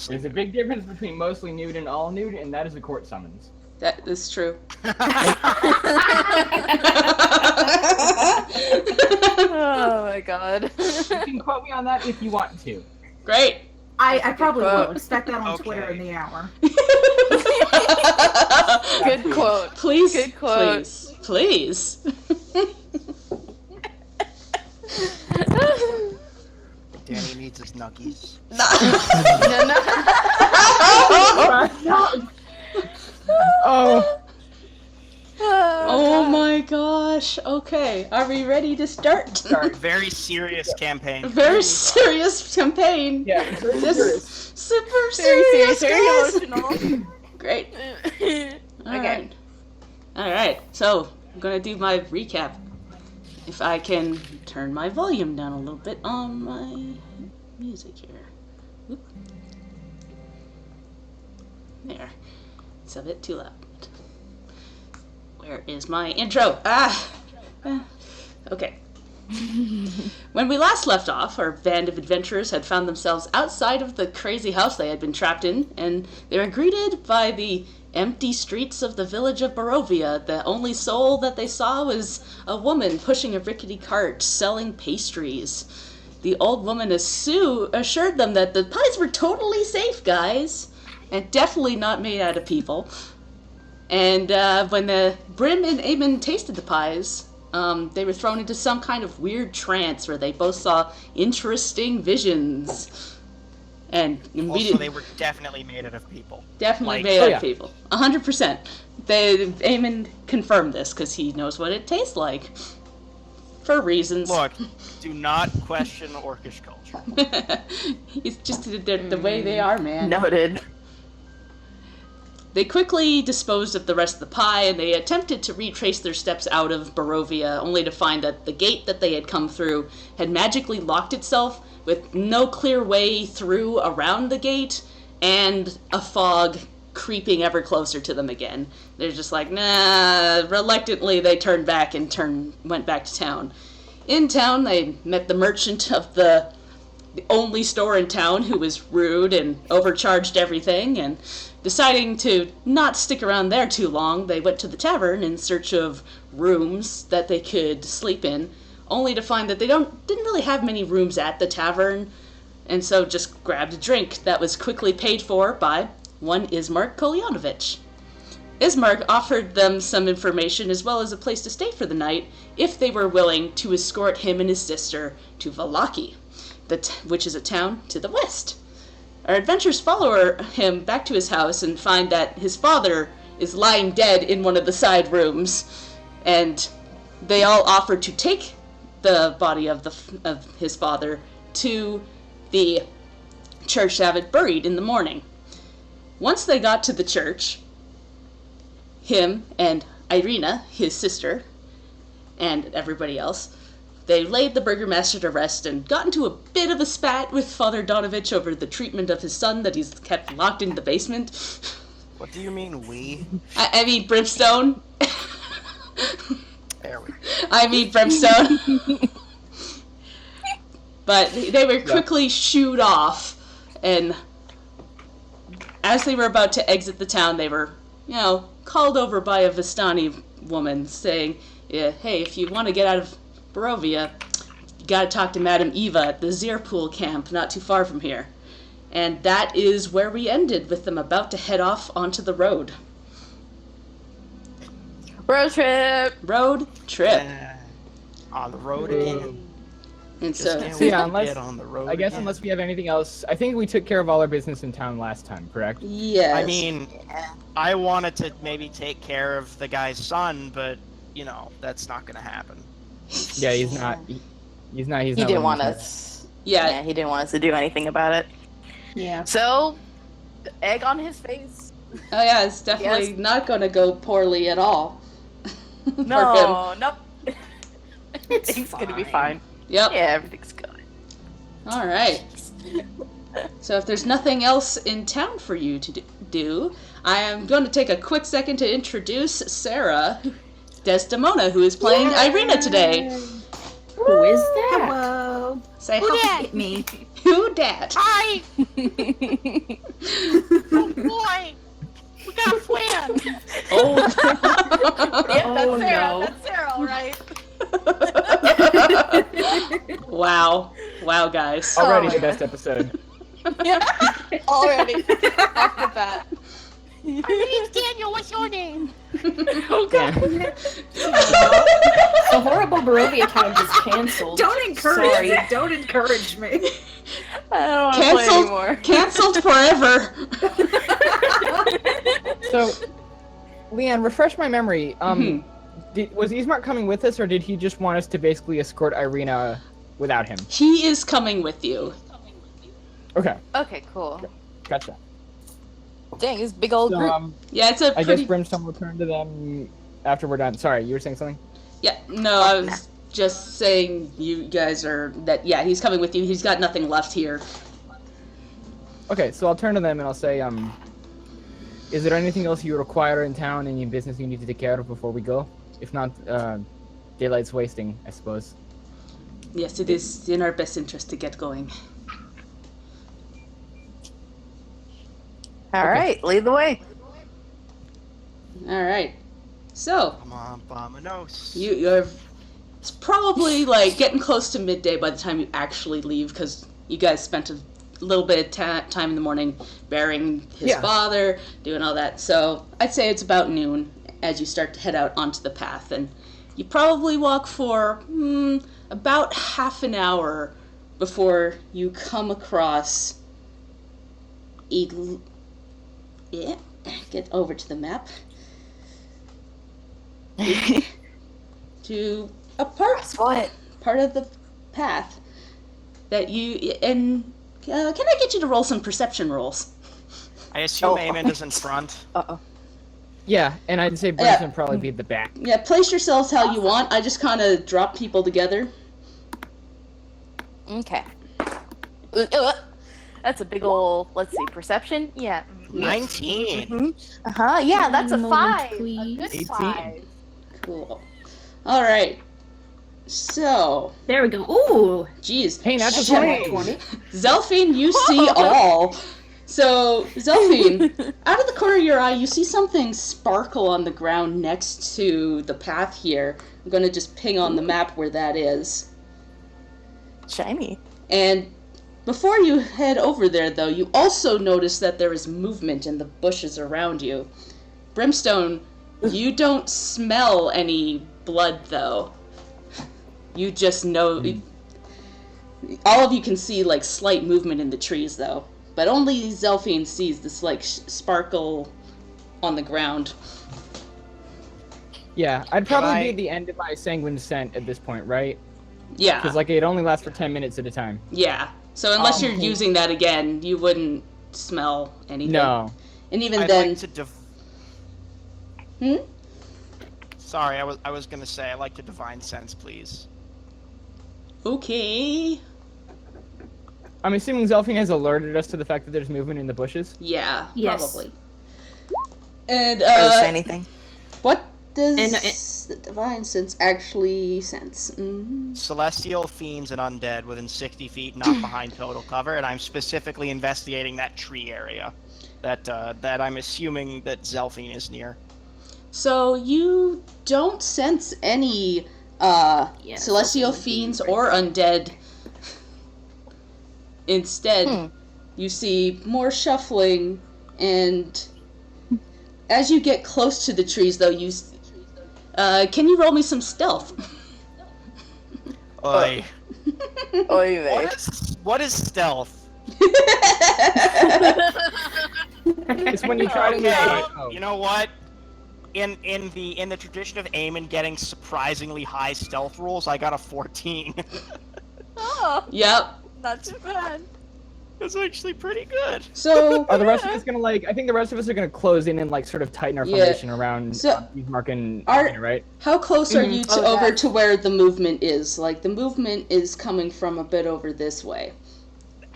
There's a big difference between mostly nude and all nude, and that is a court summons. That is true. Oh my god. You can quote me on that if you want to. Great. I probably quote. won't expect that on Okay. Twitter in the hour. Good quote. Please, Good quote. please. Danny needs his nuggies. No. Oh, Oh my gosh. Okay, are we ready to start? sorry. Very serious campaign. Very serious campaign. Yeah, it's very This serious. super Very serious, serious, very guys. emotional. Great. Okay. Alright. Alright, so I'm gonna do my recap. If I can turn my volume down a little bit on my music here. Whoop. There. It's a bit too loud. Where is my intro? Okay. When we last left off, our band of adventurers had found themselves outside of the crazy house they had been trapped in, and they were greeted by the empty streets of the village of Barovia. The only soul that they saw was a woman pushing a rickety cart selling pastries. The old woman assured them that the pies were totally safe, guys, and definitely not made out of people. And when the Brim and Eamon tasted the pies, they were thrown into some kind of weird trance where they both saw interesting visions. And Also, immediately, they were definitely made out of people. definitely like- made Oh, out yeah. of people. 100%. Eamon confirmed this because he knows what it tastes like. For reasons. Look, do not question Orcish culture. It's just the way they are, man. Noted. They quickly disposed of the rest of the pie, and they attempted to retrace their steps out of Barovia, only to find that the gate that they had come through had magically locked itself, with no clear way through around the gate, and a fog creeping ever closer to them again. They're just like, nah. Reluctantly, they turned back and went back to town. In town, they met the merchant of the only store in town, who was rude and overcharged everything, and deciding to not stick around there too long, they went to the tavern in search of rooms that they could sleep in, only to find that they didn't really have many rooms at the tavern, and so just grabbed a drink that was quickly paid for by one Ismark Kolyanovich. Ismark offered them some information as well as a place to stay for the night if they were willing to escort him and his sister to Vallaki, which is a town to the west. Our adventurers follow him back to his house and find that his father is lying dead in one of the side rooms, and they all offer to take the body of his father to the church to have it buried in the morning. Once they got to the church, him and Irina, his sister, and everybody else, they laid the burgomaster to rest and got into a bit of a spat with Father Donovich over the treatment of his son that he's kept locked in the basement. What do you mean, we? I mean Brimstone. There we go. I mean Brimstone. But they were quickly shooed off, and as they were about to exit the town, they were, called over by a Vistani woman saying, hey, if you want to get out of Barovia, you gotta talk to Madame Eva at the Zirpool camp not too far from here. And that is where we ended, with them about to head off onto the road. Road trip. Road trip. On the road again. And Just so, can't So wait yeah, to unless- get on the road I guess again. unless we have anything else, I think we took care of all our business in town last time, correct? yes. I mean, I wanted to maybe take care of the guy's son, but, that's not gonna happen. Yeah, he's not. He's not. He didn't want us. yeah, He didn't want us to do anything about it. yeah. So, egg on his face. Oh yeah, it's definitely not going to go poorly at all. For him. No, nope. Everything's gonna be fine. Yep. Yeah, everything's good. All right. So if there's nothing else in town for you to do, I am going to take a quick second to introduce Sarah Desdemona, who is playing Irina today. Who is that? Hello. Say Who hi. dat? Me. Who dat? Hi! Oh boy! We got a plan! Oh. Yeah, that's Oh, Sarah. no. That's Sarah, all right. Wow. Wow, guys. Already my the best episode. Yeah, already. Off the bat. My name's Daniel, what's your name? Yeah. The horrible Barovia account just canceled. Don't encourage Sorry. me. Don't encourage me. I don't want to play Cancelled. anymore. Cancelled forever. So, Leanne, refresh my memory. Mhm. Was Ismark coming with us, or did he just want us to basically escort Irina without him? He is coming with you. Okay, Okay, cool. gotcha. Dang, this big old So, group. Yeah, it's a I pretty. guess Brimstone will turn to them after we're done. Sorry, you were saying something? Yeah, no, I was just saying you guys are that. Yeah, he's coming with you. He's got nothing left here. Okay, so I'll turn to them and I'll say, is there anything else you require in town, any business you need to take care of before we go? If not, daylight's wasting, I suppose. Yes, it is in our best interest to get going. All right, lead the way. All right. So Come on, Bominos. you're. It's probably like getting close to midday by the time you actually leave, because you guys spent a little bit of time in the morning burying his Yeah. father, doing all that. So I'd say it's about noon as you start to head out onto the path, and you probably walk for about half an hour before you come across yeah, get over to the map. To a What? part of the path that you and can I get you to roll some perception rolls? I assume Oh. Eamon is in front. Uh-oh. Yeah, and I'd say Brimstone would probably be at the back. Yeah, place yourselves how you want. I just kind of drop people together. Okay. That's a big ol', let's see, perception? Yeah. 19. Uh-huh, yeah, that's a One moment, 5. A please. good 18. 5. Cool. All right. So, There we go. Ooh. geez, Hey, natural Shit. 20. Zelphine, you see all. So, Zelphine, out of the corner of your eye, you see something sparkle on the ground next to the path here. I'm going to just ping on the map where that is. Shiny. And before you head over there, though, you also notice that there is movement in the bushes around you. Brimstone, you don't smell any blood, though. You just know... All of you can see, like, slight movement in the trees, though. But only Zelphine sees this, like, sparkle on the ground. Yeah, I'd probably I- be at the end of my sanguine descent at this point, right? Yeah, Because, like, it only lasts for 10 minutes at a time. yeah. So unless you're using that again, you wouldn't smell anything. No. And even I'd then... like to Sorry, I was gonna say, I'd like to divine sense, please. Okay. I'm assuming Zelphine has alerted us to the fact that there's movement in the bushes. Yeah, Yes. probably. And, Does anything? what does And, the divine sense actually sense? Celestial fiends and undead within 60 feet, not behind total cover, and I'm specifically investigating that tree area that I'm assuming that Zelphine is near. So you don't sense any Yes, celestial that's fiends right. or undead. Instead, you see more shuffling, and as you get close to the trees, though, can you roll me some stealth? Oi. Oy vey. What is stealth? It's when you try to Okay, make you know what? In the tradition of Eamon getting surprisingly high stealth rolls, I got a 14. Oh, Yep. not too bad. That's actually pretty good. So Are the rest of us gonna I think the rest of us are gonna close in and like sort of tighten our Yeah. formation around So- Ismark and Are- Irina, right? how close are you to Oh, over yeah. to where the movement is? Like, the movement is coming from a bit over this way.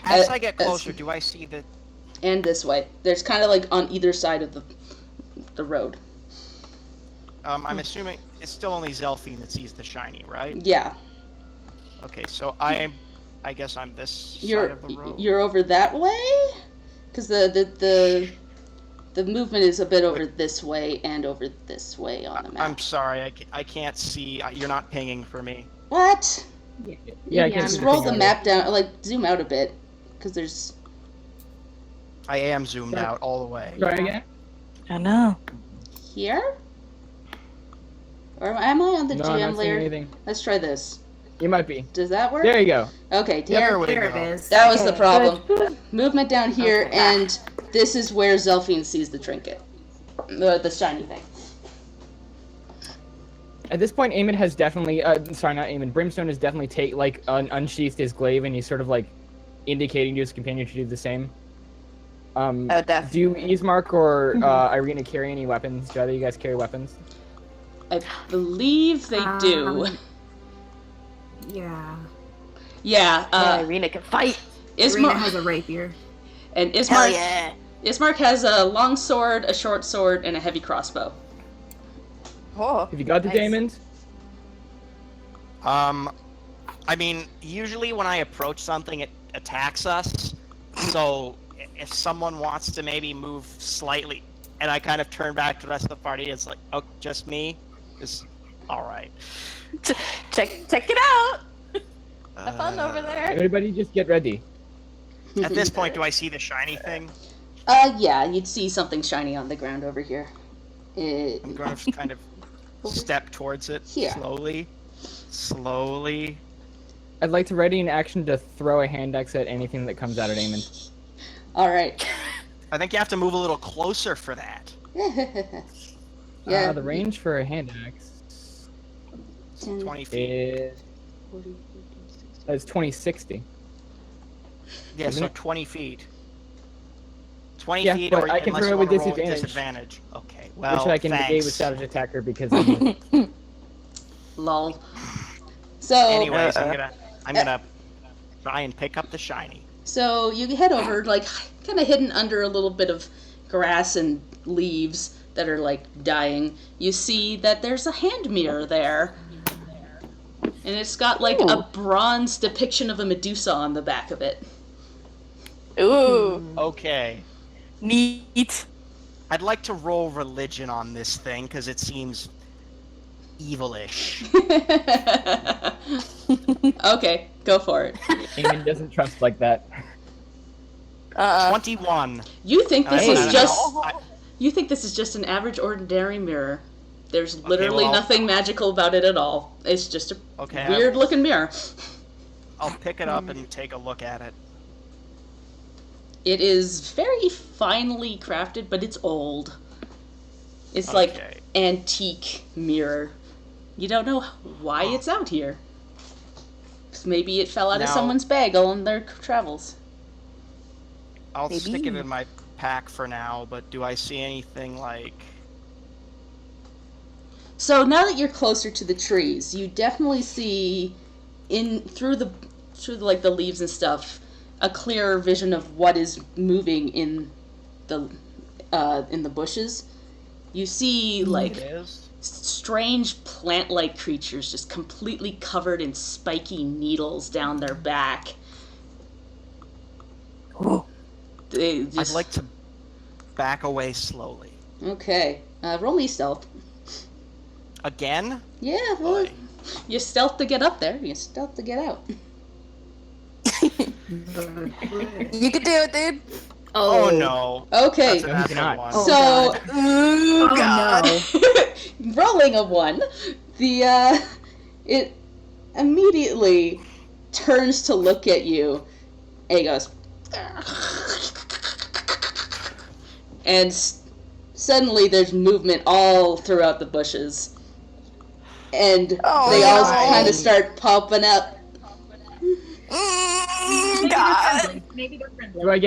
As I get as- closer, do I see the... And this way. There's kind of like on either side of the road. I'm assuming it's still only Zelphine that sees the shiny, right? Yeah. Okay, so I I guess I'm this side You're of the road. you're over that way, because the movement is a bit over this way and over this way on the map. I'm sorry, I can't see. You're not pinging for me. What? Yeah, I Yeah, can Just see roll the thing map down, like zoom out a bit, because there's. I am zoomed out all the way. Try again. I know. Here? Or am I on the No, GM I'm not seeing layer? anything. Let's try this. You might be. Does that work? There you go. Okay, There we There go. it is. that was the Okay, problem. good. Movement down here, Okay. and this is where Zelphine sees the trinket. The shiny thing. At this point, Eamon has definitely, sorry, not Eamon, Brimstone has definitely unsheathed his glaive, and he's sort of like indicating to his companion to do the same. Oh, definitely. Do Ismark or Irina carry any weapons? Do either of you guys carry weapons? I believe they do. Yeah. Yeah, Yeah, Irina can fight. Irina Ismark has a rapier. and Hell Ismark. yeah. Ismark has a long sword, a short sword, and a heavy crossbow. Oh, Have you got the nice. diamonds? I mean, usually when I approach something, it attacks us. So if someone wants to maybe move slightly, and I kind of turn back to the rest of the party, it's like, oh, just me? It's all right. Check it out. Have fun over there. Everybody just get ready. At this point, do I see the shiny thing? Yeah, you'd see something shiny on the ground over here. I'm going to kind of step towards it Here. slowly. I'd like to ready an action to throw a hand axe at anything that comes out at Eamon. Alright. I think you have to move a little closer for that. Yeah. The range for a hand axe 20 feet. is... It's 2060. Yeah, isn't so it? 20 feet. 20 Yeah, feet, but or I can unless throw you it with wanna roll disadvantage. Okay, well, which I can negate thanks. with Savage Attacker because I'm... Lol. So, Anyways, I'm gonna try and pick up the shiny. so you head over, like, kind of hidden under a little bit of grass and leaves that are, like, dying. You see that there's a hand mirror there. And it's got, like, a bronze depiction of a Medusa on the back of it. Ooh, Okay. neat. I'd like to roll religion on this thing because it seems evilish. Okay, go for it. Eamon doesn't trust like that. 21. You think this I- is I- just I- you think this is just an average ordinary mirror. There's literally well, nothing magical about it at all. It's just a Okay, weird looking mirror. I'll pick it up and take a look at it. It is very finely crafted, but it's old. It's like Okay. antique mirror. You don't know why it's out here. Maybe it fell out of Now- someone's bag on their travels. I'll Maybe. stick it in my pack for now, but do I see anything like... So now that you're closer to the trees, you definitely see through the like the leaves and stuff a clearer vision of what is moving in the bushes. You see like It is? strange plant-like creatures just completely covered in spiky needles down their back. They just I'd like to back away slowly. Okay. Roll me stealth. Again? Yeah, well, Boy. you stealth to get up there. You stealth to get out. You can do it, dude. Oh, no. Okay. That's a No, he natural cannot. one. Oh, So, God. Ooh, Oh, God. no. rolling a 1, it immediately turns to look at you, and he goes, and suddenly there's movement all throughout the bushes, and Oh, they all no. kind of start popping up. God. Maybe they're friendly. Do I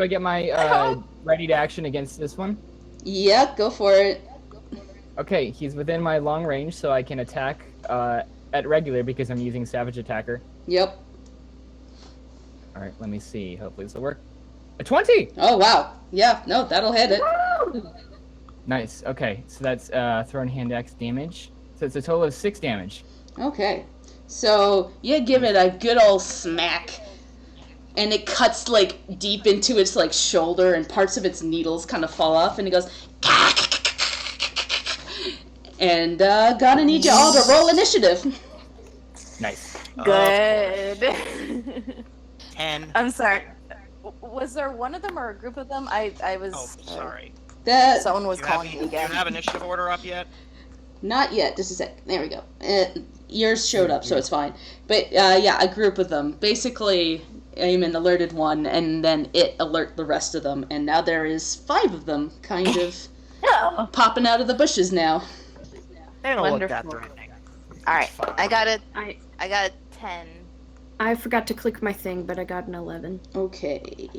get my ready to action against this one? Yeah, go for it. Okay, he's within my long range, so I can attack at regular because I'm using Savage Attacker. Yep. All right, let me see. Hopefully this will work. A 20. Oh wow. Yeah. No, that'll hit it. Nice. Okay, so that's thrown hand axe damage. So it's a total of 6 damage. Okay. So you give it a good old smack, and it cuts like deep into its like shoulder, and parts of its needles kind of fall off, and it goes. And gonna need you all to roll initiative. Nice. Good. 10. I'm sorry. Was there one of them or a group of them? I was. Oh, sorry. That Someone was You calling have, me again. you have initiative order up yet? not yet. Just a sec. There we go. Yours showed up, so it's fine. But yeah, a group of them. Basically, Eamon alerted one, and then it alert the rest of them, and now there is 5 of them, kind of Oh, popping out of the bushes now. They don't look that Wonderful. threatening. all right. Fine. I got it. I I got 10. I forgot to click my thing, but I got an 11. Okay,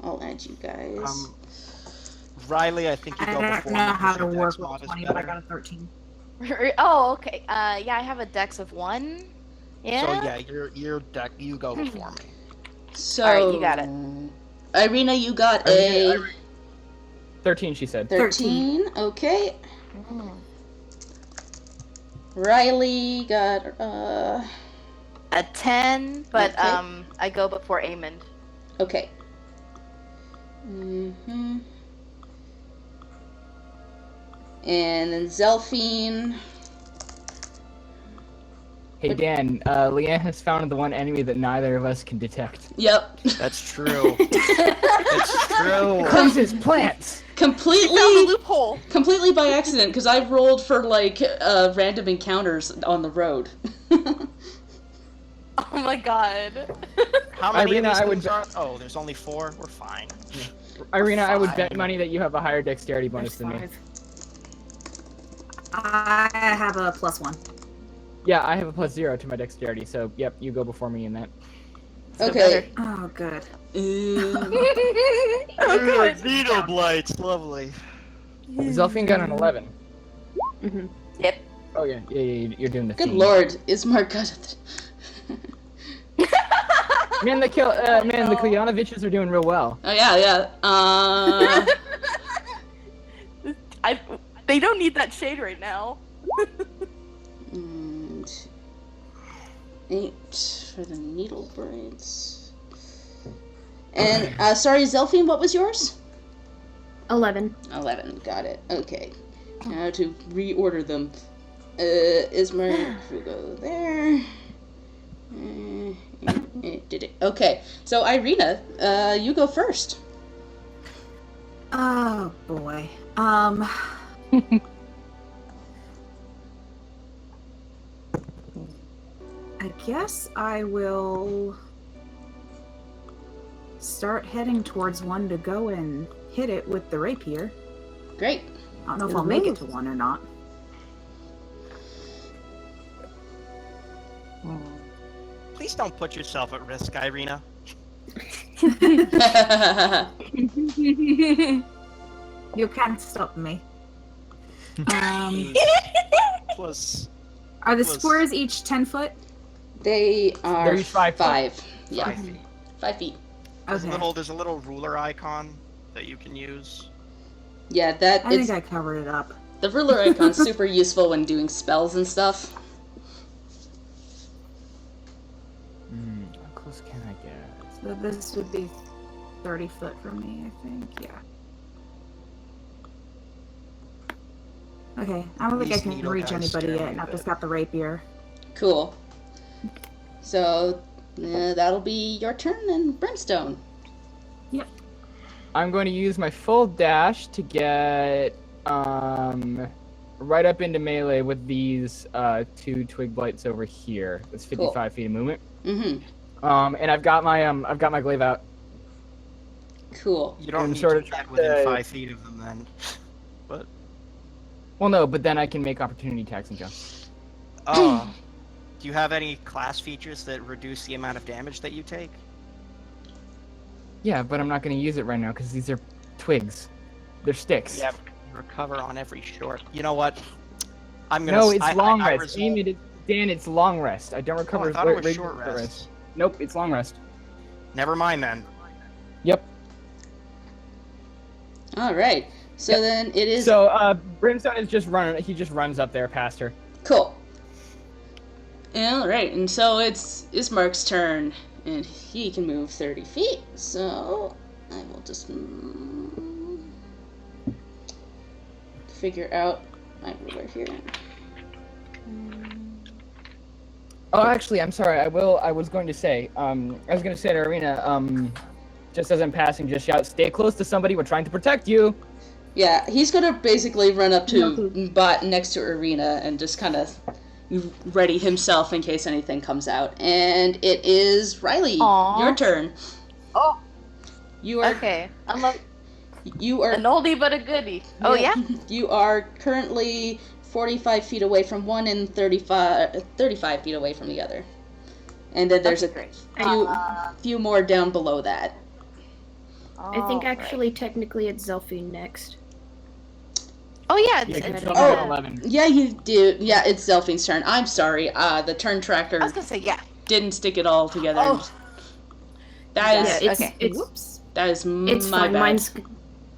I'll add you guys. Riley, I think you I go don't before know me how 'cause to your work dex mod with is 20, but I better. got a 13. Oh, okay. Yeah, I have a dex of 1. Yeah. So yeah, your deck. You go before me. So, Alright, you got it. Irina, you got Irina- a 13, she said. 13. Okay. Mm. Riley got A 10, but Okay. I go before Eamon. okay. Mm-hmm. And then Zelphine. Hey Dan, Leanne has found the one enemy that neither of us can detect. Yep. That's true. It's true. Cleanses plants! Found the completely loophole. by accident, because I rolled for like random encounters on the road. Oh my god. How many Irina, of these I would things are? Oh, there's only 4. We're fine. Irina, I would bet Fine. money that you have a higher dexterity bonus than me. 5. I have a +1. Yeah, I have a +0 to my dexterity, so yep, you go before me in that. Okay. Oh, good. Oh good. Needle blights, lovely. Zelphine got an 11. Mm-hmm. Yep. Oh yeah, you're doing the Good theme. lord, Ismar got it. Man, the Koljanoviches are doing real well. Oh yeah. They don't need that shade right now. And 8 for the needle braids. And sorry, Zelphine, what was yours? 11. 11. Got it. Okay. Now to reorder them. Ismar, we'll go there. Did it? Okay. So Irina, you go first. Oh, boy. I guess I will start heading towards one to go and hit it with the rapier. Great. I don't know if I'll make it to one or not. Please don't put yourself at risk, Irina. You can't stop me. Plus, Are the Was- squares each 10 foot? They are They're each 5 foot. 5. Yeah. 5 feet. 5 feet. Okay. There's a little ruler icon that you can use. Yeah, that I it's think I covered it up. the ruler icon's super useful when doing spells and stuff. How close can I get? So this would be 30 foot from me, I think. Yeah. Okay, I don't think I These can needle reach guys anybody scare yet, me and a I've bit. just got the rapier. Cool. So that'll be your turn then, Brimstone. I'm going to use my full dash to get right up into melee with these 2 twig blights over here. That's 55 feet of movement. Mm-hmm. And I've got my glaive out. Cool. You don't And need sort to of get try within to- 5 feet of them then. But Well, no, but then I can make opportunity attacks and jump. do you have any class features that reduce the amount of damage that you take? Yeah, but I'm not going to use it right now because these are twigs. They're sticks. Yeah, you recover on every short. You know what? I'm gonna. No, it's long I rest. Aim it, Dan, it's long rest. I don't Oh, recover. I thought it was regular short rest. Nope, it's long rest. Never mind then. Yep. All right. So then it is So, Brimstone is just running. He just runs up there past her. cool. Alright, and so it's Ismark's turn, and he can move 30 feet, so I will just figure out my ruler here. Oh, actually, I'm sorry. I was going to say. I was going to say to Arena. Just as I'm passing, just shout, "Stay close to somebody. We're trying to protect you." Yeah, he's gonna basically run up to Bot next to Arena and just kind of ready himself in case anything comes out. And it is Riley. Aw. Your turn. Oh, You are okay. you are An oldie but a goodie. Oh, yeah? You are currently 45 feet away from one and 35 feet away from the other. And then there's That's great. few more down below that. I think Alright. actually, technically, it's Zelphine next. Oh, yeah. Yeah, It's, you it's, can Oh. go 11. Yeah, you do. Yeah, it's Zelphine's turn. I'm sorry. The turn tracker I was going to say, yeah. didn't stick it all together. Oh. That Yeah, is it's okay. it's Whoops. that is it's my fine. bad. Mine's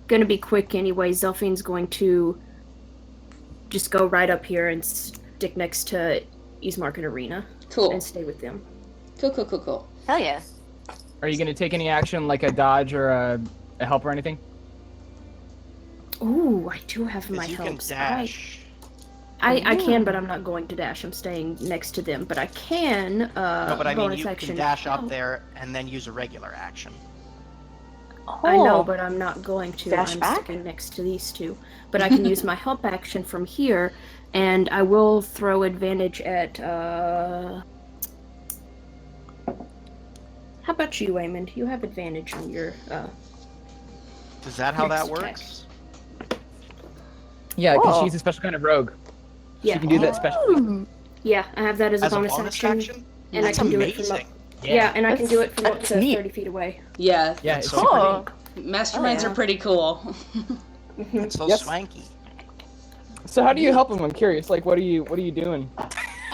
gonna be quick anyway. Zelphine's going to just go right up here and stick next to Ismark and Arena Cool. and stay with them. Cool. Hell yeah. Are you going to take any action, like a dodge or a help or anything? Ooh, I do have my 'Cause you can helps. dash. I can, but I'm not going to dash. I'm staying next to them, but I can. No, but I mean, bonus you action. can dash up Oh, there and then use a regular action. I know, Oh. but I'm not going to. Dash I'm back? sticking next to these two. But I can use my help action from here, and I will throw advantage at. How about you, Eamon? You have advantage on your. Is that how that Next attack. works? Yeah, because Oh. she's a special kind of rogue. Yeah. She can do that special. Yeah, I have that as a As a bonus, bonus action. action? And That's I can do it from up. amazing. Yeah, and I can do it from up That's to neat. 30 feet away. Yeah, Yeah, That's it's so super Cool. neat. masterminds Oh, yeah. are pretty cool. It's so Yes. swanky. So how do you help him? I'm curious. Like, what are you doing?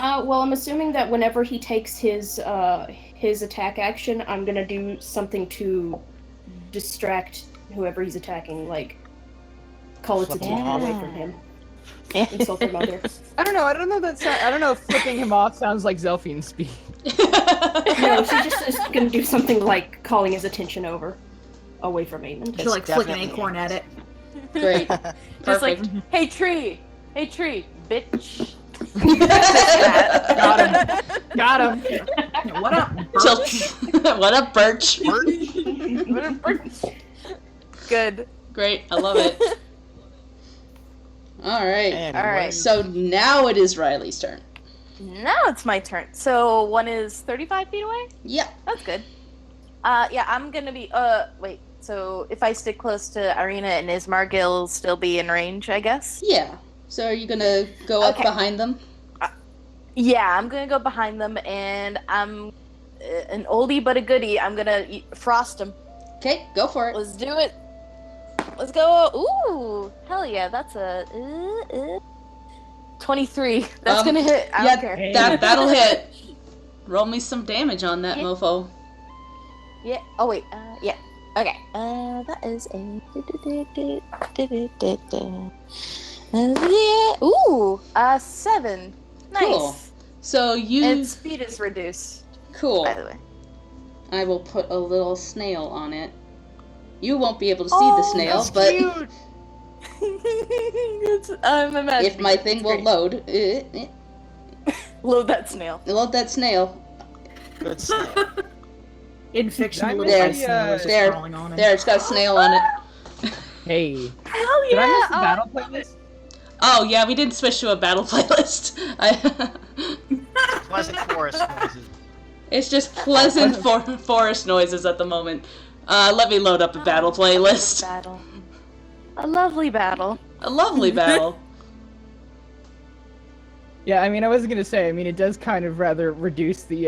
Well, I'm assuming that whenever he takes his attack action, I'm gonna do something to distract whoever he's attacking, like call its Flip him attention off. away from him. Insult their mother. I don't know. I don't know that. I don't know if flipping him off sounds like Zelphine speak. No, she just is gonna do something like calling his attention away from Eamon. She'll like flick an definitely acorn at it. Great. Just like, Perfect. hey tree, bitch. Got him. Got him. What up, Tilt- what up, Birch? Good. Great, I love it. All right. Anyway, So now it is Riley's turn. Now it's my turn. So one is 35 feet away? Yep. That's good. Yeah, I'm gonna be, wait. So if I stick close to Arena and Ismark, he'll still be in range, I guess? Yeah. So are you gonna go up Okay. behind them? Yeah, I'm gonna go behind them, and I'm an oldie but a goodie. I'm gonna frost him. Okay, go for it. Let's do it. Let's go. Ooh, hell yeah, that's a 23. That's gonna hit. I don't care. Hey. That'll hit. Roll me some damage on that Hit. mofo. Yeah. Oh wait. Yeah. Okay. That is a. Yeah. Ooh. 7. Nice. Cool. So you And speed is reduced, cool. by the way. I will put a little snail on it. You won't be able to see the snail, that's but cute. I'm imagining. if my it. thing It's will great. load, Load that snail. load that snail. good snail. In fiction, a Did I little miss ice the, snail is just there. crawling on him. There, it's got a snail on it. Hey. Hell Did yeah! I miss the Oh, battle love playlist? Oh yeah, we didn't switch to a battle playlist. Pleasant forest noises. It's just pleasant forest noises at the moment. Let me load up a battle playlist. Battle. A lovely battle. A lovely battle. Yeah, I mean, I was gonna say. I mean, it does kind of rather reduce the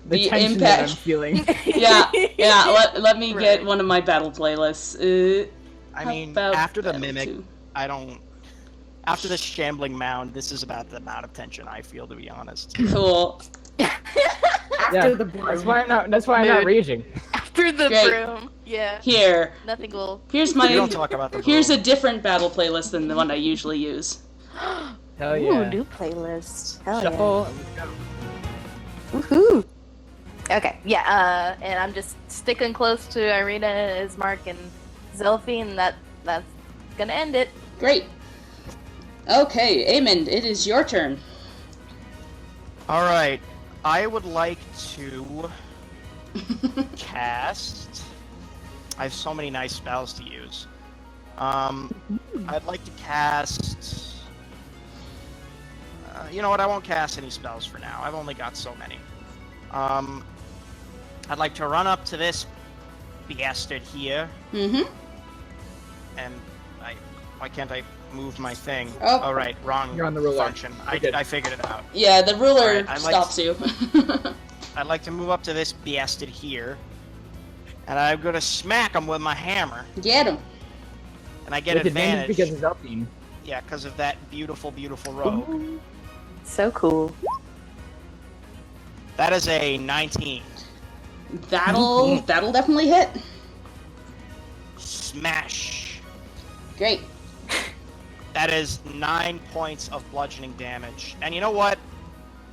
The tension that I'm impact. feeling. Yeah. Let me get Right. one of my battle playlists. I How mean, about after the that mimic, too? I don't. After this shambling mound, this is about the amount of tension I feel, to be honest. Cool. After Yeah, the That's broom. why I'm not. That's why I'm not Mood. raging. After the Great. broom. Yeah. Here. Nothing will. Here's We don't my. talk about the Here's a broom. different battle playlist than the one I usually use. Hell Ooh, yeah. new playlist. Hell Shuffle. Woohoo! Okay, yeah, and I'm just sticking close to Irina, Ismark, and Zelfie, and that's gonna end it. Great. Okay, Amond, it is your turn. All right. I would like to cast. I have so many nice spells to use. I'd like to cast. You know what? I won't cast any spells for now. I've only got so many. I'd like to run up to this bastard here. Mm-hmm. And why can't I move my thing? Oh. Right, wrong You're on the ruler. function. You're good. I figured it out. Yeah, the ruler Alright, I'd like stops you. I'd like to move up to this bastard here, and I'm gonna smack him with my hammer, Get him. and I get With advantage. because it's Elfine. Yeah, because of that beautiful, beautiful rogue. So cool. That is a 19. That'll definitely hit. Smash. Great. That is 9 points of bludgeoning damage. And you know what?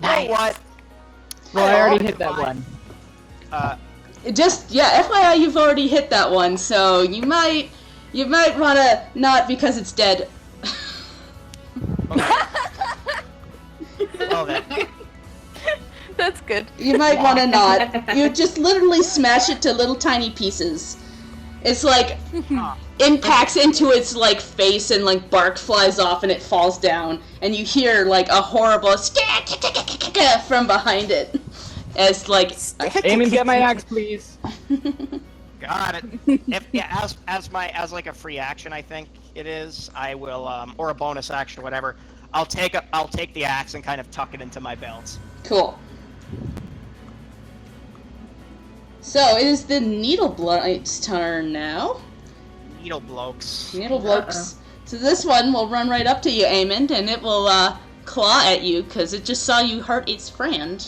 Nice. You know what? Well, I already hit that one. Just FYI, you've already hit that one, so you might wanna not because it's dead. Okay. Oh, that. That's good. You might wanna not. You just literally smash it to little tiny pieces. It's like impacts into its like face and like bark flies off and it falls down and you hear like a horrible from behind it. As like Eamon, get my axe, please. Got it. As like a free action, I think it is. I will, or a bonus action, or whatever. I'll take the axe and kind of tuck it into my belt. Cool. So it is the Needleblite's turn now. Needle blokes. Needleblokes. So this one will run right up to you, Amond, and it will claw at you because it just saw you hurt its friend.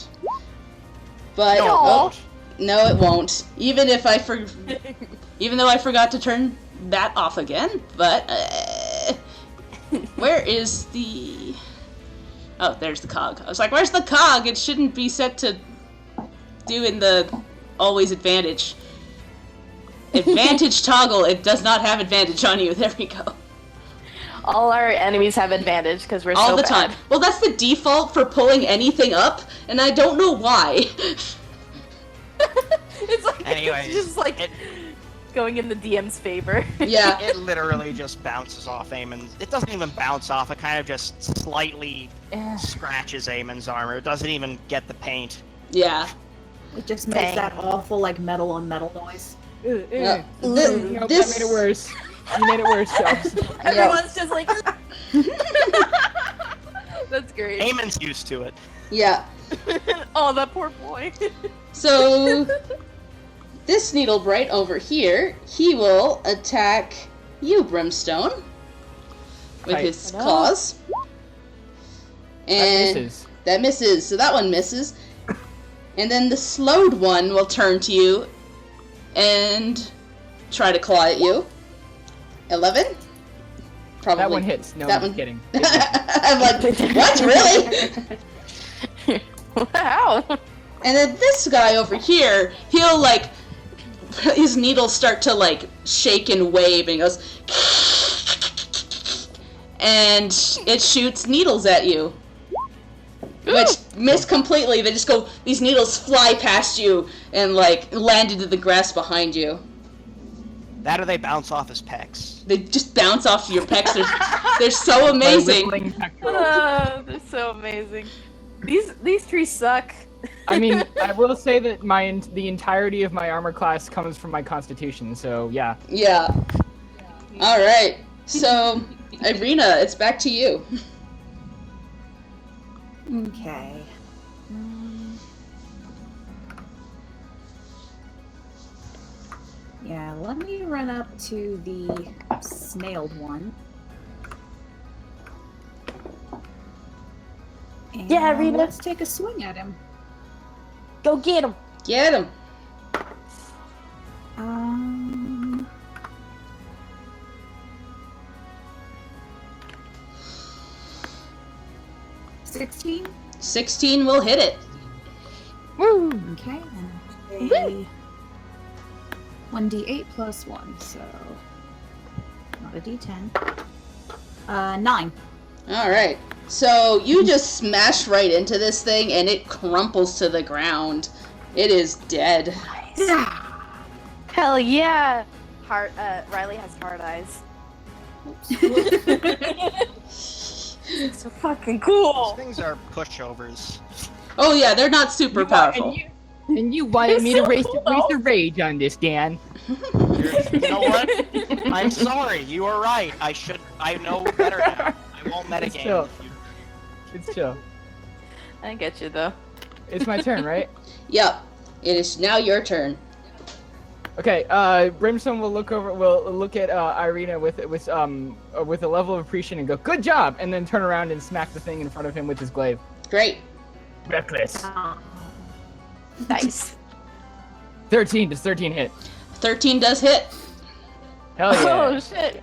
But No, it no, it won't. Even if even though I forgot to turn that off again. But where is the? Oh, there's the cog. I was like, where's the cog? It shouldn't be set to doing the always advantage. Advantage toggle. It does not have advantage on you. There we go. All our enemies have advantage because we're All so the bad. time. Well, that's the default for pulling anything up, and I don't know why. It's like Anyways, it's just like going in the DM's favor. Yeah. It literally just bounces off Eamon's. It doesn't even bounce off. It kind of just slightly scratches Eamon's armor. It doesn't even get the paint. Yeah. It just makes Dang. that awful, like, metal on metal noise. Yeah. Nope, that made it worse. You made it worse, Chubbs. Everyone's just like. That's great. Eamon's used to it. Yeah. Oh, that poor boy. So this Needlebright over here, he will attack you, Brimstone, with Right. his claws. And That misses. that misses. So that one misses. And then the slowed one will turn to you and try to claw at you. 11? Probably. That one hits. No, That I'm one- kidding. I'm like, what? Really? Wow. And then this guy over here, he'll like, his needles start to like shake and wave, and he goes, and it shoots needles at you, which miss completely. They just go, these needles fly past you and like land into the grass behind you. That or they bounce off his pecs. They just bounce off your pecs. They're so amazing. My whistling pectorals. They're so amazing. These trees suck. I mean, I will say that the entirety of my armor class comes from my constitution, so yeah. Yeah. All right. So, Irina, it's back to you. Okay. Yeah, let me run up to the snailed one. And Yeah, Rita. let's take a swing at him. Go get him. Get him. 16? 16 will hit it. Okay, and a 1d8 plus 1, so not a d10. 9. All right. So you just smash right into this thing, and it crumples to the ground. It is dead. Hell yeah! Riley has hard eyes. It's so fucking These cool. things are pushovers. Oh yeah, they're not super powerful. And you wanted me to raise the rage on this, Dan. You know what? I'm sorry. You were right. I know better now. I won't It's chill. metagame with you. It's chill. I get you though. It's my turn, right? Yep. It is now your turn. Okay, Brimstone will look at Irina with a level of appreciation and go, "Good job!" and then turn around and smack the thing in front of him with his glaive. Great. Reckless. Nice. 13. Does 13 hit? 13 does hit. Hell yeah. Oh shit.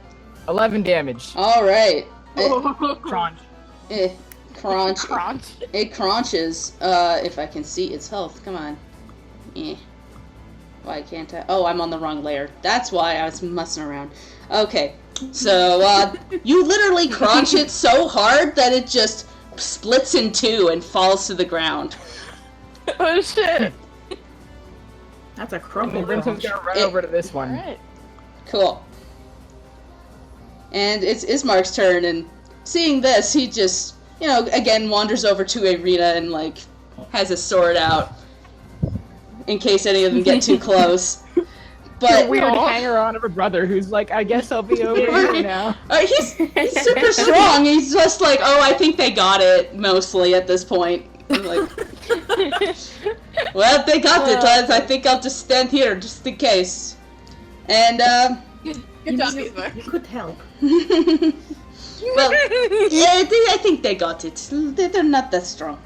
11 damage. All right. Crunch. Crunch. Crunch. It crunches. If I can see its health. Come on. Why can't I? Oh, I'm on the wrong layer. That's why I was messing around. Okay. So, you literally crunch it so hard that it just splits in two and falls to the ground. Oh shit. That's a And crumble. Brimstone's gonna run over to this one. Alright. Cool. And it's Ismark's turn, and seeing this, he just, again wanders over to Irina and, has his sword out. In case any of them get too close. But A weird hanger-on of a brother who's like, "I guess I'll be over here now." he's super strong. He's just like, "Oh, I think they got it," mostly at this point. I'm like, well, if they got it, lads, I think I'll just stand here, just in case. And, Good job, Ismark. You could help. well, yeah, I think they got it. They're not that strong.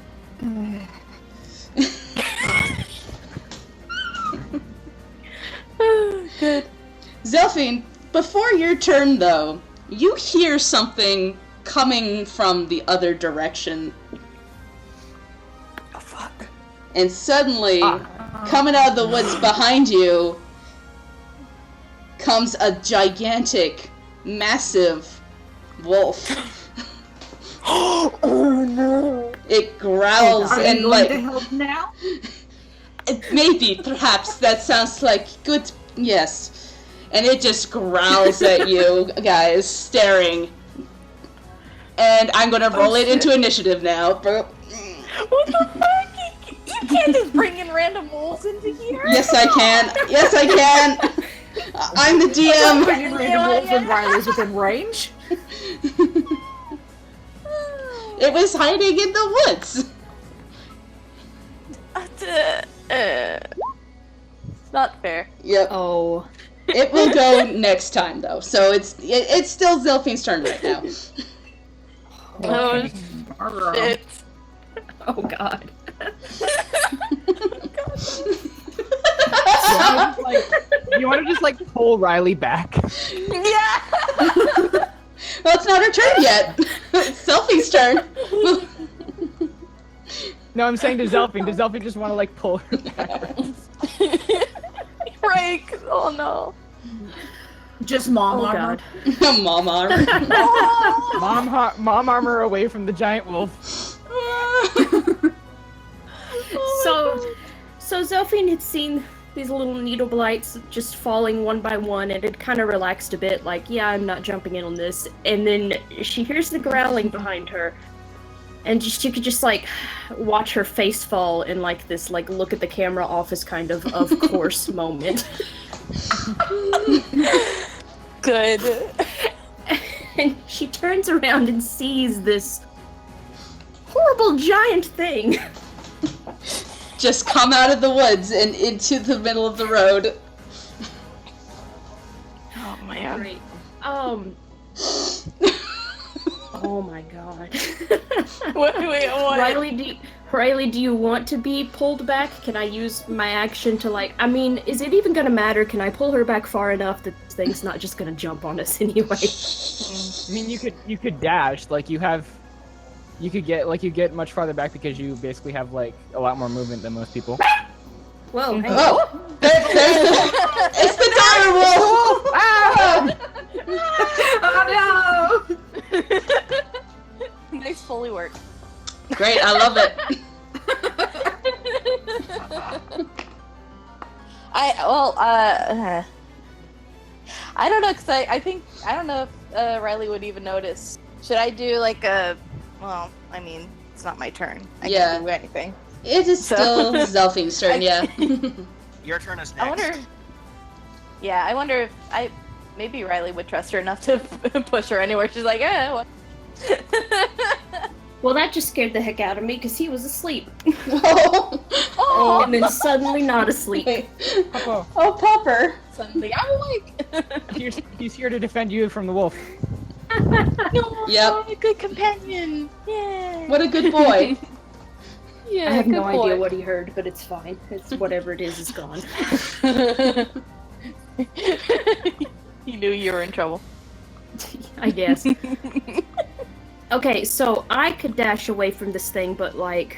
Good. Zelphine, before your turn, though, you hear something coming from the other direction. Oh fuck. And suddenly, coming out of the woods behind you, comes a gigantic, massive wolf. Oh no. It growls Are and you going to help now? maybe, perhaps, that sounds like good, yes. And it just growls at you guys, staring. And I'm gonna roll it into initiative now. What the fuck? You can't just bring in random wolves into here. Yes, I can. Yes, I can. I'm the DM. Bringing random wolves when Riley's within range? It was hiding in the woods. Not fair. Yep. Oh. It will go next time though. So it's still Zelphine's turn right now. Oh shit. Oh god. You want to just pull Riley back? Yeah. Well, it's not her turn yet. It's Zelphine's turn. No, I'm saying to Zelphine. Does Zelphine just want to pull her back? Right. Oh no. Just mom Oh armor. god. Mom armor. Mom armor away from the giant wolf. So Zelphine had seen these little needle blights just falling one by one, and it kind of relaxed a bit, yeah, I'm not jumping in on this. And then she hears the growling behind her, and she could just watch her face fall in this look at the camera office kind of course moment. Good. And she turns around and sees this horrible giant thing. Just come out of the woods and into the middle of the road. Oh man. Great. Oh my god. Wait, what? Riley, do you want to be pulled back? Can I use my action to is it even gonna matter? Can I pull her back far enough that this thing's not just gonna jump on us anyway? I mean, you could dash. You could get much farther back because you basically have a lot more movement than most people. Whoa, hang on. Oh, there's it's the dire wolf. Nice Foley work. Great, I love it. I don't know, cause I think I don't know if Riley would even notice. Should I do like a? Well, I mean, it's not my turn. I Yeah. can't do anything. It is still Zelfine's turn, yeah. Your turn is next. I wonder. Yeah, I wonder if maybe Riley would trust her enough to push her anywhere. She's like, what? Well, that just scared the heck out of me because he was asleep. Oh, And then suddenly not asleep. wait. Papa, Oh, Popper. Suddenly, I'm awake. he's here to defend you from the wolf. No, Yep. I'm a good companion. Yeah. What a good boy. Yeah, I have good no boy. idea what he heard, but it's fine. It's whatever it is gone. He knew you were in trouble. I guess. Okay, so I could dash away from this thing, but like...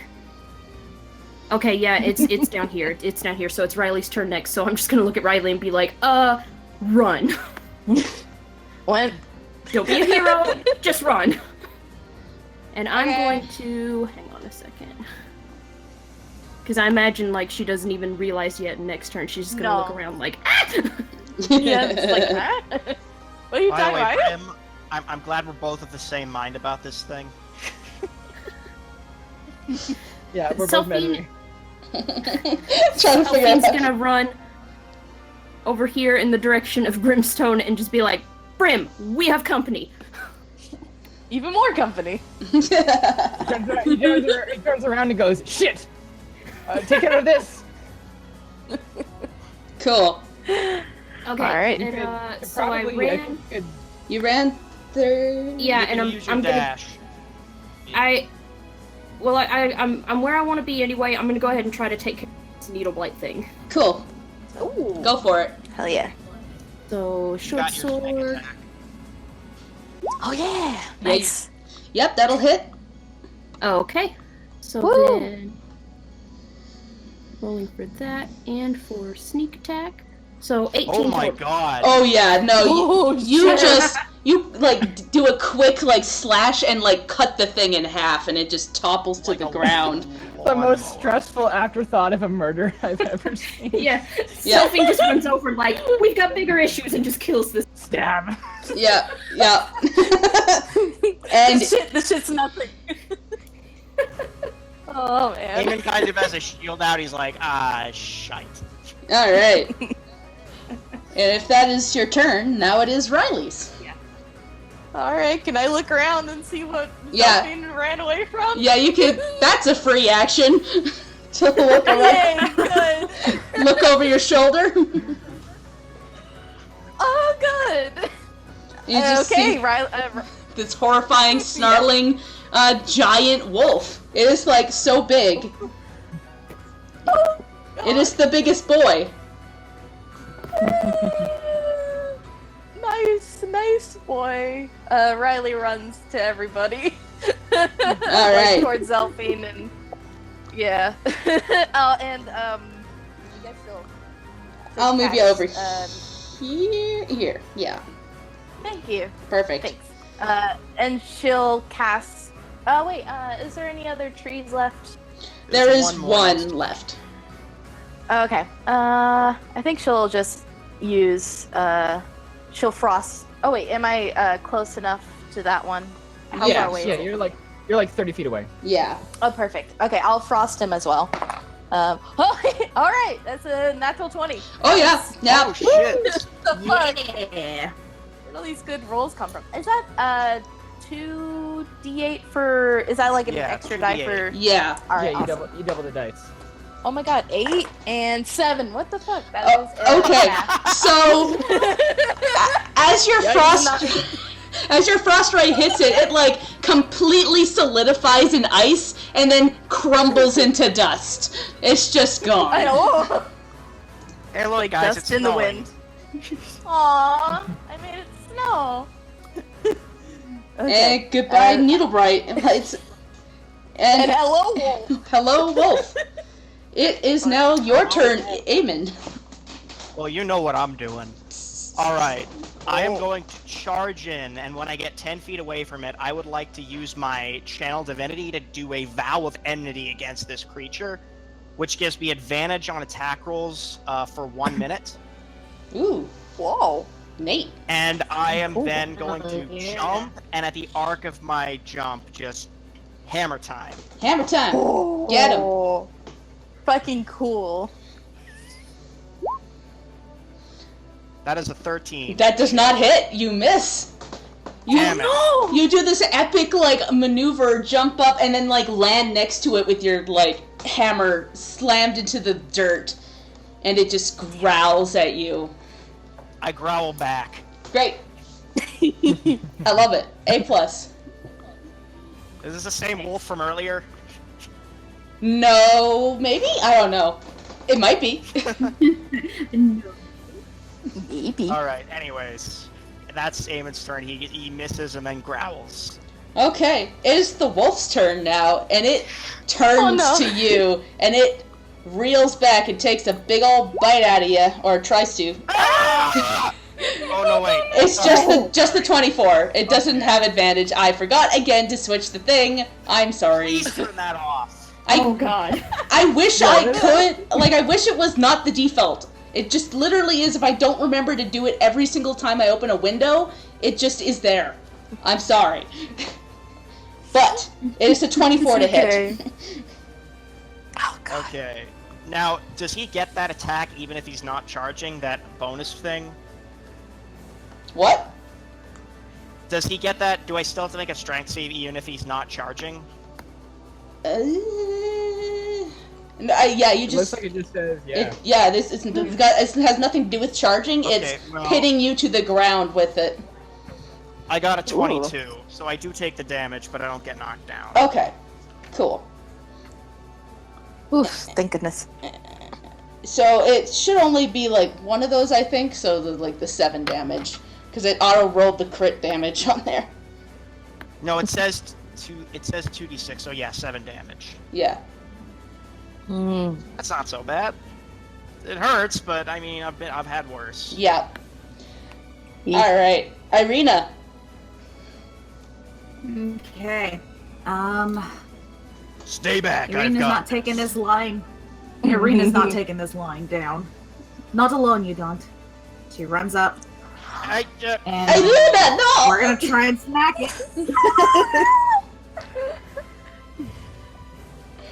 Okay, yeah, it's down here. It's down here, so it's Riley's turn next, so I'm just gonna look at Riley and be like, run. What? Don't be a hero, just run. And I'm Okay. going to... Hang on a second. Because I imagine, like, she doesn't even realize yet next turn. She's just gonna look No. around like, ah! Yeah, it's like that. What are you By the talking way, about? Brim, I'm glad we're both of the same mind about this thing. Yeah, we're both Sophie- measuring. Trying to figure Elfine's out. gonna run over here in the direction of Brimstone and just be like, Brim, we have company. Even more company. He turns around and goes, shit! Take care of this! Cool. Okay, Alright. and, Could so I probably- ran... could- You ran through. Yeah, You can and use your I'm gonna... dash. I'm where I want to be anyway. I'm gonna go ahead and try to take care of this needle blight thing. Cool. Ooh. Go for it. Hell yeah. So, You short got your snake sword... attack. Oh yeah. Nice. Yep, that'll hit. Okay. So Woo! then... Rolling for that, and for sneak attack. So, 18 Oh my total. god. Oh yeah, no, Oh, you shit. just like do a quick like slash and like cut the thing in half, and it just topples to Like the a ground. The most lawnmower. stressful afterthought of a murder I've ever seen. Yeah, Yeah. Sophie just runs over like, we've got bigger issues, and just kills this. Stab. Yeah, yeah. And This shit's nothing. Oh man. Eamon kind of has a shield out, he's like, shite. all right. And if that is your turn, now it is Riley's. Alright, can I look around and see what Yeah. Zelfine ran away from? Yeah, you can. That's a free action. To look around, Yay, good. look over your shoulder. Oh, good. You just Okay, see Riley. this horrifying, snarling, giant wolf. It is like so big. It is the biggest boy. Nice boy. Riley runs to everybody. right. Towards Zelfine and yeah. I guess she'll I'll move you over cast, here. Yeah, thank you. perfect. Thanks. And she'll cast. Oh wait. Is there any other trees left? There There's is more one next. left. Okay. I think she'll just use. She'll frost. Oh wait, am I close enough to that one? How Yeah, far away Yeah, is it? you're like 30 feet away. Yeah. Oh, perfect. Okay, I'll frost him as well. Oh, all right. That's a natural 20. Oh yeah. Yeah. Oh shit. The fuck? Yeah. Where do all these good rolls come from? Is that 2d8 for? Is that like an Yeah, extra die 2d8. for? Yeah. All right. Yeah, awesome. you double the dice. Oh my god, 8 and 7. What the fuck? That Oh, is okay. yeah. So as your Yeah, frost. As your frost ray hits it, it like completely solidifies in ice and then crumbles into dust. It's just gone. I know. Hey, look, guys, Dust it's in the snowing. wind. Aw, I made it snow. And goodbye, Needlebright. And And hello, wolf. hello, wolf. It is now your turn, Eamon. Well, you know what I'm doing. Alright, I am going to charge in, and when I get 10 feet away from it, I would like to use my Channel Divinity to do a Vow of Enmity against this creature, which gives me advantage on attack rolls for 1 minute. Ooh, Whoa. Nate. And I am then going to jump, and at the arc of my jump, just hammer time. Hammer time. Get him. Oh, fucking cool. That is a 13. That does not hit. You miss. Damn it. You do this epic like maneuver, jump up, and then like land next to it with your like hammer slammed into the dirt, and it just growls at you. I growl back. Great. I love it. A+. Is this the same wolf from earlier? No, maybe? I don't know. It might be. No. Maybe. Alright, anyways. That's Eamon's turn. He misses and then growls. Okay, it is the wolf's turn now, and it turns Oh, no. to you, and it reels back and takes a big old bite out of you, or tries to. Ah! Oh no, wait. It's just the 24. It doesn't have advantage. I forgot again to switch the thing. I'm sorry. Please turn that off. Oh god. I wish I could. Like, I wish it was not the default. It just literally is. If I don't remember to do it every single time I open a window, it just is there. I'm sorry. But it is a 24 to hit. Oh, God. Okay. Now, does he get that attack even if he's not charging, that bonus thing? What? Does he get that? Do I still have to make a strength save even if he's not charging? Yeah, you It just. looks like it just says, yeah. This isn't. It has nothing to do with charging. Okay, It's well- hitting you to the ground with it. I got a 22, so I do take the damage, but I don't get knocked down. Okay, cool. Oof, thank goodness. So it should only be like one of those, I think. So the 7 damage, because it auto rolled the crit damage on there. No, it says 2d6, so yeah, 7 damage. Yeah. That's not so bad. It hurts, but I mean, I've had worse. Yeah. All right, Irina. Okay. Stay back, I've Irina's got not taking this lying. Irina's not taking this lying down. Not alone, you don't. She runs up and Irina, no! we're gonna try and smack it.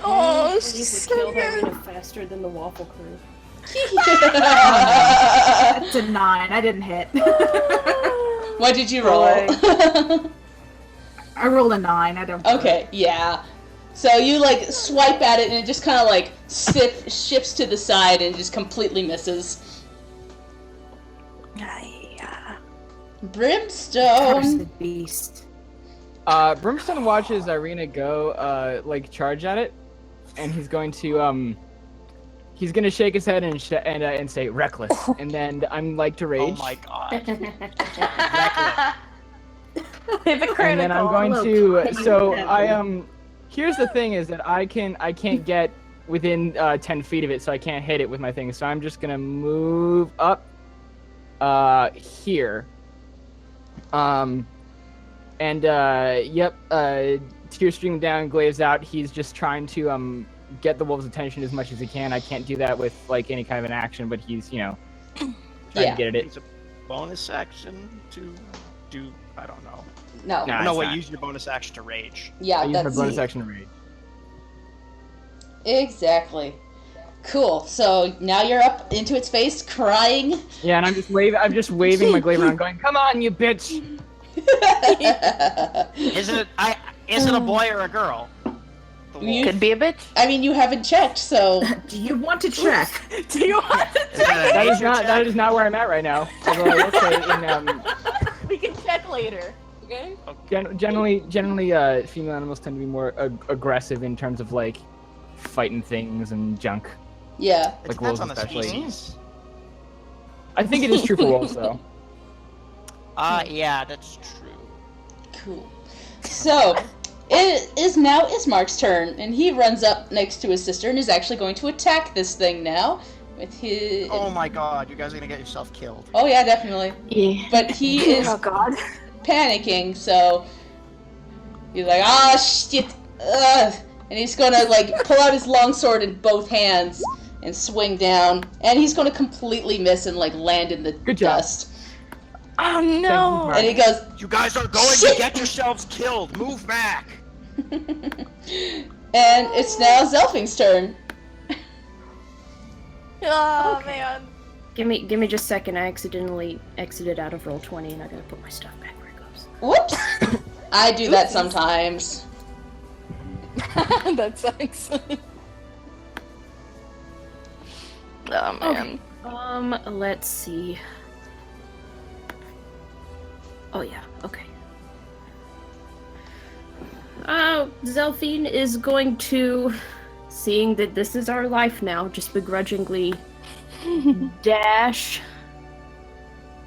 Oh, You she's could so kill good. Irina faster than the Waffle Crew. It's a 9. I didn't hit. What did you roll? I rolled a 9. I don't. Okay, yeah. So you like swipe at it and it just kind of like shifts to the side and just completely misses. Yeah. Brimstone. Cursed beast. Brimstone watches Irina go, like, charge at it, and he's going to shake his head and say reckless, and then I'm like to Oh rage, my god. Hypocritical. and then I'm going Hello, to. So I Here's the thing: is that I can't get within 10 feet of it, so I can't hit it with my thing. So I'm just gonna move up, here. Tears streaming down, glaives out. He's just trying to get the wolf's attention as much as he can. I can't do that with like any kind of an action, but he's trying to get at it. It's a bonus action to do. I don't know. No. No. No, it's wait. not. Use your bonus action to rage. Yeah, I use my that's bonus action to rage. exactly. Cool. So now you're up into its face, crying. Yeah, and I'm just waving my glaive around, going, "Come on, you bitch!" Is it a boy or a girl? The wolf. Could be a bitch. I mean, you haven't checked, so Do you want to check? Do you want to Is that a That nature is not where I'm at right now. Although I will say, We can check later. Okay. generally, female animals tend to be more aggressive in terms of like fighting things and junk. yeah. It Like depends wolves on the especially. species. I think it is true for wolves, though. Yeah, that's true. Cool. So, It is now Ismark's turn, and he runs up next to his sister and is actually going to attack this thing now with his. Oh my god, you guys are gonna get yourself killed. Oh yeah, definitely. Yeah. But he is Oh god. panicking, so he's like, "Ah, shit!" Ugh. And he's gonna like pull out his longsword in both hands and swing down, and he's gonna completely miss and like land in the Good job. dust. Oh no. And he goes, You guys are going Shit. to get yourselves killed. Move back. and it's now Zelfing's turn. Oh Okay. man. Give me just a second. I accidentally exited out of Roll20, and I gotta put my stuff back where it goes. Whoops! I do that sometimes. That sucks. Oh man. Let's see. Oh yeah, okay. Zelfine is going to, seeing that this is our life now, just begrudgingly dash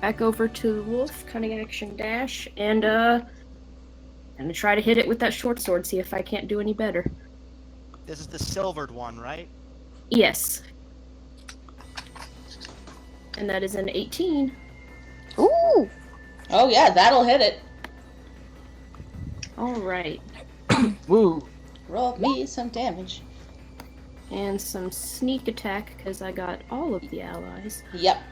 back over to the wolf, cunning action dash, and try to hit it with that short sword, see if I can't do any better. This is the silvered one, right? Yes. And that is an 18. Ooh. Oh yeah, that'll hit it. Alright. Woo. Roll me some damage. And some sneak attack, because I got all of the allies. Yep.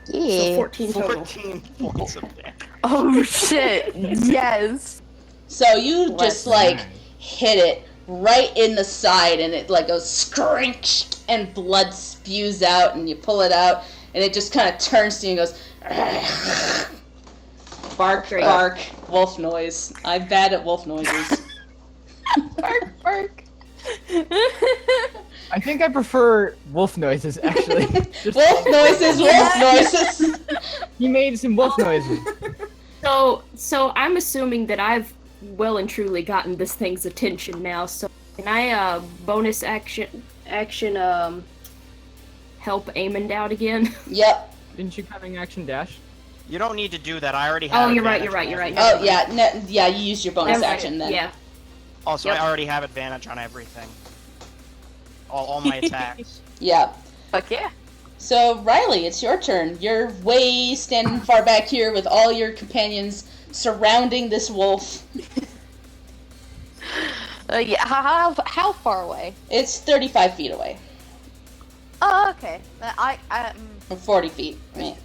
So Yeah. 14 total. 14 points of damage. Oh shit. Yes. So you just like hit it right in the side, and it like goes scrunch, and blood spews out, and you pull it out, and it just kind of turns to you and goes bark, Great. bark, wolf noise. I'm bad at wolf noises. Bark, bark. I think I prefer wolf noises, actually. Just- Wolf noises, wolf noises. He made some wolf noises. So I'm assuming that I've well and truly gotten this thing's attention now. So can I bonus action help Amond out again? Yep. Didn't you cunning action dash? You don't need to do that. I already have Oh, you're right. advantage You're on right. Oh yeah, yeah. You used your bonus Never- action then. Yeah. Also, Yep. I already have advantage on everything. All my attacks. Yeah. Fuck yeah. So Riley, it's your turn. You're way standing far back here with all your companions surrounding this wolf. Yeah. How far away? It's 35 feet away. Oh, okay. Or 40 feet. I mean,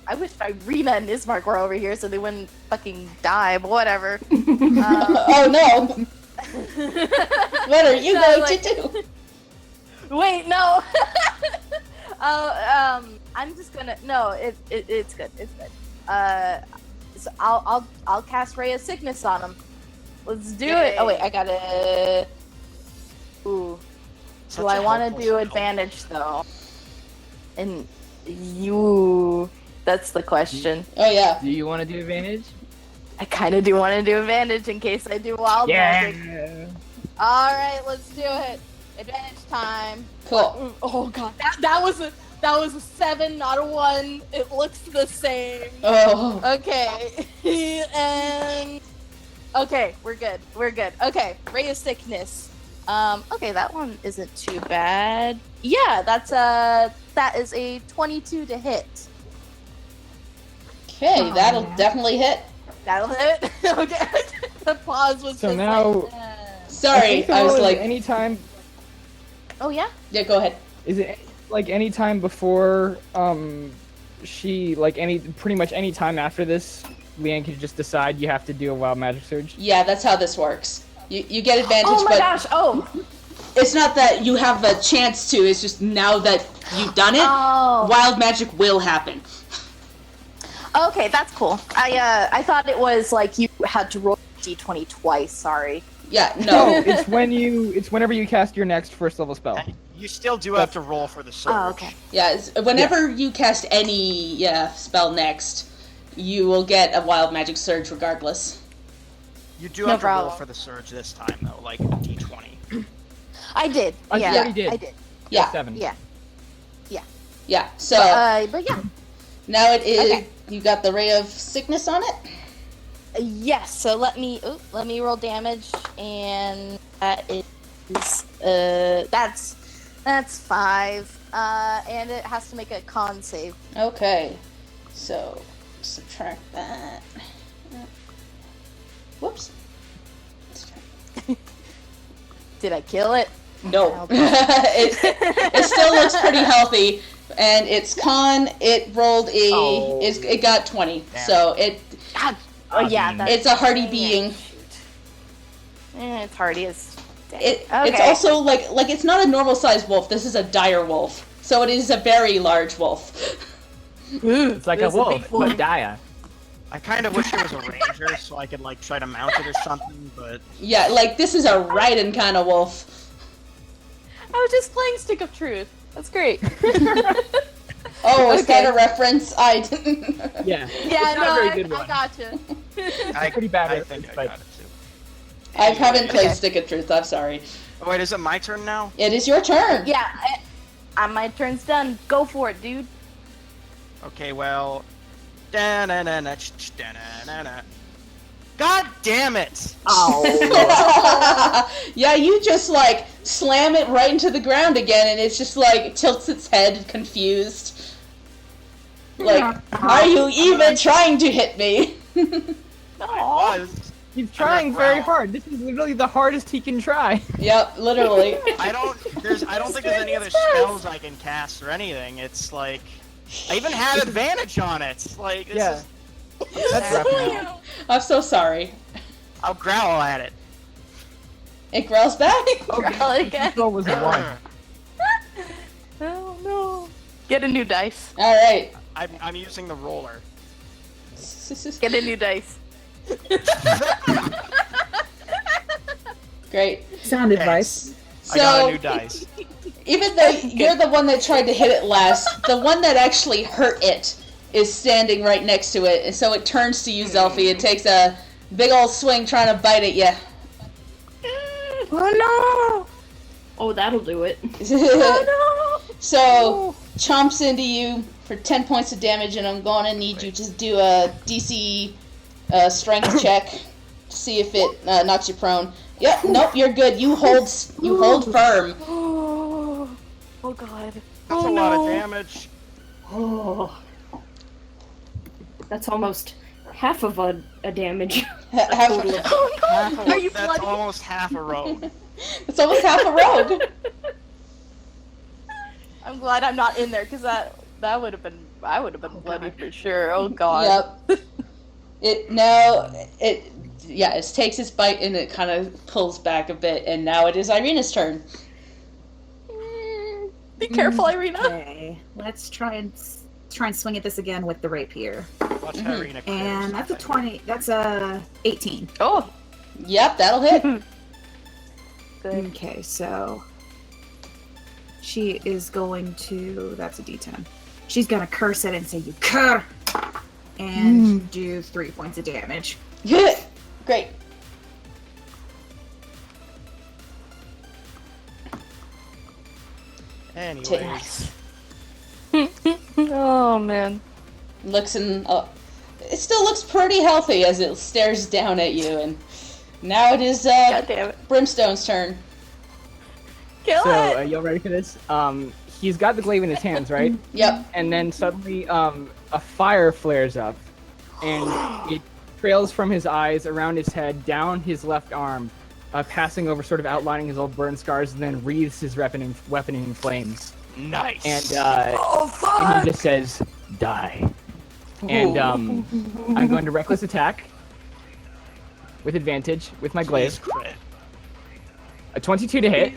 I wish Irina and Ismark were over here so they wouldn't fucking die, but whatever. oh no! What are you No, going to do? Wait, no. I'm just gonna. No, it's good. It's good. So I'll cast Ray of Sickness on him. Let's do it. Oh wait, I gotta. Ooh. Such Do I a want to helpful do spell. advantage though? And you. That's the question. Oh yeah. Do you want to do advantage? I kind of do want to do advantage in case I do wild magic. Yeah. All right, let's do it. Advantage time. Cool. Oh god, that was a 7, not a 1. It looks the same. Oh. Okay, and okay, we're good. We're good. Okay, Ray of Sickness. Okay, that one isn't too bad. Yeah, that is a 22 to hit. Okay, that'll definitely hit. That'll hit. Okay, the pause was So just now- like, Sorry, I was like, anytime. oh yeah. yeah, go ahead. Is it like any time before she pretty much any time after this, Leanne can just decide you have to do a wild magic surge? Yeah, that's how this works. You get advantage, Oh my but gosh. Oh. it's not that you have a chance to. It's just now that you've done it, Oh. wild magic will happen. Okay, that's cool. I thought it was like you had to roll d20 twice. Sorry. Yeah, No, no. it's whenever you cast your next first level spell. You still do have to roll for the surge. Oh, okay. Yeah, whenever you cast any spell next, you will get a wild magic surge regardless. You do No have to roll problem. for the surge this time, though, like a d20. I did. Oh, she yeah, already did. I did. Yeah, 7. Yeah. yeah. So But yeah. now it is. Okay. You got the ray of sickness on it. Yes. So let me roll damage, and that is that's 5. And it has to make a con save. Okay. So subtract that. Whoops. Did I kill it? No. it still looks pretty healthy, and its con, it rolled it got 20. Damn. So it Oh yeah, that's it's a hardy being. It's hardy as. It's Okay. also like it's not a normal sized wolf. This is a dire wolf, so it is a very large wolf. It's like a This is a wolf, big one. but dire. I kind of wish it was a ranger so I could like try to mount it or something, but Yeah, like this is a riding kind of wolf. I was just playing Stick of Truth. That's great. Oh, is that Okay. a reference? I didn't. Yeah. Yeah, It's not a very good I one. gotcha. I, pretty bad I reference, think I but- got it too. I haven't played Okay. Stick of Truth. I'm sorry. Oh, wait, is it my turn now? It is your turn. Yeah, my turn's done. Go for it, dude. Okay, well. Da-na-na-na, da-na-na-na. God damn it! Oh. Yeah, you just like slam it right into the ground again, and it's just like tilts its head, confused. Like, are you even trying to hit me? Aw. Was. He's trying very Wow. hard. This is literally the hardest he can try. Yep, literally. I don't think there's any other spells I can cast or anything. It's like I even had advantage on it. Like this Yeah. is, That's rough now. I'm so sorry. I'll growl at it. It growls back. Growl again. Goal was a 1. Oh no. Get a new dice. All right. I'm using the roller. Get a new dice. Great. Sound advice. I got a So new dice. even though you're the one that tried to hit it last, the one that actually hurt it is standing right next to it, and so it turns to you, Zelfie. It takes a big old swing trying to bite at you. Oh Oh, that'll do it. no! So chomps into you for 10 points of damage, and I'm going to need you to do a DC strength check to see if it knocks you prone. Yep, nope, you're good. You hold firm. Oh, oh god. That's a lot of damage. Oh. That's almost half of a damage. Half total of- Oh no! Half a, Are you that's bloody? almost half a rogue. It's almost half a rogue. I'm glad I'm not in there because that would have been bloody God. for sure. Oh god. Yep. It takes its bite and it kind of pulls back a bit, and now it is Irina's turn. Be careful, Irina. Okay, let's try and swing at this again with the rapier. Watch Irina crit or And that's a something. 20. That's a 18. Oh, Yep, that'll hit. good. Okay, so she is going to. That's a D10. She's gonna curse it and say, "You cur," and do 3 points of damage. Great. Anyways, Oh man. Looks in. It still looks pretty healthy as it stares down at you, and now it is God damn it. Brimstone's turn. Kill So, it. you all ready for this? He's got the glaive in his hands, right? Yep. And then suddenly, a fire flares up, and it trails from his eyes, around his head, down his left arm, passing over, sort of outlining his old burn scars, and then wreathes his weapon in flames. nice. And, Oh and fuck. he just says, "Die." And I'm going to reckless attack with advantage with my glaive. Please crit. A 22 to hit.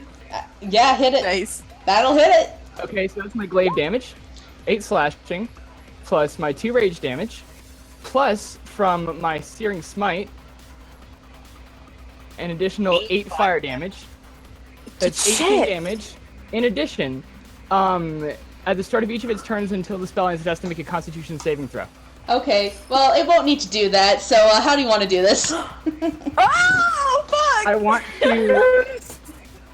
Yeah, hit it. Nice. That'll hit it. Okay, so that's my glaive damage. 8 slashing, plus my 2 rage damage, plus from my searing smite, an additional 8 fire damage. That's 18 Shit. damage. In addition, at the start of each of its turns until the spell ends, it has to make a Constitution saving throw. Okay. Well, it won't need to do that. So, how do you want to do this? Oh fuck.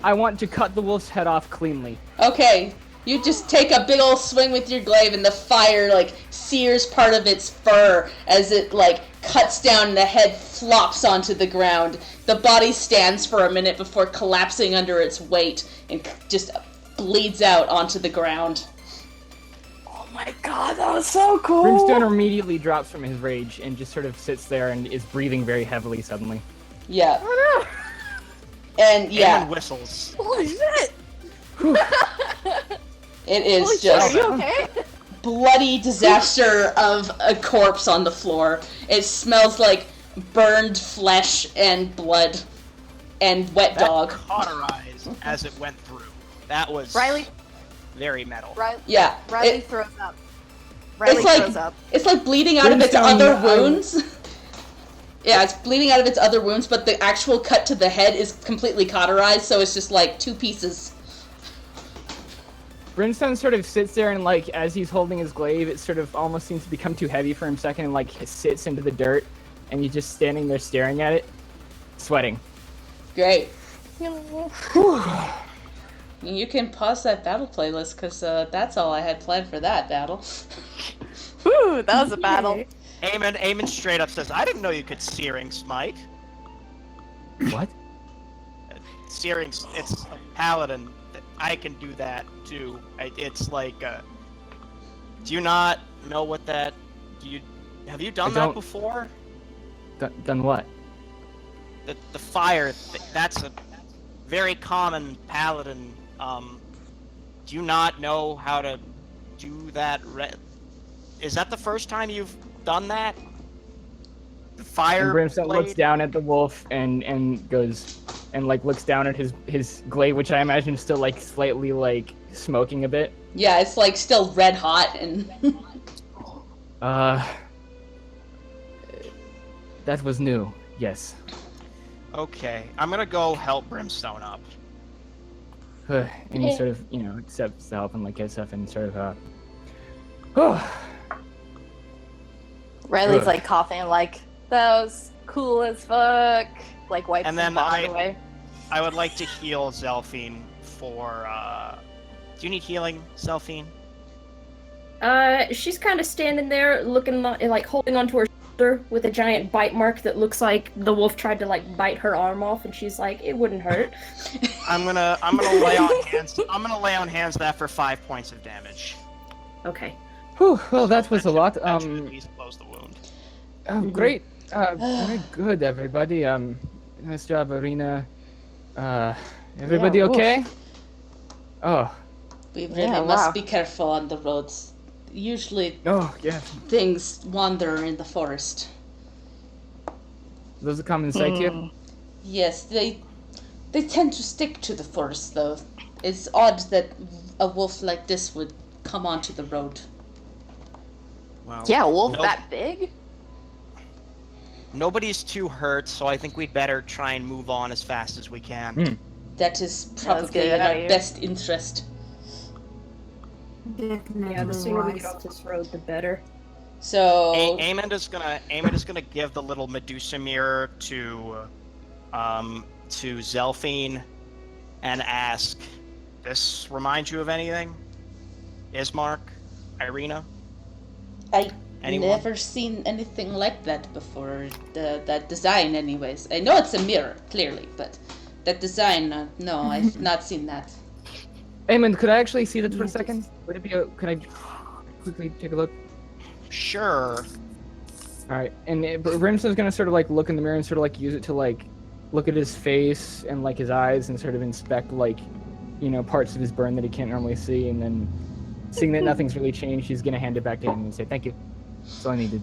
I want to cut the wolf's head off cleanly. Okay. You just take a big old swing with your glaive, and the fire like sears part of its fur as it like cuts down and the head flops onto the ground. The body stands for a minute before collapsing under its weight and just bleeds out onto the ground. Oh my god, that was so cool. Brimstone immediately drops from his rage and just sort of sits there and is breathing very heavily suddenly. Yeah. Oh And yeah, Eamon whistles. no. Holy shit. it is Holy shit, just are you okay? bloody disaster of a corpse on the floor. It smells like burned flesh and blood and wet That dog. cauterized as it went through. That was Riley, very metal. Yeah. Riley throws up. Riley like- throws up. It's like bleeding out of its Brimstone, other wounds. Yeah, it's bleeding out of its other wounds, but the actual cut to the head is completely cauterized, so it's just like two pieces. Brimstone sort of sits there and, like, as he's holding his glaive, it sort of almost seems to become too heavy for him a second and, like, sits into the dirt, and he's just standing there staring at it, sweating. Great. You can pause that battle playlist, because that's all I had planned for that battle. Whew, that was a battle. Eamon straight up says, I didn't know you could searing smite. What? Searing, it's a paladin. I can do that too. It's like, do you not know what that? Have you done I that don't- before? Done what? The fire. That's a very common paladin. Do you not know how to do that? Is that the first time you've done that? The fire. And Brimstone blade? looks down at the wolf and goes and like looks down at his glaive, which I imagine is still like slightly like smoking a bit. Yeah, it's like still red hot and That was new. Yes. Okay, I'm gonna go help Brimstone up. And he sort of, accepts the help and like gets up and sort of Riley's Ugh. like coughing, like, that was cool as fuck. Like, wipes And the then vomit away. I would like to heal Zelphine for, do you need healing, Zelphine? She's kind of standing there, looking like holding onto her shoulder with a giant bite mark that looks like the wolf tried to like bite her arm off, and she's like, "It wouldn't hurt." I'm gonna lay on hands. I'm gonna lay on hands that for 5 points of damage. Okay. Whew, well, that was a lot. That should at least close the wound. Great. Very good, everybody. Nice job, Arena. Everybody Yeah, woof. okay? Oh, we really Yeah, must wow. be careful on the roads. Usually oh, yeah. things wander in the forest. Those are common sight Mm. here. Yes, they tend to stick to the forest though. It's odd that a wolf like this would come onto the road. Well, Yeah, a wolf nope. that big? Nobody's too hurt, so I think we'd better try and move on as fast as we can. That is That's probably good in our idea. best interest. Yeah, the sooner we get off this road, the better. So Eamon is gonna give the little Medusa mirror to Zelphine and ask, "This remind you of anything? Ismark, Irina? I Anyone? never seen anything like that before. That design, anyways. I know it's a mirror, clearly, but that design, no, I've not seen that. Eamon, could I actually see that for a second? Would it be? Could I quickly take a look? Sure." All right, and Brimstone's gonna sort of like look in the mirror and sort of like use it to like look at his face and like his eyes and sort of inspect like, parts of his burn that he can't normally see, and then seeing that nothing's really changed, he's gonna hand it back to him and say, "Thank you. That's all I needed."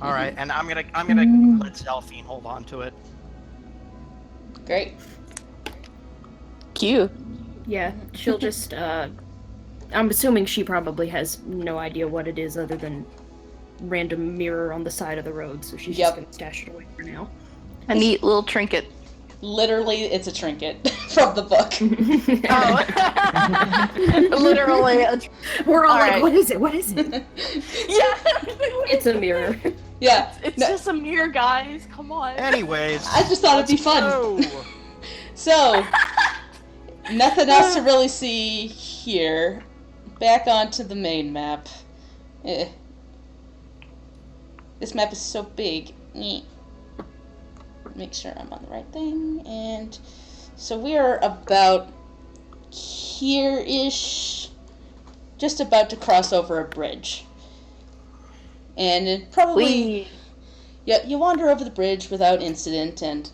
All right, and I'm gonna let Zelphine hold on to it. Great. Cute. Yeah, she'll just, I'm assuming she probably has no idea what it is other than random mirror on the side of the road, so she's Yep. just gonna stash it away for now. A neat little trinket. Literally, it's a trinket from the book. Oh. Literally. We're all All like, right. what is it? What is it? Yeah. It's a mirror. Yeah. It's no, just a mirror, guys. Come on. Anyways, I just thought it'd be fun. go. So, nothing else to really see here. Back onto the main map. This map is so big. Make sure I'm on the right thing. And so we are about here-ish, just about to cross over a bridge. And it probably... Yeah, you wander over the bridge without incident, and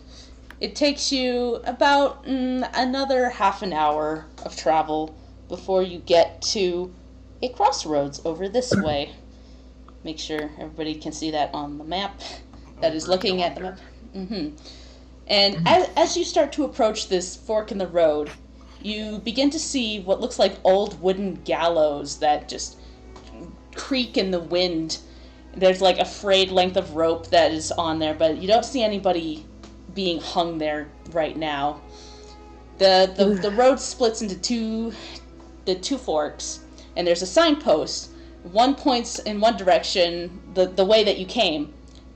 it takes you about another half an hour of travel before you get to a crossroads over this way. Make sure everybody can see that on the map that is looking at the map. And as you start to approach this fork in the road, you begin to see what looks like old wooden gallows that just creak in the wind. There's like a frayed length of rope that is on there, but you don't see anybody being hung there right now. The road splits into two forks, and there's a signpost. One points in one direction, the way that you came,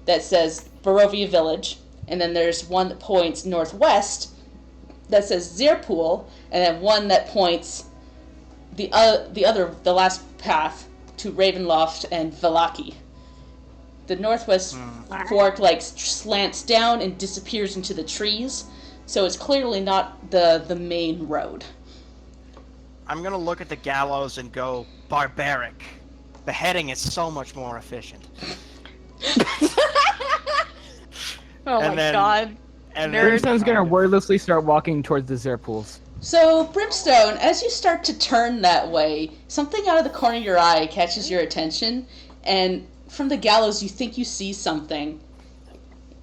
that says Barovia Village, and then there's one that points northwest that says Zirpool, and then one that points the last path to Ravenloft and Vallaki. The northwest fork slants down and disappears into the trees, so it's clearly not the main road. I'm gonna look at the gallows and go barbaric. Beheading is so much more efficient. Oh my god. And Brimstone's gonna wordlessly start walking towards the Zirpools. So, Brimstone, as you start to turn that way, something out of the corner of your eye catches your attention, and from the gallows you think you see something.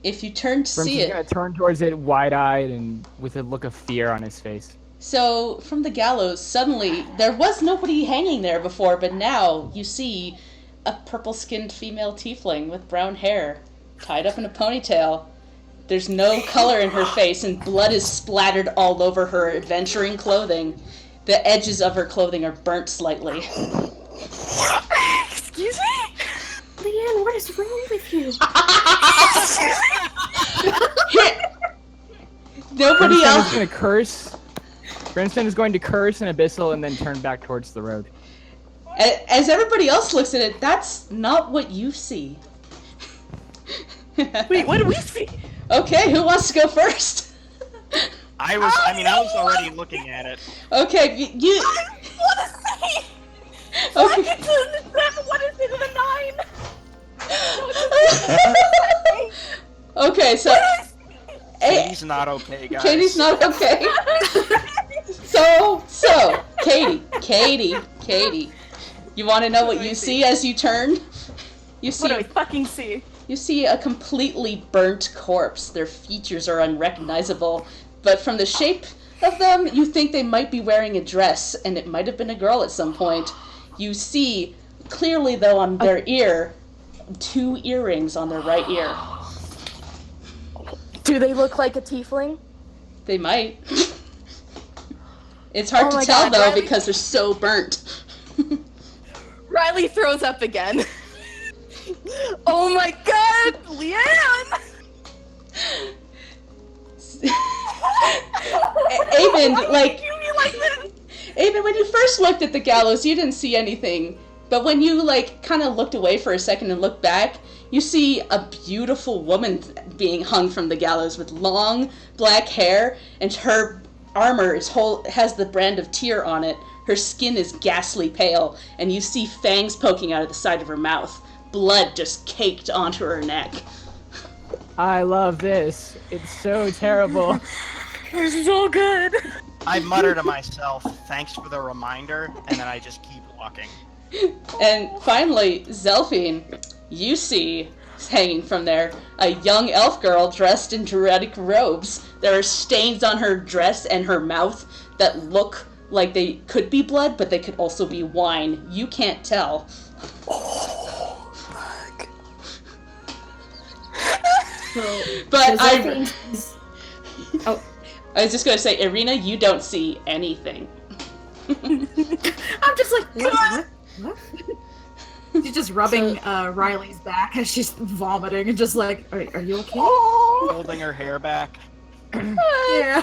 If you turn to see it... Brimstone's gonna turn towards it wide-eyed and with a look of fear on his face. So, from the gallows, suddenly, there was nobody hanging there before, but now you see a purple-skinned female tiefling with brown hair, tied up in a ponytail. There's no color in her face, and blood is splattered all over her adventuring clothing. The edges of her clothing are burnt slightly. Excuse me? Leanne, what is wrong with you? Nobody Brimstone else... is gonna curse. Brimstone is going to curse in Abyssal and then turn back towards the road. As everybody else looks at it, that's not what you see. Wait, what do we see? Okay, who wants to go first? I was already looking at it. Okay, you... What is it? Okay. What is it in the 9? Okay, so... Katie's not okay, guys. Katie's not okay. So, Katie. You want to know what you see as you turn? You What do we see, fucking see? you see a completely burnt corpse. Their features are unrecognizable, but from the shape of them, you think they might be wearing a dress, and it might have been a girl at some point. You see, clearly though, on their ear, 2 earrings on their right ear. Do they look like a tiefling? They might. It's hard Oh to my tell God, though Riley. because they're so burnt. Riley throws up again. Oh my god, Leanne! Aben, like, You mean like this? Aben, when you first looked at the gallows, you didn't see anything. But when you, kind of looked away for a second and looked back, you see a beautiful woman being hung from the gallows with long black hair, and her armor has the brand of Tyr on it. Her skin is ghastly pale, and you see fangs poking out of the side of her mouth. Blood just caked onto her neck. I love this. It's so terrible. This is all good. I mutter to myself, thanks for the reminder, and then I just keep walking. And finally, Zelphine, you see, hanging from there, a young elf girl dressed in druidic robes. There are stains on her dress and her mouth that look like they could be blood, but they could also be wine. You can't tell. But I was just going to say, Irina, you don't see anything. I'm just like, what? She's just rubbing Riley's back as she's vomiting and just like, are you okay? Holding her hair back. Yeah.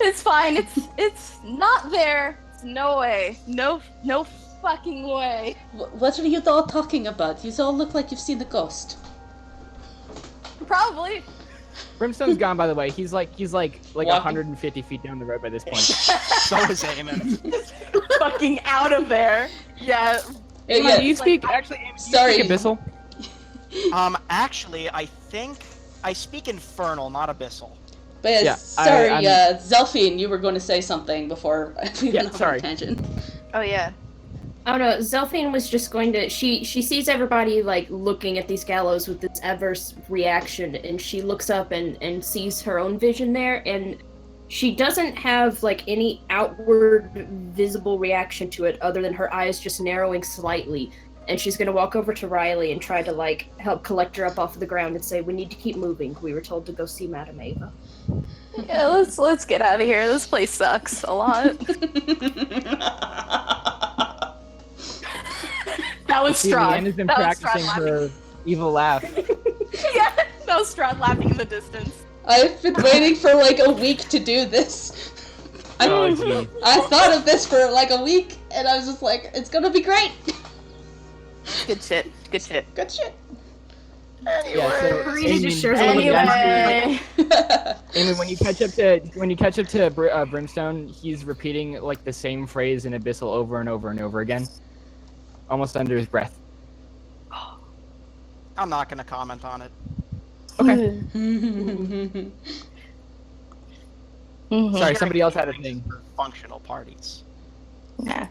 It's fine. It's not there. No way. No fucking way. What are you all talking about? You all look like you've seen the ghost. Probably. Brimstone's gone, by the way. He's like Walking. 150 feet down the road by this point. So is Eamon. Fucking out of there. Yeah. Yeah. Do you speak actually? Amy, do you Sorry. speak Abyssal? Actually, I think I speak Infernal, not Abyssal. But Yeah, sorry, I'm- Zelphine, you were going to say something before we went off on sorry. a tangent. Oh yeah. Oh no, Zelphine was just going to. She sees everybody like looking at these gallows with this adverse reaction, and she looks up and sees her own vision there, and she doesn't have like any outward visible reaction to it other than her eyes just narrowing slightly. And she's gonna walk over to Riley and try to like help collect her up off of the ground and say, "We need to keep moving. We were told to go see Madame Ava." Yeah, let's get out of here. This place sucks a lot. That was See, Strahd. Leanne has been That was Strahd practicing laughing. her evil laugh. Yeah, that was Strahd laughing in the distance. I've been waiting for like a week to do this. Oh, gee. I thought of this for like a week, and I was just like, it's gonna be great. Good shit. Good shit. Good shit. Yeah, so Karina just Eamon- shares a look Eamon, at Anyway. Eamon, when you catch up to Brimstone, he's repeating like the same phrase in Abyssal over and over and over again, almost under his breath. I'm not gonna comment on it. Okay. Mhm. Sorry, somebody else had a thing. For functional parties. Yeah.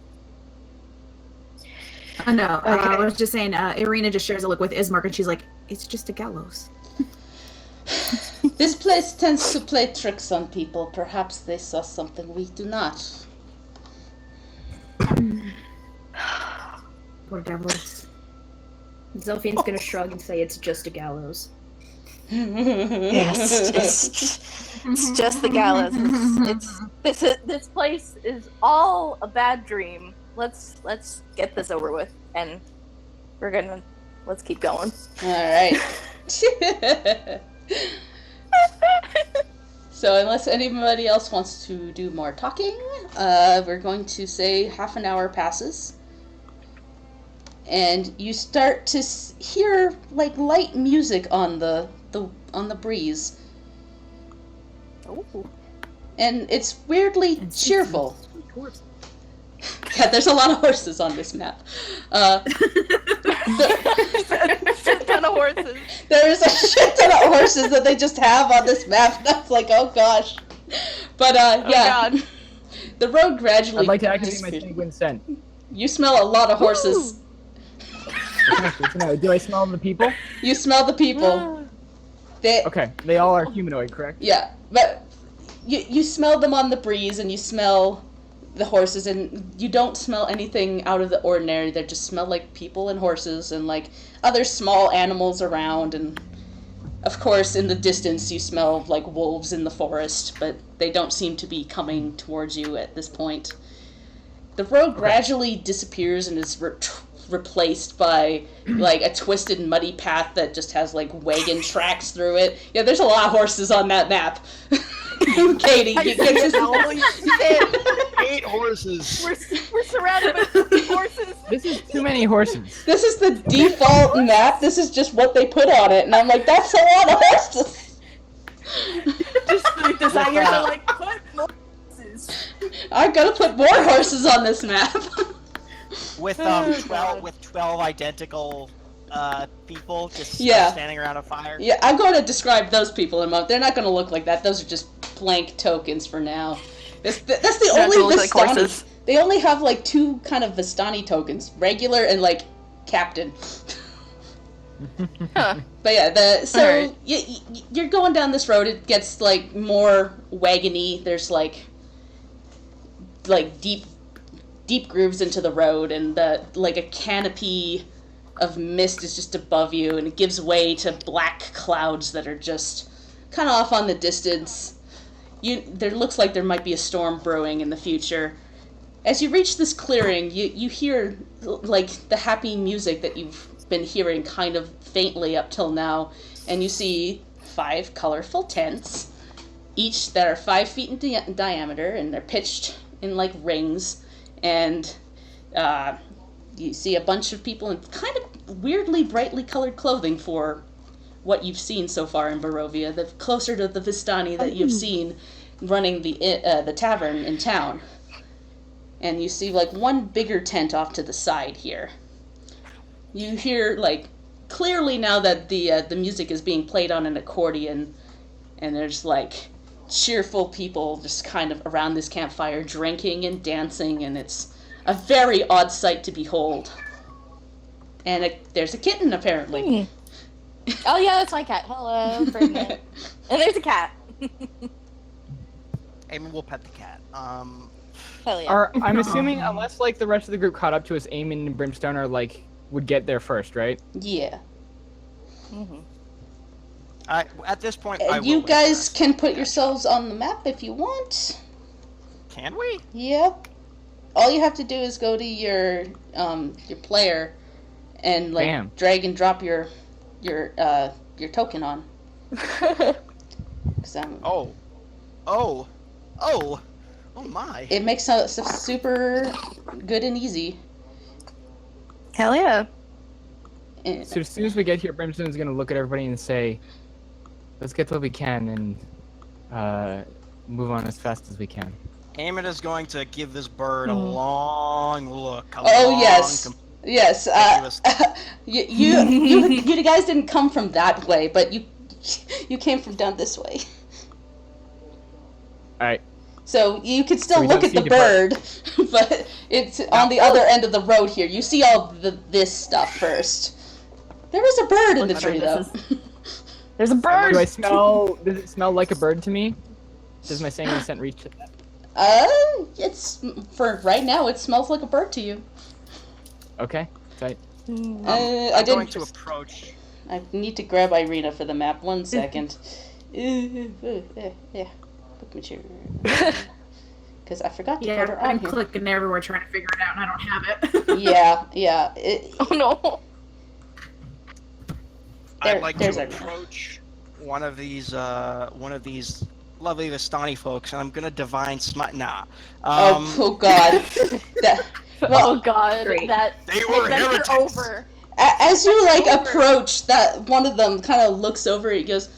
Oh, no, I was just saying, Irina just shares a look with Ismark, and she's like, it's just a gallows. This place tends to play tricks on people. Perhaps they saw something we do not. Poor devils. Zelphine's gonna shrug and say, "It's just a gallows." Yes, it's just the gallows. This place is all a bad dream. Let's get this over with, and let's keep going. All right. So unless anybody else wants to do more talking, we're going to say half an hour passes. And you start to hear like light music on the breeze. Ooh. And it's weirdly cheerful. Yeah, there's a lot of horses on this map. Shit ton of horses. There is a shit ton of horses that they just have on this map. That's like, oh gosh. But yeah, God. the road gradually. I'd like to activate my disappears. sanguine scent. You smell a lot of horses. No, do I smell the people? You smell the people. They, Okay, they all are humanoid, correct? yeah, but you smell them on the breeze, and you smell the horses, and you don't smell anything out of the ordinary. They just smell like people and horses and like other small animals around, and of course in the distance you smell like wolves in the forest, but they don't seem to be coming towards you at this point. The road gradually disappears and is replaced by like a twisted muddy path that just has like wagon tracks through it. Yeah, there's a lot of horses on that map. Katie, you get this. Holy shit. 8 horses. We're surrounded by 50 horses. This is too many horses. This is the default map. This is just what they put on it, and I'm like, that's a lot of horses. Just the designers are like, put more horses. I'm gonna put more horses on this map. With 12 identical people just Yeah. standing around a fire. Yeah, I'm going to describe those people in a moment. They're not going to look like that. Those are just blank tokens for now. That's the Not only to look like Vistani. horses. They only have like 2 kind of Vistani tokens, regular and like captain. Huh. But yeah, Alright. you're going down this road. It gets like more wagony. There's like deep grooves into the road, and like a canopy of mist is just above you, and it gives way to black clouds that are just kind of off on the distance. There looks like there might be a storm brewing in the future. As you reach this clearing, you hear like the happy music that you've been hearing kind of faintly up till now, and you see 5 colorful tents, each that are 5 feet in diameter, and they're pitched in like rings, and you see a bunch of people in kind of weirdly brightly colored clothing for what you've seen so far in Barovia. The closer to the Vistani that you've seen running the tavern in town. And you see like one bigger tent off to the side here. You hear like clearly now that the music is being played on an accordion, and there's like cheerful people just kind of around this campfire drinking and dancing, and it's a very odd sight to behold. And there's a kitten apparently. Oh yeah, that's my cat. Hello, pregnant. And there's a cat. Eamon will pet the cat. Hell yeah. I'm assuming unless like the rest of the group caught up to us, Eamon and Brimstone are like would get there first, right? Yeah. At this point, I will You wait guys first. can put yourselves on the map if you want. Can we? Yep. All you have to do is go to your player and like Bam. drag and drop your token on. 'Cause, Oh my. it makes it super good and easy. Hell yeah. And- So as soon as we get here, Brimstone's gonna look at everybody and say, "Let's get what we can and move on as fast as we can." Eamon is going to give this bird a long look. Yes. Yes. You guys didn't come from that way, but you came from down this way. All right. So you could still we look don't at the see the bird, but it's on the other end of the road here. You see all this stuff first. There is a bird in the tree, though. There's a bird. Do I smell? Does it smell like a bird to me? Does my saying scent reach to that? It's for right now. It smells like a bird to you. Okay. Tight. I I'm going didn't. to approach. I need to grab Irina for the map. 1 second. Yeah. Book material. Because I forgot to Yeah, put her on I'm here. clicking everywhere trying to figure it out, and I don't have it. Yeah. Oh no. I'd like there's to Irina. approach one of these lovely Vistani folks, and I'm gonna divine smite. Nah. Oh God. Oh god. Great. They were then you're heretics. over. As you approach, that one of them kind of looks over. He goes,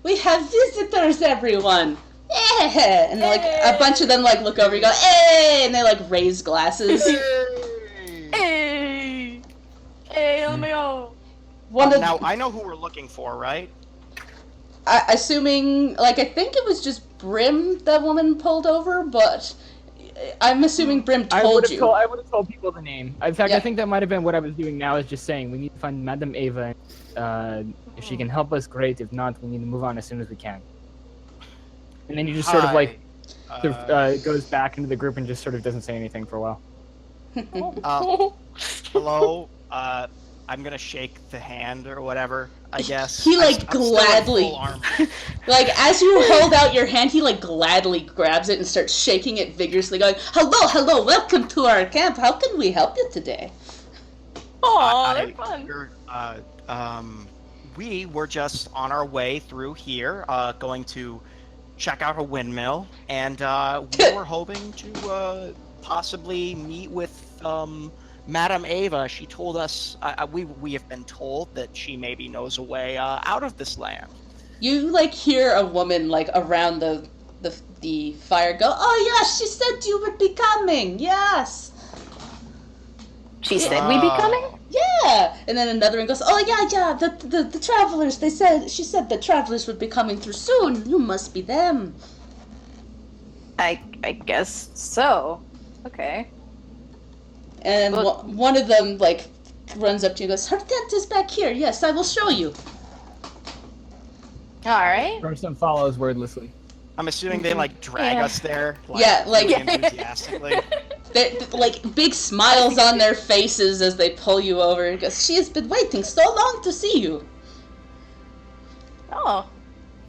we have visitors, everyone. And a bunch of them look over. You go, and they raise glasses. Hey, let me go. Now I know who we're looking for, right? Assuming, I think it was just Brim that woman pulled over, but I'm assuming Brim told you. I would have told people the name. In fact, I think that might have been what I was doing now, is just saying we need to find Madame Ava. If she can help us, great. If not, we need to move on as soon as we can. And then he just sort of goes back into the group and just sort of doesn't say anything for a while. Hello. I'm gonna shake the hand or whatever, I guess. He I'm still in gladly, full armor. as you hold out your hand, he gladly grabs it and starts shaking it vigorously, going, "Hello, welcome to our camp. How can we help you today?" Aw, they're fun. We were just on our way through here, going to check out a windmill, and we were hoping to possibly meet with Madame Ava. She told us, we have been told that she maybe knows a way out of this land. You hear a woman around the fire go, "Oh yes, she said you would be coming. Yes." She said we'd be coming? Yeah. And then another one goes, "Oh yeah. The travelers. She said the travelers would be coming through soon. You must be them." I guess so. Okay. And Well- one of them runs up to you and goes, "Her tent is back here. Yes, I will show you." Alright. Brimstone follows wordlessly. I'm assuming they drag Yeah. us there. Yeah, enthusiastically. They're, big smiles on their faces as they pull you over and goes, "She has been waiting so long to see you." Oh.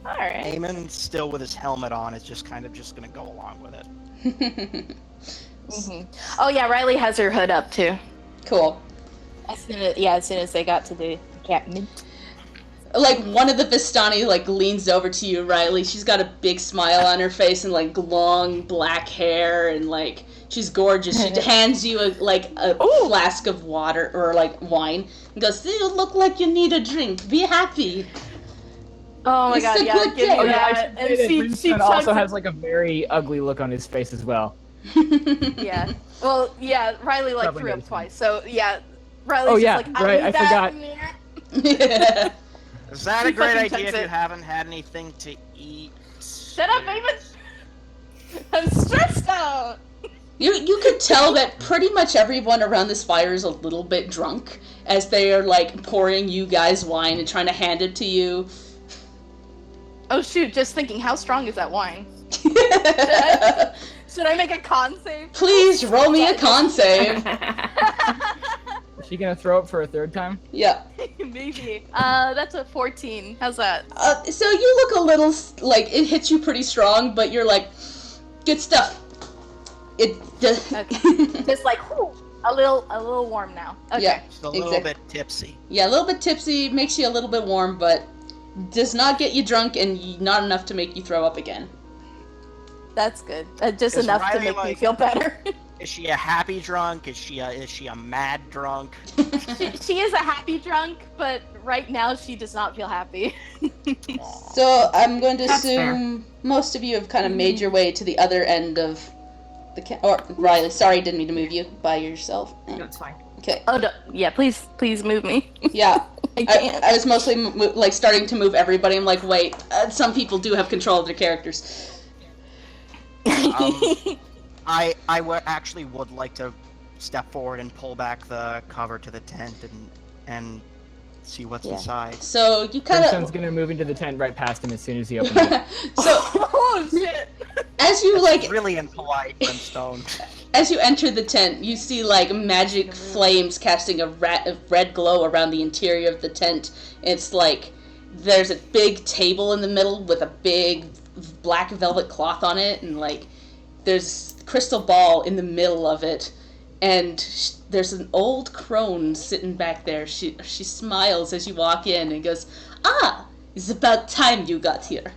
Alright. Eamon, still with his helmet on, is just gonna go along with it. Oh yeah, Riley has her hood up too. Cool. As soon as they got to the encampment. Like, one of the Vistani, like, leans over to you, Riley. She's got a big smile on her face and, like, long black hair and, like, she's gorgeous. She hands you, a flask of water, or, like, wine, and goes, you look like you need a drink. Be happy. Oh my god, yeah, give me that. And she also has, like, a very ugly look on his face as well. Yeah. Well, yeah, Riley, like, Probably threw up noticing. twice, so, yeah. Riley's just like, right, I forgot. Yeah. Is that a She great fucking idea takes if you it. haven't had anything to eat? Shut up, Maven! I'm stressed out! You could tell that pretty much everyone around this fire is a little bit drunk as they are, like, pouring you guys wine and trying to hand it to you. Oh shoot, just thinking, how strong is that wine? Should I make a con save? Please roll me a con save. Is she gonna throw up for a third time? Yeah. Maybe. That's a 14. How's that? So you look a little, like, it hits you pretty strong, but you're like, good stuff. It just... Okay. Just like, whew, a little warm now. Okay. Yeah, Just a little bit tipsy. Yeah, a little bit tipsy, makes you a little bit warm, but does not get you drunk and not enough to make you throw up again. That's good. Just Is enough to Riley, make me like- feel better. Is she a happy drunk? Is she a mad drunk? She is a happy drunk, but right now she does not feel happy. So I'm going to That's assume most of you have kind of made your way to the other end of the or Riley, sorry, didn't mean to move you by yourself. No, it's fine. Okay, Oh no, yeah, please move me. yeah. I can't. I was mostly like starting to move everybody. I'm like, wait, some people do have control of their characters. I actually would like to step forward and pull back the cover to the tent and see what's Yeah. inside. So you kind Brimstone's of gonna move into the tent right past him as soon as he opens it. so Oh shit! as you like Really impolite, Brimstone. as you enter the tent, you see like magic flames casting a red glow around the interior of the tent. It's like there's a big table in the middle with a big black velvet cloth on it, and like there's a crystal ball in the middle of it, and there's an old crone sitting back there. She smiles as you walk in and goes, "Ah, it's about time you got here."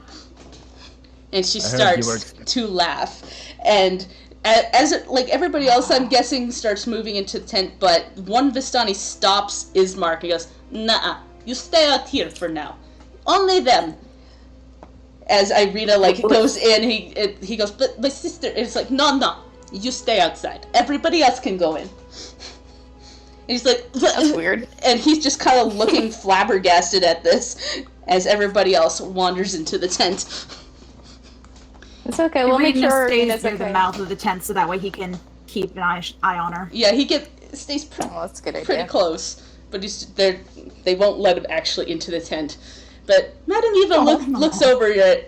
And she I heard you starts to laugh, and as it, like everybody else, I'm guessing, starts moving into the tent, but one Vistani stops Ismark and goes, "Nah, you stay out here for now. Only them." As Irina like goes in, he goes, "But my sister," it's like, no, you stay outside. Everybody else can go in. And he's like, That's weird. and he's just kind of looking flabbergasted at this as everybody else wanders into the tent. It's okay. We'll make Irina sure stays Irina's near okay. the mouth of the tent so that way he can keep an eye on her. Yeah, he stays Oh, that's a good pretty idea. close, but they won't let him actually into the tent. But Madame Eva looks over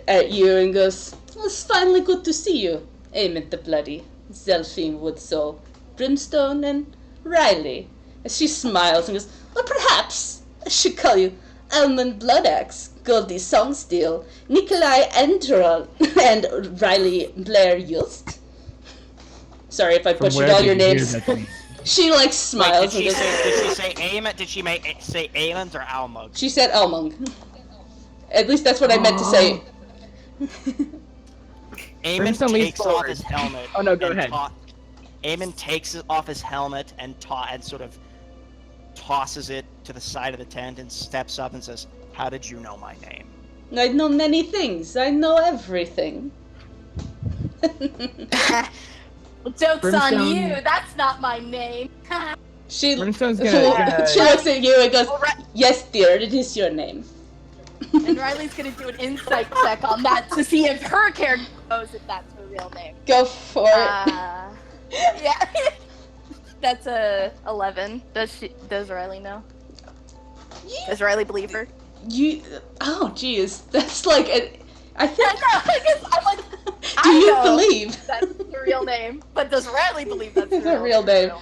at you and goes, "Well, it's finally good to see you. Amen the bloody Zelfine Woodsoul, Brimstone, and Riley." As she smiles and goes, "Well, perhaps I should call you Almond Bloodaxe, Goldie Songsteel, Nikolai Enterol, and Riley Blair Yust." Sorry if I From butchered where all did your you hear names. that thing? She like Wait, smiles did and she goes, say Aemon? Did she say Aemon or Almug? she said Elmung. At least that's what I meant to say. Aemon Brimstone leans takes off forward. his helmet. Oh, no, go and ahead. Aemon takes off his helmet and sort of tosses it to the side of the tent and steps up and says, "How did you know my name?" I know many things. I know everything. Joke's on Brimstone- you. That's not my name. She Brimstone's she gonna- looks at you and goes, Alright. "Yes, dear, it is your name." And Riley's gonna do an insight check on that to see if her character knows if that's her real name. Go for it. Yeah. That's a 11. Does Riley know? Does Riley believe her? Oh, geez, that's like I think. I guess I'm like, Do I you know believe? that's the real name, but does Riley believe that's The real name.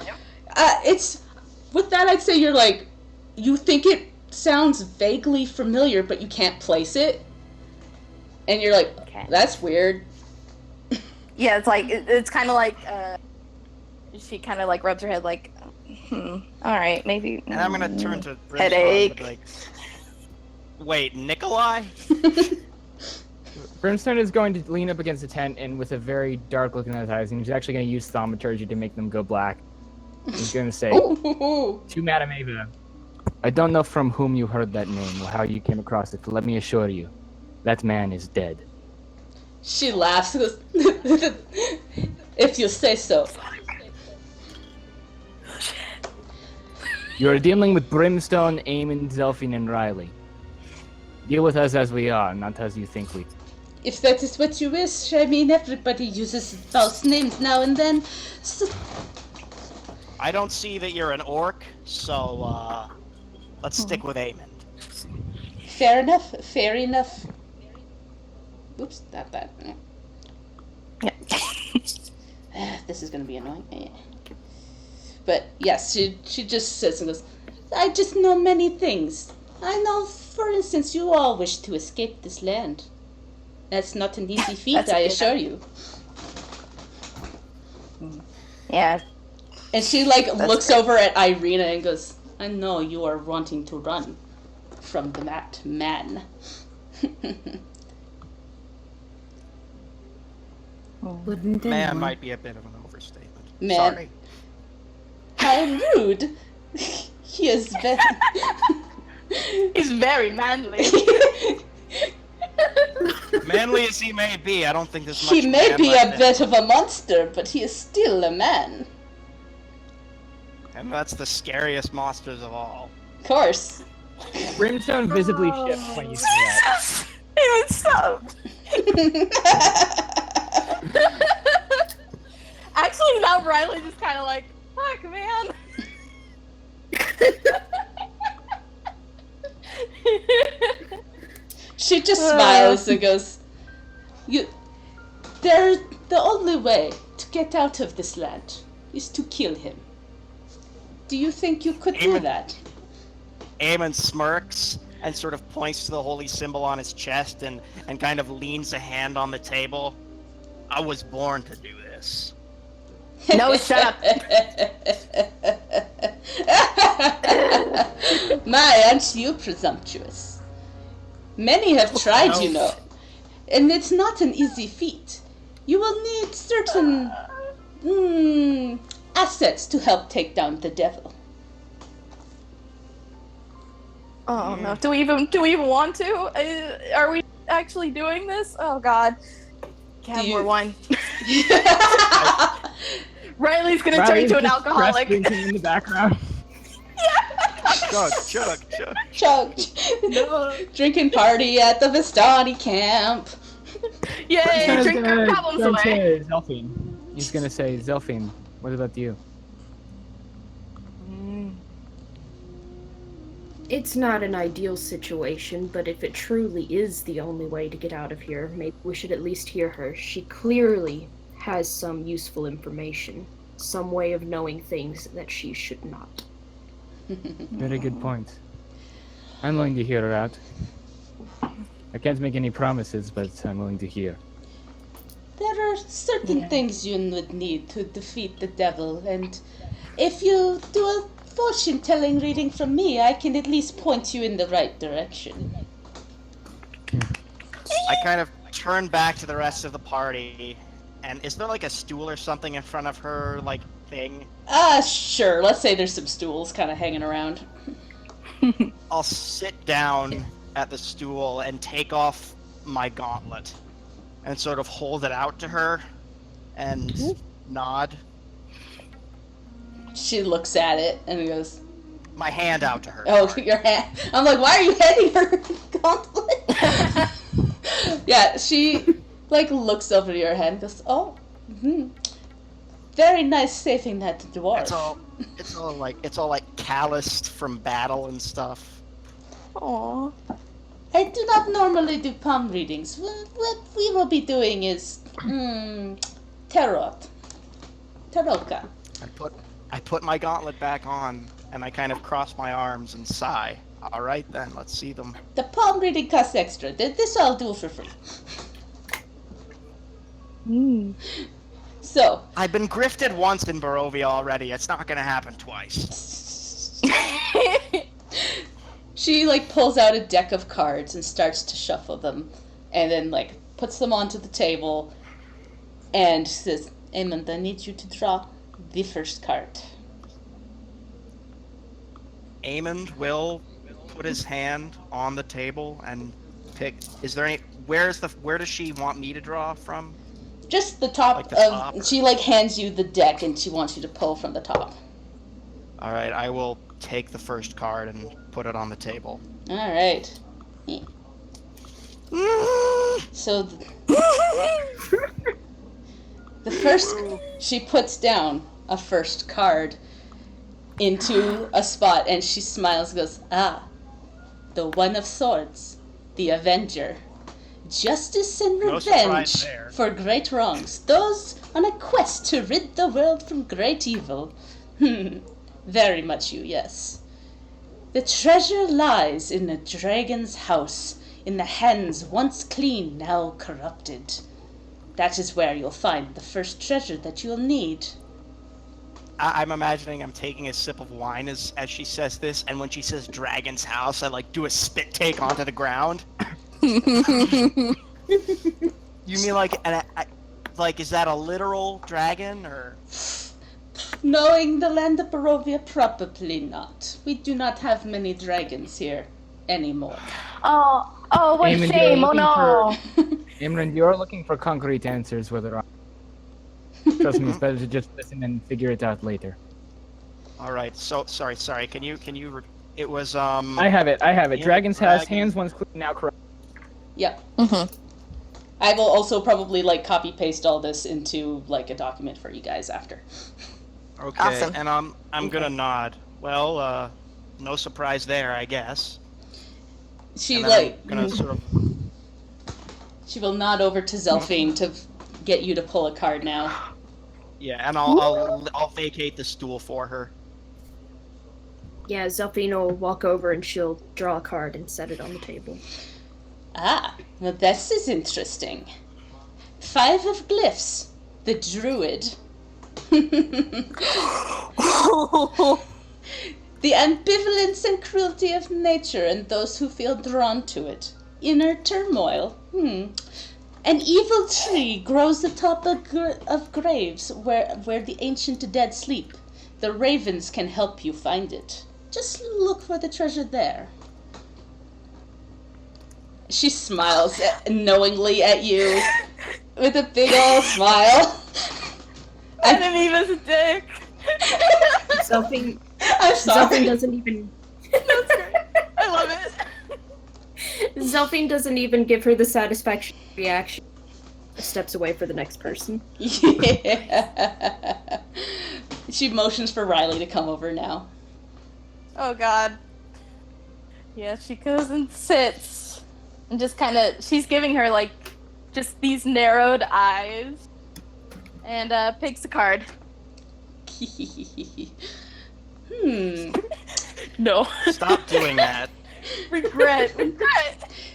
It's with that. I'd say you're like, you think it sounds vaguely familiar, but you can't place it, and you're like, Okay. that's weird. Yeah, it's like it's kind of like she kind of like rubs her head like, all right, maybe. And I'm gonna turn to Brimstone Headache. and be like, Wait, Nikolai? Brimstone is going to lean up against the tent and with a very dark look in his eyes, and he's actually going to use thaumaturgy to make them go black. He's going to say, Ooh. to Madame Ava, I don't know from whom you heard that name or how you came across it, but let me assure you, that man is dead. She laughs and goes, if you say so. You are dealing with Brimstone, Eamon, Zelphine, and Riley. Deal with us as we are, not as you think we. If that is what you wish, I mean, everybody uses false names now and then. So... I don't see that you're an orc, so, let's stick with Eamon. Fair enough, fair enough. Oops, not that. Yeah. This is gonna be annoying. But yes, she just sits and goes, I just know many things. I know, for instance, you all wish to escape this land. That's not an easy feat, I assure you. Yeah. And she, looks over at Irina and goes, I know you are wanting to run from that man. Wouldn't Man anyone? might be a bit of an overstatement. Man. Sorry. How rude. He is very... He's very manly. Manly as he may be, I don't think there's much He may man be left a in bit of a monster, but he is still a man. And that's the scariest monsters of all. Of course. Brimstone visibly shifts when you say that. It was so. Actually, now Riley just kind of like, fuck, man. She just smiles and goes, the only way to get out of this land is to kill him. Do you think you could do Amen. that? Eamon smirks and sort of points to the holy symbol on his chest and kind of leans a hand on the table. I was born to do this. No, shut up. My, aren't you presumptuous? Many have tried, you know, and it's not an easy feat. You will need certain assets to help take down the devil. Oh no! Do we even want to? Are we actually doing this? Oh God! Have more wine. Riley's gonna turn into an alcoholic. Drinking in the background. Chug. Chug. Drinking party at the Vistani camp. Yay! Brimstone's Drink our gonna problems away. say Zelphine. He's gonna say, Zelphine, what about you? It's not an ideal situation, but if it truly is the only way to get out of here, maybe we should at least hear her. She clearly has some useful information, some way of knowing things that she should not. Very good point. I'm willing to hear her out. I can't make any promises, but I'm willing to hear. There are certain things you would need to defeat the devil, and if you do a fortune-telling reading from me, I can at least point you in the right direction. I kind of turn back to the rest of the party, and is there like a stool or something in front of her, like, thing? Sure. Let's say there's some stools kind of hanging around. I'll sit down at the stool and take off my gauntlet and sort of hold it out to her and nod. She looks at it and goes, My hand out to her. oh, sorry. your hand. I'm like, why are you handing her a gauntlet? Yeah, she, looks over your hand and goes, oh, very nice saving that dwarf. It's all calloused from battle and stuff. Aww. I do not normally do palm readings. What we will be doing is, tarot. Tarotka. I put my gauntlet back on, and I kind of cross my arms and sigh. All right, then, let's see them. The palm reading costs extra. This I'll do for free. So, I've been grifted once in Barovia already. It's not gonna happen twice. She like pulls out a deck of cards and starts to shuffle them, and then like puts them onto the table, and says, "Amond, I need you to draw the first card." Amond will put his hand on the table and pick. Is there any? Where does she want me to draw from? Just the top Like the top, or- She like hands you the deck, and she wants you to pull from the top. All right, I will take the first card and put it on the table. All right. So the first, she puts down a first card into a spot, and she smiles and goes, "Ah, the One of Swords, the Avenger. Justice and No revenge surprise there. for great wrongs. Those on a quest to rid the world from great evil." Very much you, yes. "The treasure lies in a dragon's house, in the hands once clean, now corrupted. That is where you'll find the first treasure that you'll need." I'm imagining I'm taking a sip of wine as she says this, and when she says dragon's house, I like do a spit take onto the ground. You mean like is that a literal dragon or? Knowing the land of Barovia, probably not. We do not have many dragons here anymore. Oh, what a Amond, shame! you're Oh no! Imran, you're looking for concrete answers, whether or trust me, it's better to just listen and figure it out later. All right. So sorry. Can you? It was I have it. Yeah, Dragon's house, dragon. hands once clean, now corrupt. Yep. Mm-hmm. I will also probably like copy paste all this into like a document for you guys after. Okay. Awesome. And I'm gonna nod. Well, no surprise there, I guess. She And then like I'm gonna sort of. she will nod over to Zelphine to get you to pull a card now. Yeah, and I'll vacate the stool for her. Yeah, Zelphine will walk over and she'll draw a card and set it on the table. Ah, well, this is interesting. 5 of glyphs. The druid. The ambivalence and cruelty of nature and those who feel drawn to it. Inner turmoil. An evil tree grows atop of graves where the ancient dead sleep. The ravens can help you find it. Just look for the treasure there. She smiles knowingly at you with a big old smile. Enemy's a dick. Zelphine, I'm sorry. Zelphine doesn't even. I love it. Zelphine doesn't even give her the satisfaction reaction. Steps away for the next person. Yeah. She motions for Riley to come over now. Oh god. Yeah, she goes and sits. And just kind of, she's giving her like just these narrowed eyes. And picks a card. No. Stop doing that. Regret.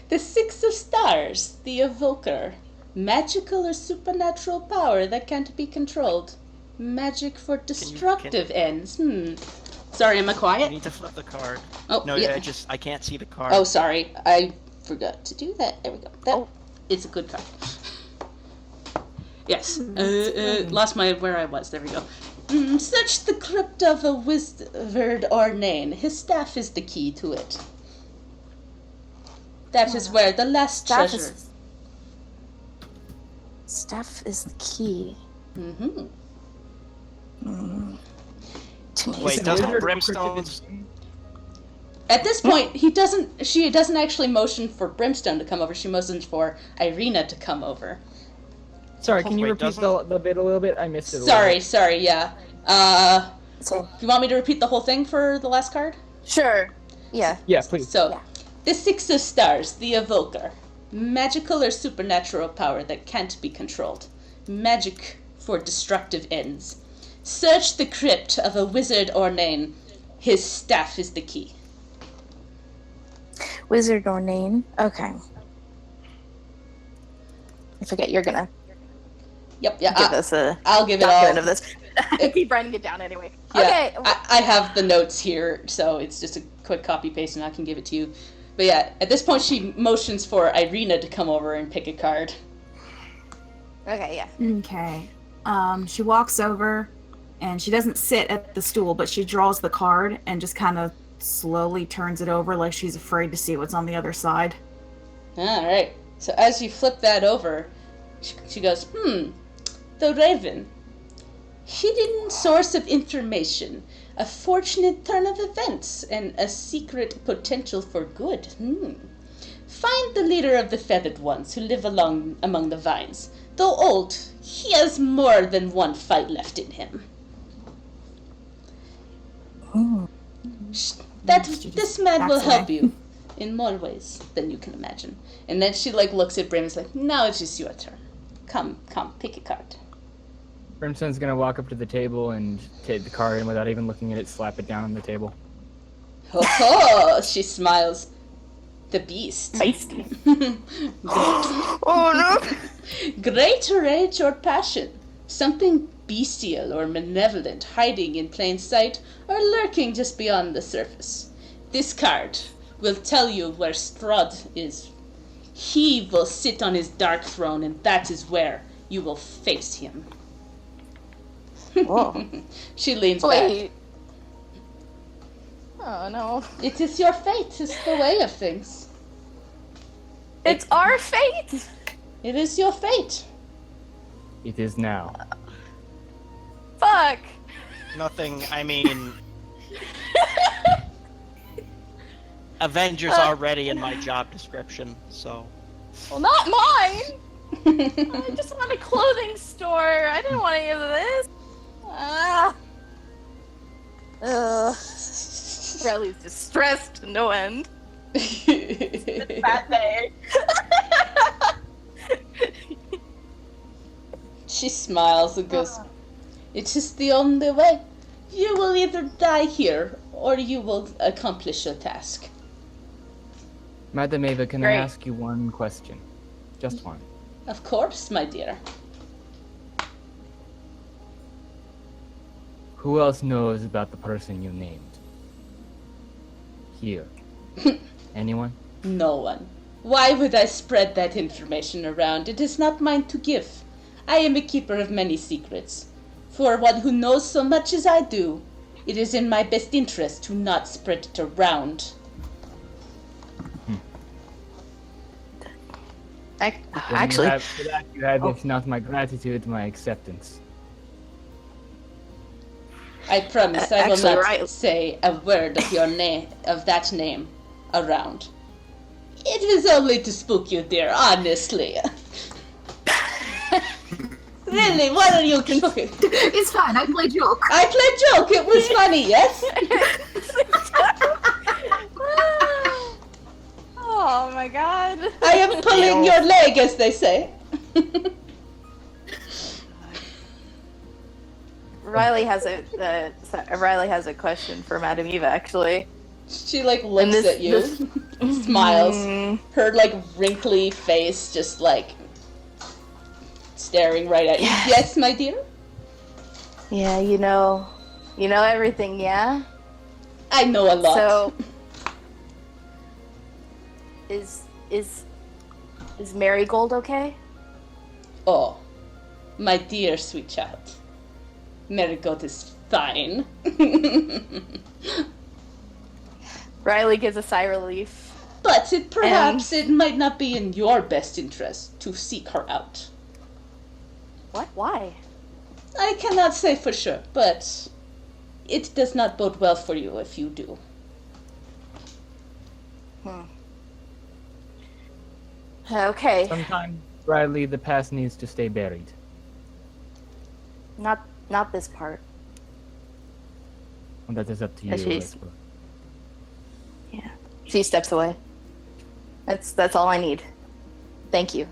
The 6 of Stars, the Evoker. Magical or supernatural power that can't be controlled. Magic for destructive ends. Sorry, am I You quiet? need to flip the card. Oh, No, yeah. I can't see the card. Oh, sorry. I forgot to do that. There we go. That is a good card. Yes. Lost where I was. There we go. Search the crypt of a wizard Ornane. His staff is the key to it. That is where the last treasure. Staff is the key. Mm-hmm. Wait, doesn't Brimstone's... At this point, she doesn't actually motion for Brimstone to come over. She motions for Irina to come over. Sorry, can you Wait, repeat doesn't- the bit a little bit? I missed it a little bit. Sorry, yeah. So, You want me to repeat the whole thing for the last card? sure. Yeah. Yeah, please. So, Yeah. the 6 of Stars, the Evoker. Magical or supernatural power that can't be controlled. Magic for destructive ends. Search the crypt of a wizard Ornane. His staff is the key. Wizard Ornane. Okay. I forget you're gonna Yep, yeah. give us a I'll give it all. document of this. keep writing it down anyway. Yeah, Okay. I have the notes here, so it's just a quick copy paste, and I can give it to you. But yeah, at this point, she motions for Irina to come over and pick a card. Okay, yeah. Okay. She walks over, and she doesn't sit at the stool, but she draws the card and just kind of slowly turns it over like she's afraid to see what's on the other side. Alright, so as you flip that over, she goes, the Raven. Hidden source of information, a fortunate turn of events, and a secret potential for good. Find the leader of the feathered ones who live among the vines. Though old, he has more than one fight left in him. This man will help you in more ways than you can imagine. And then she looks at Brim and is like, now it is your turn. Come, pick a card. Brimstone's gonna walk up to the table and take the card, and without even looking at it, slap it down on the table. Ho! She smiles. The beast. Feisty. Oh no! Great rage or passion. Something bestial or malevolent hiding in plain sight or lurking just beyond the surface. This card will tell you where Strahd is. He will sit on his dark throne, and that is where you will face him. Whoa. She leans back. Wait. Oh no. It is your fate. It's the way of things. It's our fate? It is your fate. It is now. Fuck. Nothing, I mean... Avengers already in my job description, so... Well, not mine! I just want a clothing store. I didn't want any of this. Riley's distressed to no end. It's a bad day. She smiles and goes, it is the only way. You will either die here, or you will accomplish your task. Madam Ava, can Great. I ask you one question? Just one. Of course, my dear. Who else knows about the person you named? Here. Anyone? No one. Why would I spread that information around? It is not mine to give. I am a keeper of many secrets. For one who knows so much as I do, it is in my best interest to not spread it around. Actually, For that you have, if not my gratitude, my acceptance. I promise I will Actually, not right. say a word of your name, of that name, around. It was only to spook you, dear, honestly. Really, what are you joking? It's fine, I play joke. I played joke, it was funny, yes? oh my god. I am pulling your leg, as they say. Riley has a question for Madam Eva, actually. She looks at you, smiles, her wrinkly face just staring right at you. Yes, my dear? Yeah, you know everything, yeah? I know a lot. So is Marigold okay? Oh, my dear sweet child. Marigold is fine. Riley gives a sigh of relief. But perhaps it might not be in your best interest to seek her out. What? Why? I cannot say for sure, but it does not bode well for you if you do. Okay. Sometimes, Riley, the past needs to stay buried. Not this part. And that is up to you. That she's- Yeah. She steps away. That's all I need. Thank you.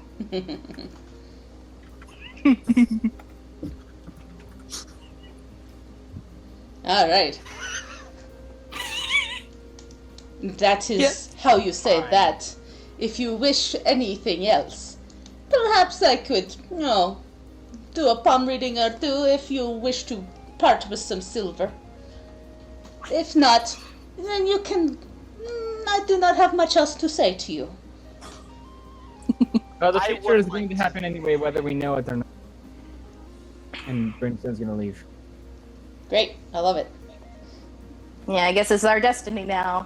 All right. That is how you say that. If you wish anything else, perhaps I could, do a palm reading or two if you wish to part with some silver. If not, then you can... I do not have much else to say to you. Well, the I future would is going like to to- happen anyway, whether we know it or not. And Brimstone's going to leave. Great, I love it. Yeah, I guess it's our destiny now.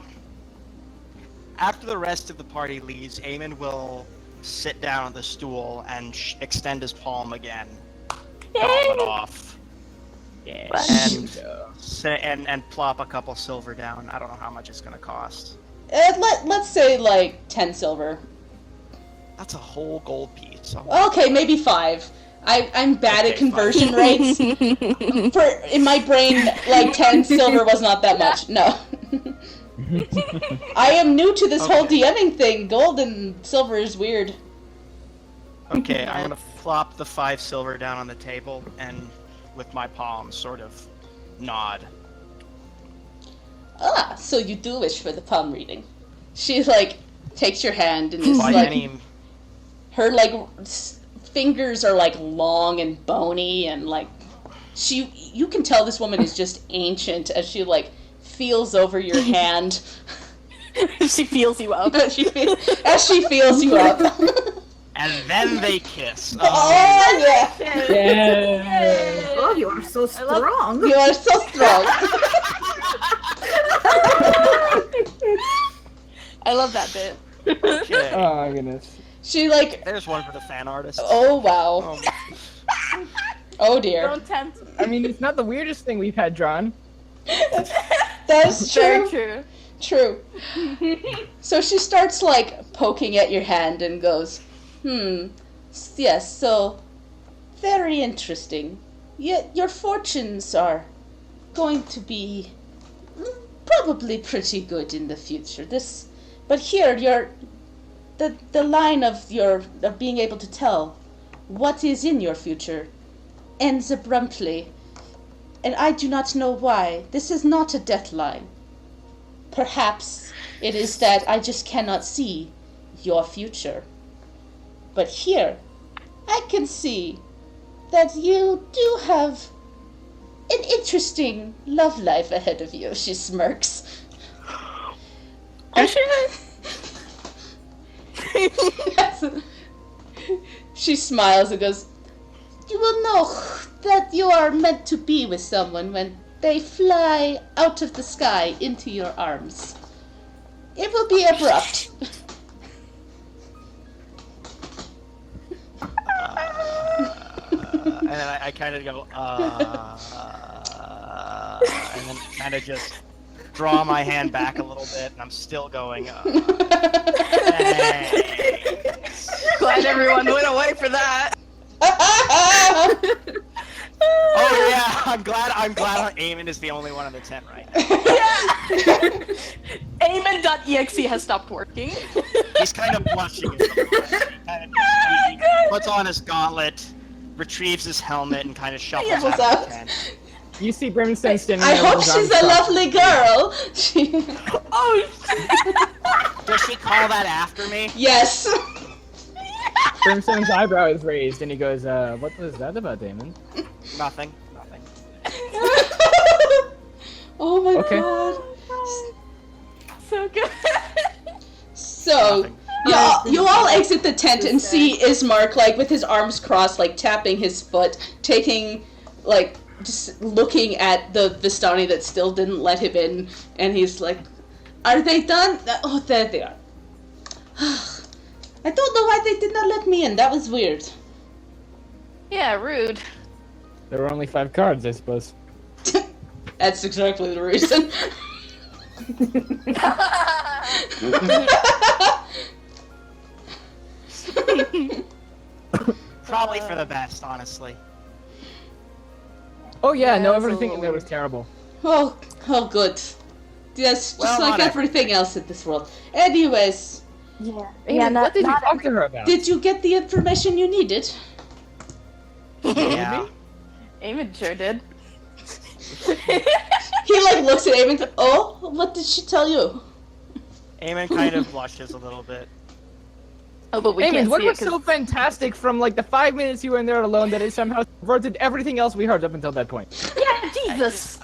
After the rest of the party leaves, Eamon will sit down on the stool and extend his palm again. Palm it off. Yeah. And plop a couple silver down. I don't know how much it's going to cost. Let's say like 10 silver. That's a whole gold piece. So Okay, maybe 5. I'm bad at Okay, conversion rates. In my brain, like 10 silver was not that much. No. I am new to this whole Okay. DMing thing. Gold and silver is weird. Okay, I'm gonna flop the 5 silver down on the table and with my palm sort of nod. Ah, so you do wish for the palm reading. She like takes your hand and is By like any her like fingers are like long and bony and like you can tell this woman is just ancient as she like feels over your hand. She feels you up. as she feels you up. and then they kiss. Oh yeah, Yeah. Oh, you are so strong. you are so strong. I love that bit. Okay. Oh my goodness. She like, There's one for the fan artist. oh wow, oh dear. Don't tempt. I mean, it's not the weirdest thing we've had drawn. That's Very true. true. True. So she starts like poking at your hand and goes, yes, so very interesting. Yet your fortunes are going to be probably pretty good in the future. But here the line of being able to tell what is in your future ends abruptly. And I do not know why. This is not a death line. Perhaps it is that I just cannot see your future. But here, I can see that you do have an interesting love life ahead of you, she smirks. Yes. She smiles and goes, you will know that you are meant to be with someone when they fly out of the sky into your arms. It will be abrupt. And then I kind of go, and then kind of just draw my hand back a little bit, and I'm still going, thanks. Glad everyone went away for that. Oh yeah, I'm glad Eamon is the only one in the tent right now. Aemon.exe has stopped working. He's kind of blushing. He puts on his gauntlet, retrieves his helmet, and kind of shuffles Shuffles out of out. the tent. You see Brimstone standing I there with hope his she's arms a crossed. lovely girl. Oh, Does she call that after me? Yes. Brimstone's eyebrow is raised, and he goes, what was that about, Damon? Nothing. Oh my Okay. god. so good. So, Nothing. you all exit the tent and see Ismark, like, with his arms crossed, like, tapping his foot, taking, like, just looking at the Vistani that still didn't let him in, and he's like, are they done? Oh, there they are. I don't know why they did not let me in. That was weird. Yeah, rude. There were only 5 cards, I suppose. That's exactly the reason. Probably for the best, honestly. Oh yeah, no, Yeah, everything in there so- was terrible. Oh, good. Yes, just Well, like not everything else in this world. Anyways, Yeah. Damon, what did you talk to her about? did you get the information you needed? Yeah. Aemon sure did. He like looks at Amy and goes, oh, what did she tell you? Eamon kind of blushes a little bit. Oh, but we Damon, can't what see it was 'cause- so fantastic from like the 5 minutes you were in there alone that it somehow subverted everything else we heard up until that point? Yeah, Jesus!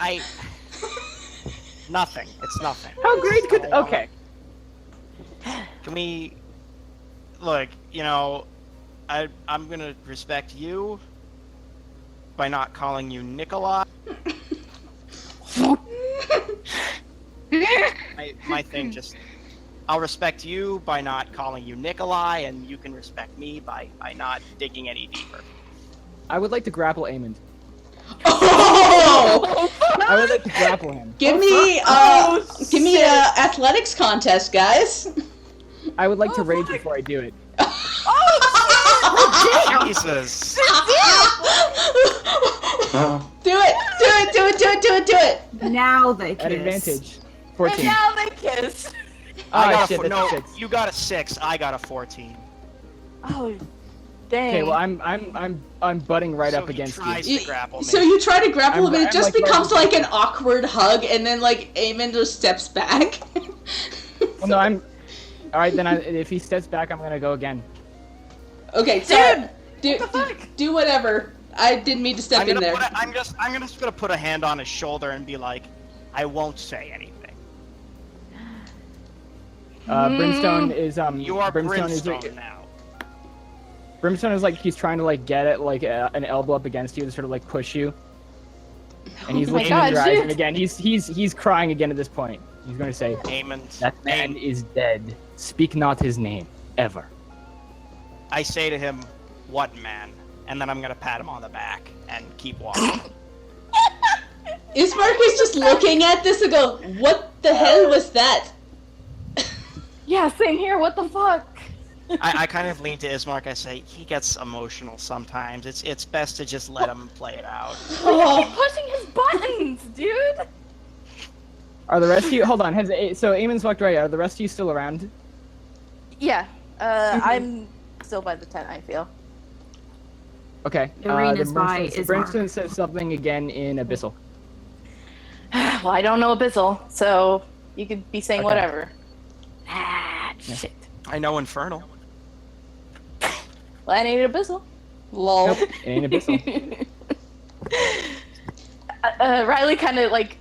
Nothing. It's nothing. How great could? Okay. Can we... Look, you know, I'm gonna respect you by not calling you Nikolai. my thing just... I'll respect you by not calling you Nikolai, and you can respect me by not digging any deeper. I would like to grapple Aemond. Oh! I would like to grapple him. Give me a athletics contest, guys. I would like to rage before I do it. Jesus. Do it! Now they kiss. At advantage. And 14. now they kiss. I Oh got shit, a that's no. 6. You got a 6. I got a 14. Oh, dang. Okay, well I'm butting right So up he against tries you. to grapple me. So you try to grapple him, and it I'm just like becomes right- like an awkward hug, and then like Eamon just steps back. Well, no, I'm. All right, then if he steps back, I'm gonna go again. Okay, so do whatever. I didn't mean to step in there. I'm just gonna put a hand on his shoulder and be like, I won't say anything. Brimstone is You are Brimstone Brimstone now. Brimstone is like he's trying to like get it like an elbow up against you to sort of like push you. And he's Oh my looking God, in your eyes, dude. and again he's crying again at this point. He's going to say, Aemond. "That man is dead. Speak not his name ever." I say to him, what man? And then I'm gonna pat him on the back and keep walking. Ismark is just looking at this and go, "What the hell was that?" Yeah, same here. What the fuck? I kind of lean to Ismark. I say, he gets emotional sometimes. It's best to just let him play it out. Oh. Keep pushing his buttons, dude. Are the rest of you? Hold on. So Eamon's walked away. Are the rest of you still around? Yeah. I'm still by the tent. I feel. Okay. Irina's then by Brimstone, Ismark. Brimstone says something again in Abyssal. Well, I don't know Abyssal, so you could be saying Okay. whatever. Ah, shit. I know Infernal. Well, I need Abyssal. Lol. Nope, it ain't Abyssal. Riley kind of like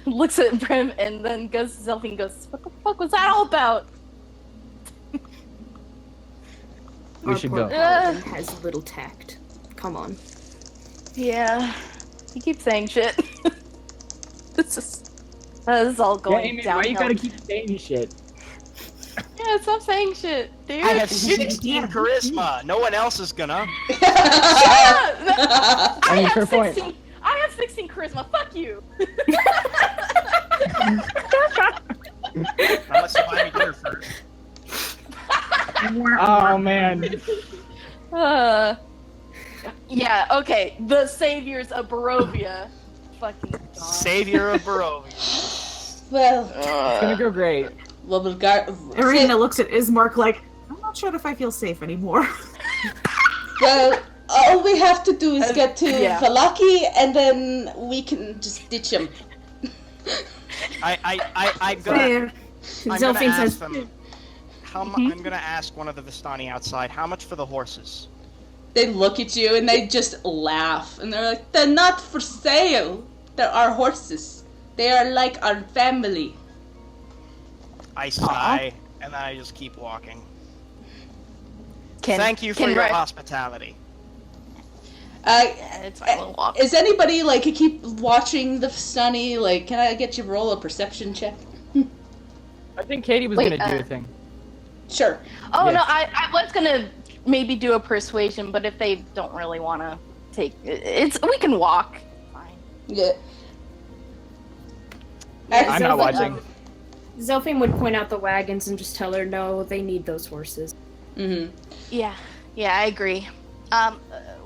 looks at Brim and then goes to Zelfie and goes, "What the fuck was that all about?" We Our should poor go. paladin has little tact. Come on. Yeah, he keeps saying shit. this is all Yeah, going Eamon, downhill. why you gotta keep saying shit? Yeah, stop saying shit, dude. I have 16 charisma. No one else is gonna. I mean, fair point. I have 16 charisma. Fuck you. Unless you buy me dinner first. Oh man. Yeah. Okay. The saviors of Barovia. Fucking God. Savior of Barovia. Well, It's gonna go great. Irina looks at Ismark like, I'm not sure if I feel safe anymore. well, all we have to do is get to yeah. Valaki, and then we can just ditch him. I'm gonna Fair. Zelfine ask says, them. I'm gonna ask one of the Vistani outside. How much for the horses? They look at you and they just laugh, and they're like, "They're not for sale. They're our horses. They are like our family." I sigh, and then I just keep walking. Can- Thank you for can your Ri- hospitality. It's fine. We'll walk. Is anybody like keep watching the Vistani? Like, can I get you to roll a perception check? I think Katie was Wait, gonna do a thing. Sure. Oh Yes. no, I was gonna maybe do a persuasion, but if they don't really want to take it's, we can walk. Fine. Yeah. I'm not Zelfine- watching. Zelfine would point out the wagons and just tell her, no, they need those horses. Mm-hmm. Yeah, I agree.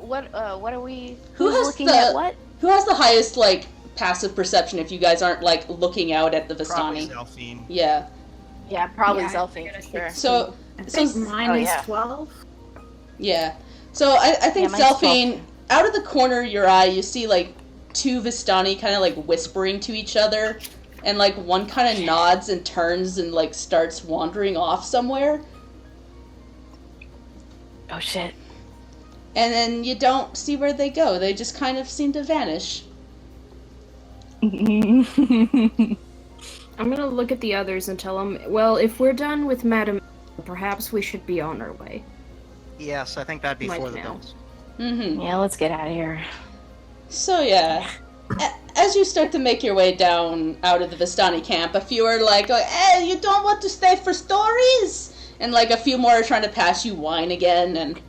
What are we? Who Who's has looking the- at what? Who has the highest like passive perception? If you guys aren't like looking out at the Probably Vistani. Zelfine. Yeah. Yeah, probably Yeah, Zelfine for sure. So I think mine Oh, is yeah. 12. yeah. So I think Yeah, mine's Zelfine, out of the corner of your eye, you see like two Vistani kind of like whispering to each other, and like one kind of nods and turns and like starts wandering off somewhere, Oh shit. and then you don't see where they go. They just kind of seem to vanish. I'm gonna look at the others and tell them, well, if we're done with Madam, perhaps we should be on our way. Yes, I think that'd be Like for the now. bills. Mm-hmm. Yeah, let's get out of here. So yeah, as you start to make your way down out of the Vistani camp, a few are like, "Hey, you don't want to stay for stories?" And like a few more are trying to pass you wine again, and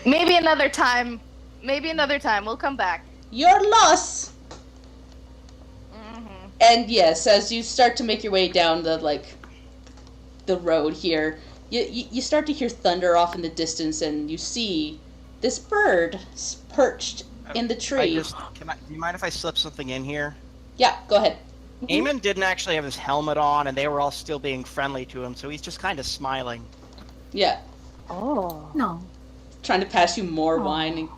Maybe another time. Maybe another time. We'll come back. your loss. Mm-hmm. And yes, as you start to make your way down the road here, you start to hear thunder off in the distance, and you see this bird perched in the tree. Do you mind if I slip something in here? Yeah, go ahead. Eamon didn't actually have his helmet on, and they were all still being friendly to him, so he's just kind of smiling. Yeah, Oh. No. trying to pass you more wine. And...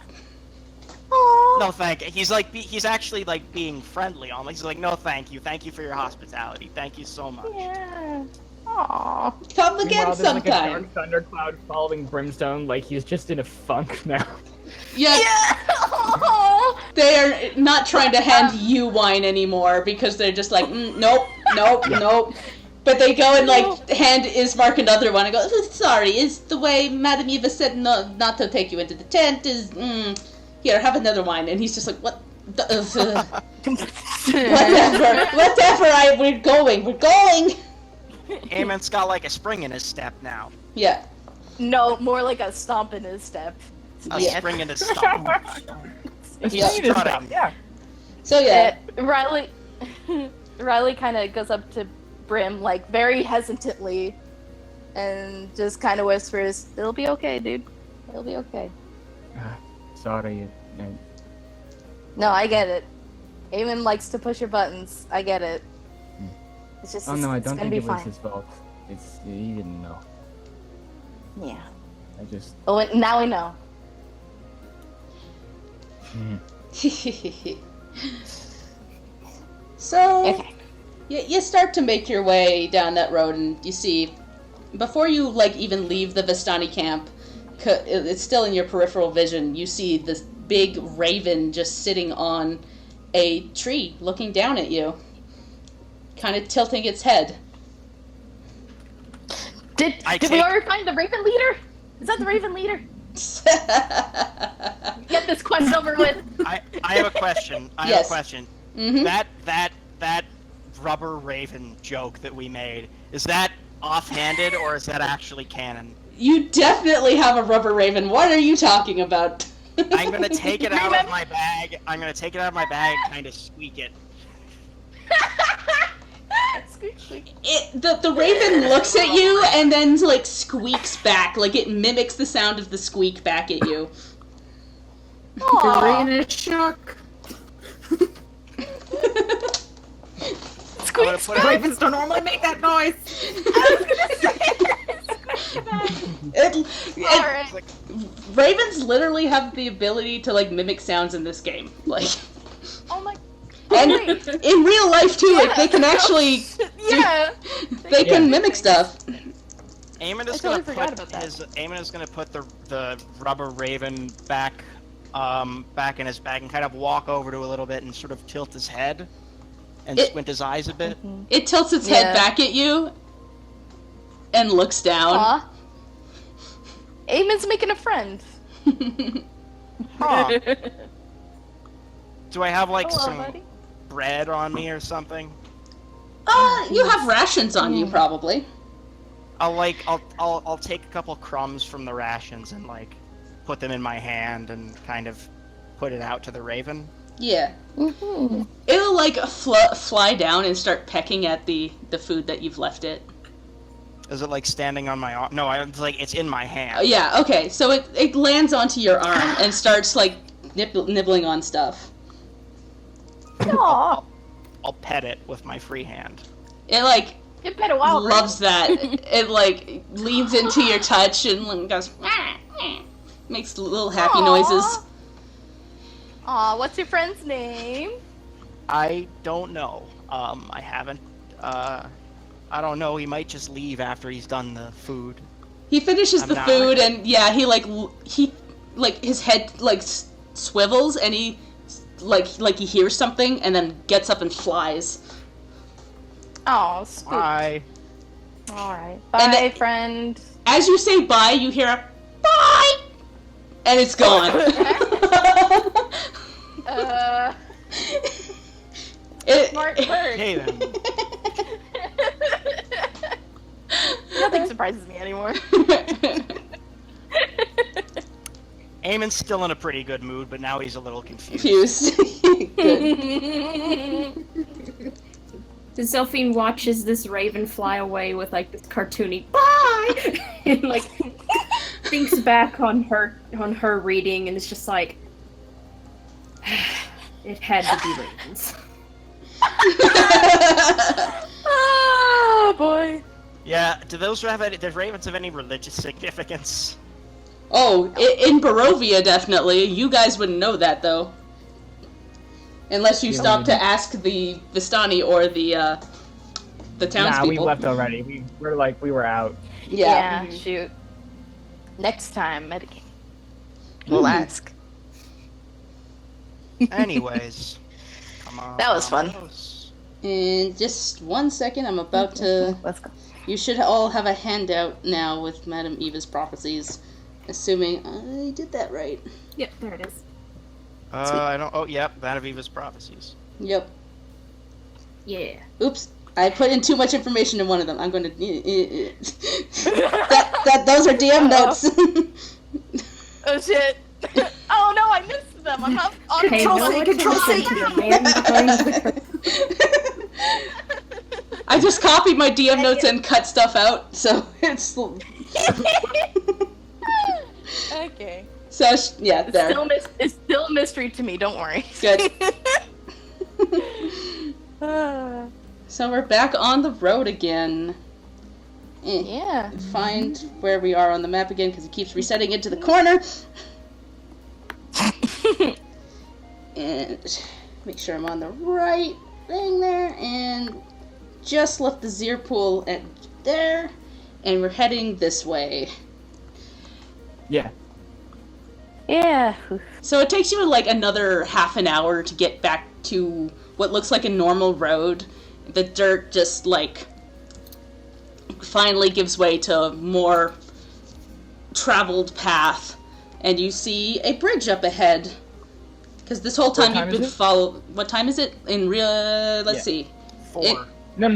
No, thank you. He's actually like being friendly on. He's like, no, thank you for your hospitality, thank you so much. Yeah. Aw. Come again Meanwhile, there's like a sometime. dark thundercloud following Brimstone, like he's just in a funk now. Yeah, Yeah. they are not trying to hand you wine anymore because they're just like, nope, nope. But they go and like hand Ismark another one and go, sorry, is the way Madame Eva said not to take you into the tent is, here, have another wine. And he's just like, what? Whatever, we're going. Eamon's got like a spring in his step now. Yeah. No, more like a stomp in his step. A Yeah. spring in his stomach. He's Yeah. strutting. Yeah. So yeah. Riley kind of goes up to Brim, like, very hesitantly, and just kind of whispers, "It'll be okay, dude. It'll be okay." Sorry. No, I get it. Eamon likes to push your buttons. I get it. It's just, Oh no, I it's don't gonna think be it was fine. his fault. He didn't know. Yeah. I just. Well, now we know. So Okay. you start to make your way down that road, and you see, before you like even leave the Vistani camp, it's still in your peripheral vision. You see this big raven just sitting on a tree, looking down at you, kind of tilting its head. Did we already find the Raven leader? Is that the Raven leader? Get this quest over with. I have a question. Yes. Mm-hmm. That rubber raven joke that we made, is that offhanded or is that actually canon? You definitely have a rubber raven. What are you talking about? I'm gonna take it out of my bag. Kind of squeak it. Squeak, squeak. The raven looks at you and then like squeaks back, like it mimics the sound of the squeak back at you. Aw. In a shock. Squeak, squeak. Ravens don't normally make that noise. Alright. Ravens literally have the ability to like mimic sounds in this game, like, Oh my. and Wait. in real life too. Like they can actually, Yeah. they can mimic stuff. Eamon is totally gonna forgot put about that. Eamon is gonna put the rubber raven back in his bag and kind of walk over to a little bit and sort of tilt his head and squint his eyes a bit. It tilts its Yeah. head back at you and looks down. Aw. Eamon's making a friend. Huh. Do I have like Hello, some buddy. bread on me or something? You have rations on you probably. I'll take a couple crumbs from the rations and like put them in my hand and kind of put it out to the raven. Yeah. Mm-hmm. It'll like fly down and start pecking at the food that you've left it. Is it like standing on my arm? No, it's like it's in my hand. Yeah, okay. So it lands onto your arm and starts like nibbling on stuff. Aw. I'll pet it with my free hand. It like It's been a while. loves that. It like leans into your touch and goes makes little happy noises. Aw, what's your friend's name? I don't know. I haven't. I don't know. He might just leave after he's done the food. He finishes I'm the not food ready. and yeah, he his head like swivels and he like he hears something and then gets up and flies. Oh, spook. Bye. All right. And Bye, then- friend. As you say bye, you hear a bye, and it's gone. Smart bird. Hey then. Nothing surprises me anymore. Eamon's still in a pretty good mood, but now he's a little confused. Good. Zelphine watches this raven fly away with like this cartoony bye, and like thinks back on her reading, and it's just like it had to be ravens. Oh boy. Yeah, do ravens have any religious significance? Oh, in Barovia, definitely. You guys wouldn't know that, though. Unless you Yeah, stop we to don't. ask the Vistani or the townspeople. Nah, we left already. We were out. Yeah. Shoot. Next time, medicate. We'll ask. Anyways, come on. That was fun. In just 1 second, I'm about to... Let's go. You should all have a handout now with Madame Eva's prophecies. Assuming I did that right. Yep, there it is. I don't. Oh, yep. Vanaviva's prophecies. Yep. Yeah. Oops. I put in too much information in one of them. I'm going to... Those are DM notes. Oh shit. Oh no, I missed them. I'm not on Hey, Control no C, one Control can C. listen to the man behind the I just copied my DM notes and cut stuff out, so it's... Okay. So, yeah, there. It's still a mystery to me, don't worry. Good. So we're back on the road again. Yeah. Find where we are on the map again, because it keeps resetting into the corner. And make sure I'm on the right thing there, and just left the Zir pool at there, and we're heading this way. Yeah. Yeah. So it takes you like another half an hour to get back to what looks like a normal road. The dirt just like finally gives way to a more traveled path, and you see a bridge up ahead. Because this whole time time you've been is it? What time is it in real? Let's Yeah. see. 4. No.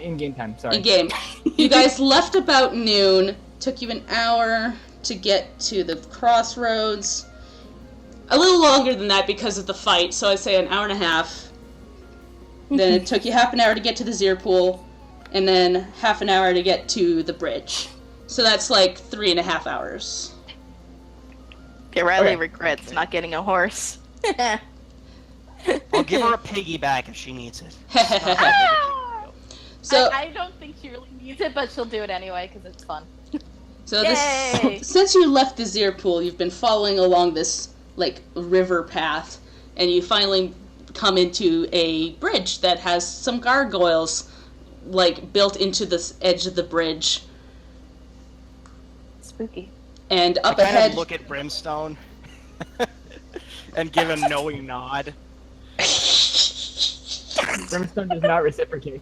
In game time. Sorry. In game, you guys left about noon. Took you an hour to get to the crossroads. A little longer than that because of the fight, so I'd say an hour and a half. Then it took you half an hour to get to the Zir pool, and then half an hour to get to the bridge. So that's like 3.5 hours. Okay, Riley Okay. regrets not getting a horse. I'll give her a piggyback if she needs it. So, I don't think she really needs it, but she'll do it anyway because it's fun. so Yay! since you left the Zir pool, you've been following along this like river path, and you finally come into a bridge that has some gargoyles like built into the edge of the bridge. Spooky. And I up kind ahead, of look at Brimstone and give a knowing nod. Brimstone does not reciprocate.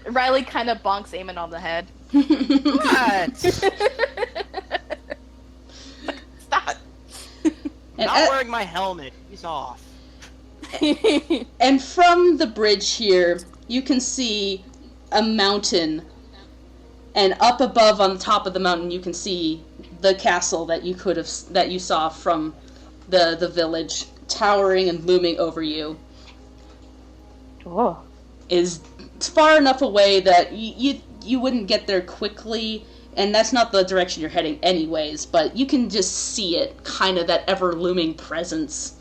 Riley kind of bonks Eamon on the head. What? Stop. and, Not wearing my helmet. He's off. and from the bridge here, you can see a mountain, and up above on the top of the mountain, you can see the castle that you saw from the village, towering and looming over you. Oh. Is far enough away that you wouldn't get there quickly, and that's not the direction you're heading anyways, but you can just see it, kind of that ever-looming presence.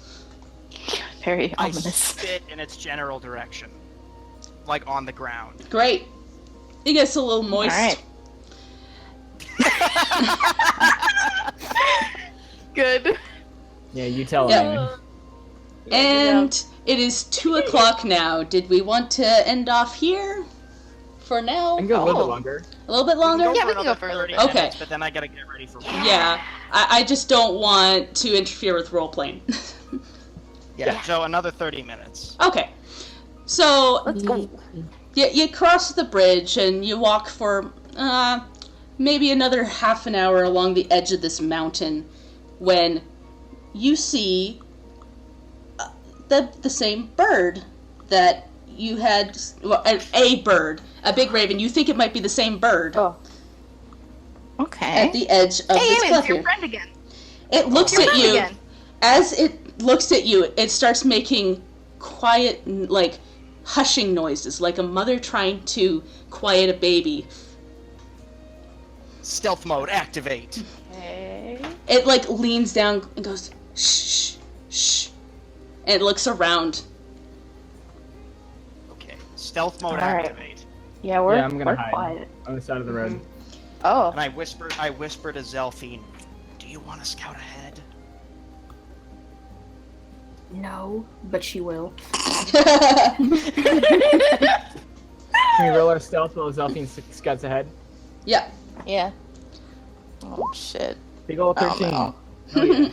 Very I ominous. spit in its general direction. Like on the ground. Great. It gets a little moist. Alright. Good. Yeah, you tell Yeah. him. And it is 2 o'clock now. Did we want to end off here for now. I can go a little Oh. bit longer. A little bit longer? Yeah, we can another go for a little 30 bit. Okay. minutes, but then I gotta get ready for work. Yeah, I just don't want to interfere with role playing. Yeah, so another 30 minutes. Okay, so Let's go. you cross the bridge and you walk for maybe another half an hour along the edge of this mountain when you see the same bird that you had, well, a bird, a big raven. You think it might be the same bird Oh. Okay. at the edge of Hey, this Eamon, cliff it's your here. friend again. It looks Your at friend you. again. As it looks at you, it starts making quiet, like, hushing noises, like a mother trying to quiet a baby. Stealth mode, activate. Okay. It, like, leans down and goes, shh, shh, and it looks around. Okay, stealth mode, All right. activate. Yeah, we're, I'm gonna we're hide. quiet. On the side of the road. Oh. And I whisper to Zelphine, do you want to scout ahead? No, but she will. Can we roll our stealth while Zelphine scouts ahead? Yeah. Yeah. Oh, shit. Big ol' 13. no. Oh, yeah.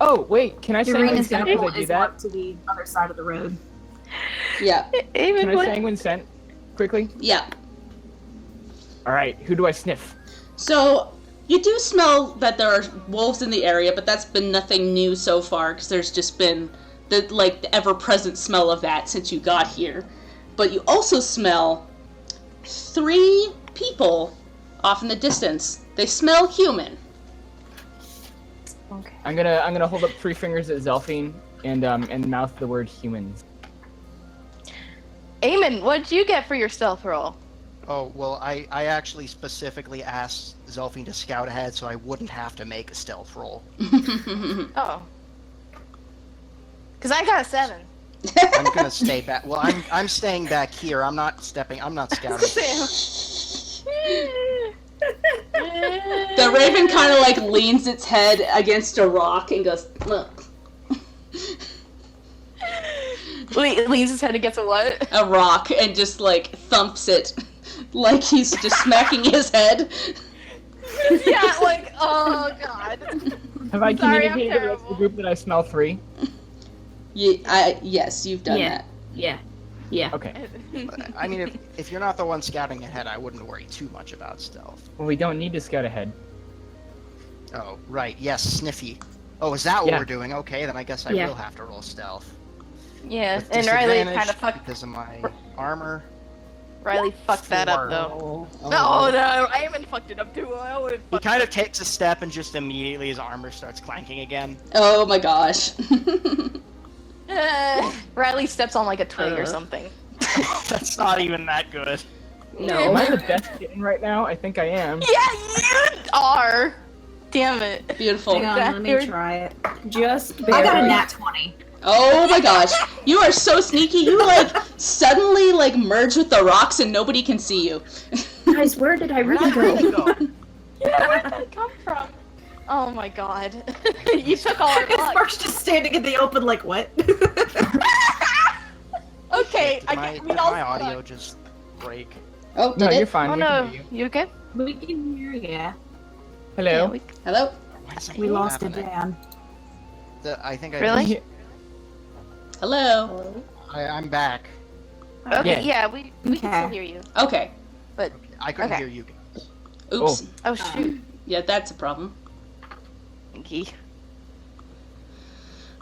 Oh, wait, can I sanguine Serena's scent gonna as pull I do his that? walk to the other side of the road. Yeah. Can Eamon, I what? sanguine scent quickly? Yeah. Alright, who do I sniff? So, you do smell that there are wolves in the area, but that's been nothing new so far, because there's just been the ever-present smell of that since you got here. But you also smell 3 people off in the distance. They smell human. Okay. I'm gonna hold up 3 fingers at Zelphine and mouth the word humans. Eamon, what'd you get for your stealth roll? Oh, well, I actually specifically asked Zelphine to scout ahead so I wouldn't have to make a stealth roll. Oh. Because I got a 7. I'm gonna stay back. Well, I'm staying back here. I'm not scouting. The raven kind of like leans its head against a rock and goes, look. Leans his head against a what? A rock and just like thumps it like he's just smacking his head. Yeah, like, oh god. Have I Sorry, I'm communicated to the rest of the terrible. group that I smell 3? Yes, you've done Yeah. that. Yeah. Yeah. Okay. I mean, if you're not the one scouting ahead, I wouldn't worry too much about stealth. Well, we don't need to scout ahead. Oh, right. Yes, sniffy. Oh, is that what Yeah. we're doing? Okay, then I guess I Yeah. will have to roll stealth. Yeah, With and Riley disadvantage kind of fucked. because of my armor. Riley fucked that up 4. though. Oh, No, I even fucked it up too. I would He fucked kind of takes a step and just immediately his armor starts clanking again. Oh my gosh. Riley steps on like a twig or Uh. something. That's not even that good. Am I the best kitten right now? I think I am. Yeah, you are. Damn it. Beautiful. Hang on, let me You're- try it. Just I got a barely. nat 20. Oh my gosh. You are so sneaky. You like suddenly like merge with the rocks and nobody can see you. Guys, where did I Where really did go? I go? Where did that come from? Oh my god. You took all our luck. Mark's just standing in the open like, what? Okay, Did I my, get did we all my audio suck. just break? Oh, No, did you're it? fine. Oh we no, can hear you. you okay? We can hear ya. Hello. Yeah, we- Hello? Why does it We keep lost a happening? Dan. I think I Really? Hello? I'm back. Okay, Yeah. yeah, we can Okay. still hear you. Okay. But I couldn't Okay. hear you guys. Oops. oh shoot. Yeah, that's a problem. Okay.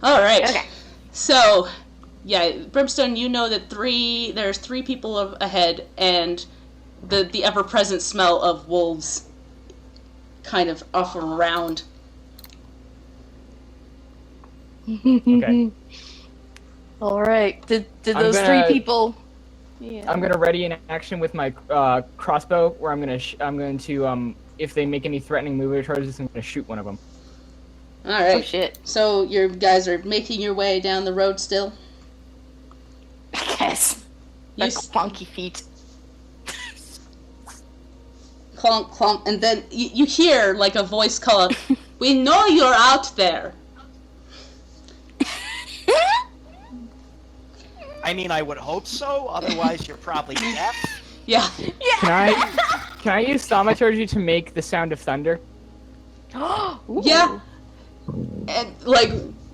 Alright. Okay. So, yeah, Brimstone, you know that there's 3 people ahead, and the ever-present smell of wolves kind of off around. Okay. All right. Did I'm those gonna- 3 people? Yeah. I'm gonna ready an action with my crossbow, where I'm going to if they make any threatening movement towards us, I'm gonna shoot one of them. Oh Alright. shit. So, your guys are making your way down the road still? Yes. You Like funky feet. clunk, clunk, and then you hear like a voice call out, "We know you're out there." I mean, I would hope so. Otherwise, you're probably deaf. Yeah. Can I use thaumaturgy to make the sound of thunder? Yeah. And like,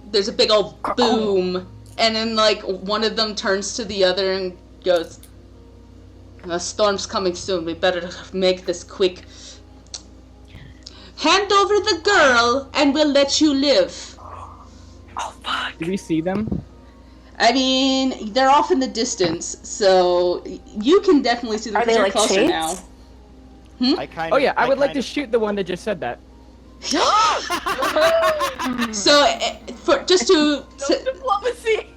there's a big old boom, and then like one of them turns to the other and goes, "The storm's coming soon. We better make this quick. Hand over the girl, and we'll let you live." Do we see them? I mean, they're off in the distance, so you can definitely see them. Are 'cause they, you're like, closer shades? now? I kind Oh of. yeah, I would like to shoot the one that just said that. So, just to, Diplomacy.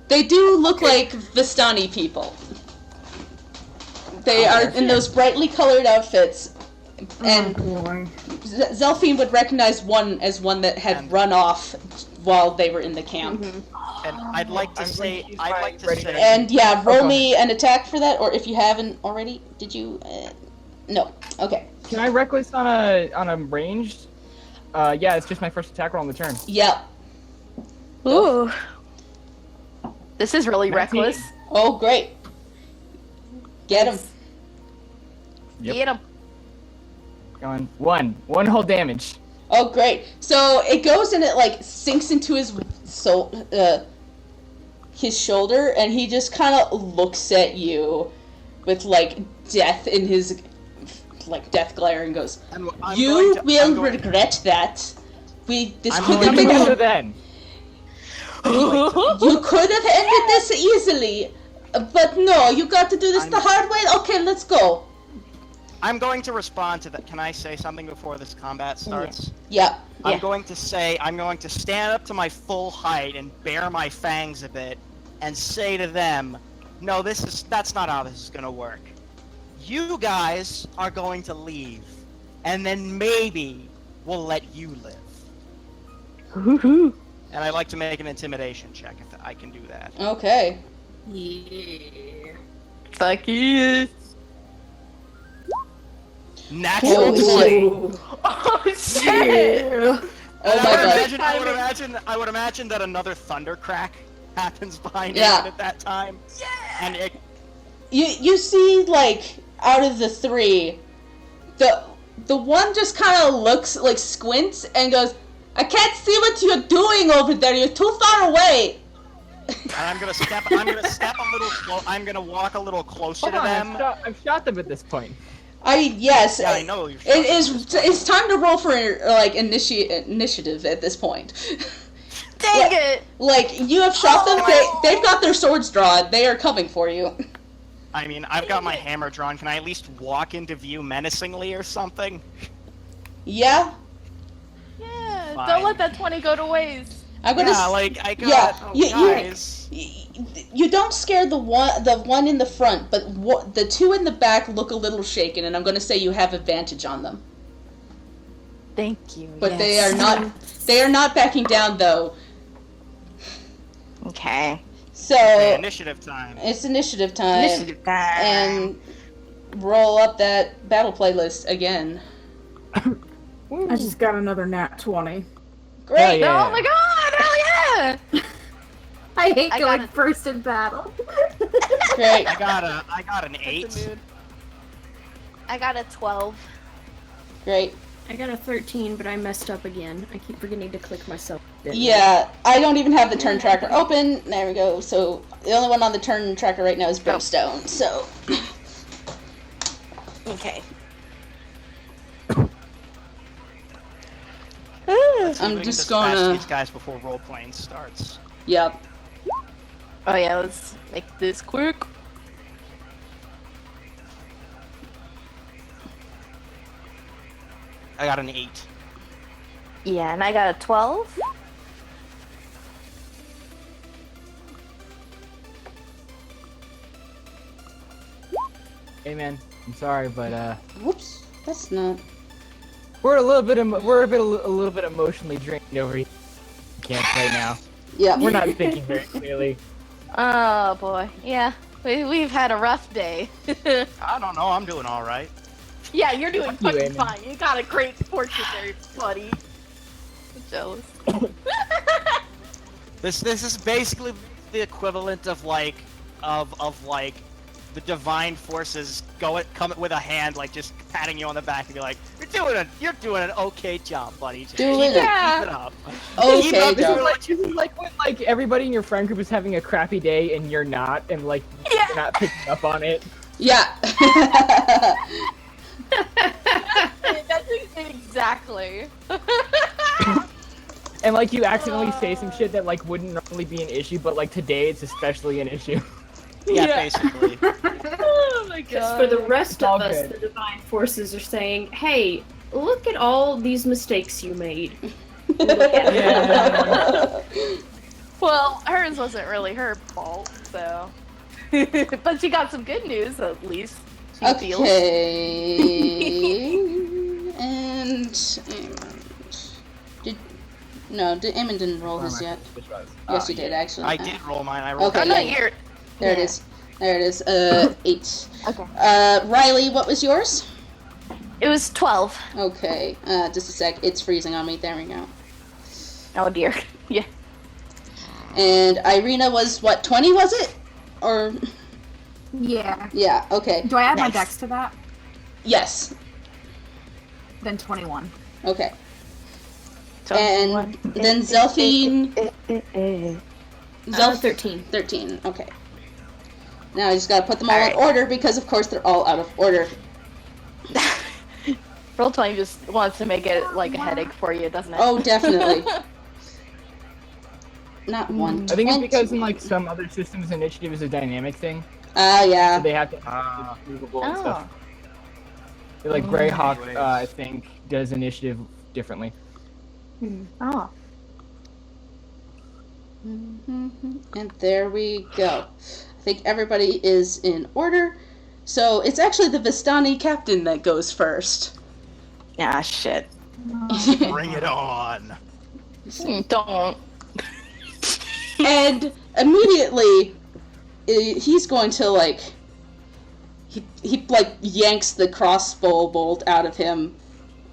they do look like Vistani people. They are in those brightly colored outfits, and Zelphine would recognize one as one that had run off while they were in the camp. And I'd like to say. And yeah, roll me an attack for that, or if you haven't already, did you? No. Okay. Can I reckless on a ranged? Yeah, it's just my first attack roll on the turn. Yep. Ooh. This is really 19. reckless. Oh, great. Get him. Yep. Get him. Going one whole damage. Oh, great. So it goes and it like sinks into his shoulder, and he just kind of looks at you with like death in his death glare, and goes, "You will regret that. This could have been. So then, You could have ended this easily, but no, you got to do this the hard way. Okay, let's go." I'm going to respond to that. Can I say something before this combat starts? Yeah. I'm going to stand up to my full height and bare my fangs a bit and say to them, "No, that's not how this is gonna work. You guys are going to leave, and then maybe we'll let you live." And I'd like to make an intimidation check if I can do that. Okay. Yeah. Fuck you. Natural Holy 20. Oh shit. Oh my god. I would imagine that another thunder crack happens behind Yeah. him at that time. Yeah. And it. You see, like, out of the three, the one just kind of looks, like, squints and goes, "I can't see what you're doing over there. You're too far away." And I'm gonna step a little slow. I'm gonna walk a little closer hold to on, them. I've shot them at this point. Yes. Yeah, I know. It's time to roll for, like, initiative at this point. Dang it. Like, you have shot them. They've got their swords drawn. They are coming for you. I mean, I've got my hammer drawn. Can I at least walk into view menacingly or something? Yeah. Yeah. Fine. Don't let that 20 go to waste. I'm gonna. Yeah, like I got. Yeah, Guys. You don't scare the one in the front, but the two in the back look a little shaken, and I'm going to say you have advantage on them. Thank you. But they are not. They are not backing down, though. Okay. So Okay, initiative time. it's initiative time, Initiative time. and roll up that battle playlist again. I just got another nat 20. Great. Yeah. Oh my god! Hell yeah! I hate I going got it. first in battle. Great. I got an 8. I got a 12. Great. I got a 13, but I messed up again. I keep forgetting to click myself. Yeah, I don't even have the turn tracker open. There we go. So the only one on the turn tracker right now is Brimstone. So. Okay. I'm just gonna. these guys before role playing starts. Yep. Oh yeah, let's make this quick. I got an 8. Yeah, and I got a 12. Hey man, I'm sorry, but Whoops. That's not. we're a little bit emotionally drained over here. Can't right now. Yeah. We're not thinking very clearly. Oh boy, yeah, we've had a rough day. I don't know. I'm doing all right. Yeah, you're doing Fuck you, fucking Eamon. fine. You got a great fortune there, buddy. I'm jealous. This is basically the equivalent of like of like the divine forces come with a hand, like just patting you on the back and be like, you're doing an okay job, buddy. Just Doing keep it. it up. Okay, This Joe. is like when like everybody in your friend group is having a crappy day and you're not, and like you're not picking up on it. Yeah. That's exactly. And like you accidentally say some shit that like wouldn't normally be an issue, but like today it's especially an issue. Yeah, basically. Oh my Because god. for the rest all of us, good. the divine forces are saying, "Hey, look at all these mistakes you made." Look at Yeah. Well, hers wasn't really her fault, so. But she got some good news at least. She feels. Okay. And Eamon didn't roll his yet. Which was? Yes, you did actually. I did roll mine. I rolled Okay, Oh no, yeah. you're. There it Yeah. is. There it is. 8. Okay. Riley, what was yours? It was 12. Okay. Just a sec. It's freezing on me. There we go. Oh dear. Yeah. And Irina was what? 20 was it? Or Yeah. yeah. Okay. Do I add my Nice. dex to that? Yes. Then 21. Okay. And then Zelphine. 13. 13. Okay. Now I just gotta put them all Alright. in order because, of course, they're all out of order. Roll20 just wants to make it like a headache for you, doesn't it? Oh, definitely. Not one. I think it's because in like some other systems, initiative is a dynamic thing. Ah, So yeah. they have to have it movable and Oh. stuff. Like Greyhawk, I think, does initiative differently. Oh. And there we go. I think everybody is in order. So it's actually the Vistani captain that goes first. Yeah, shit. Bring it on. Don't. And immediately, he's going to, like, he like, yanks the crossbow bolt out of him,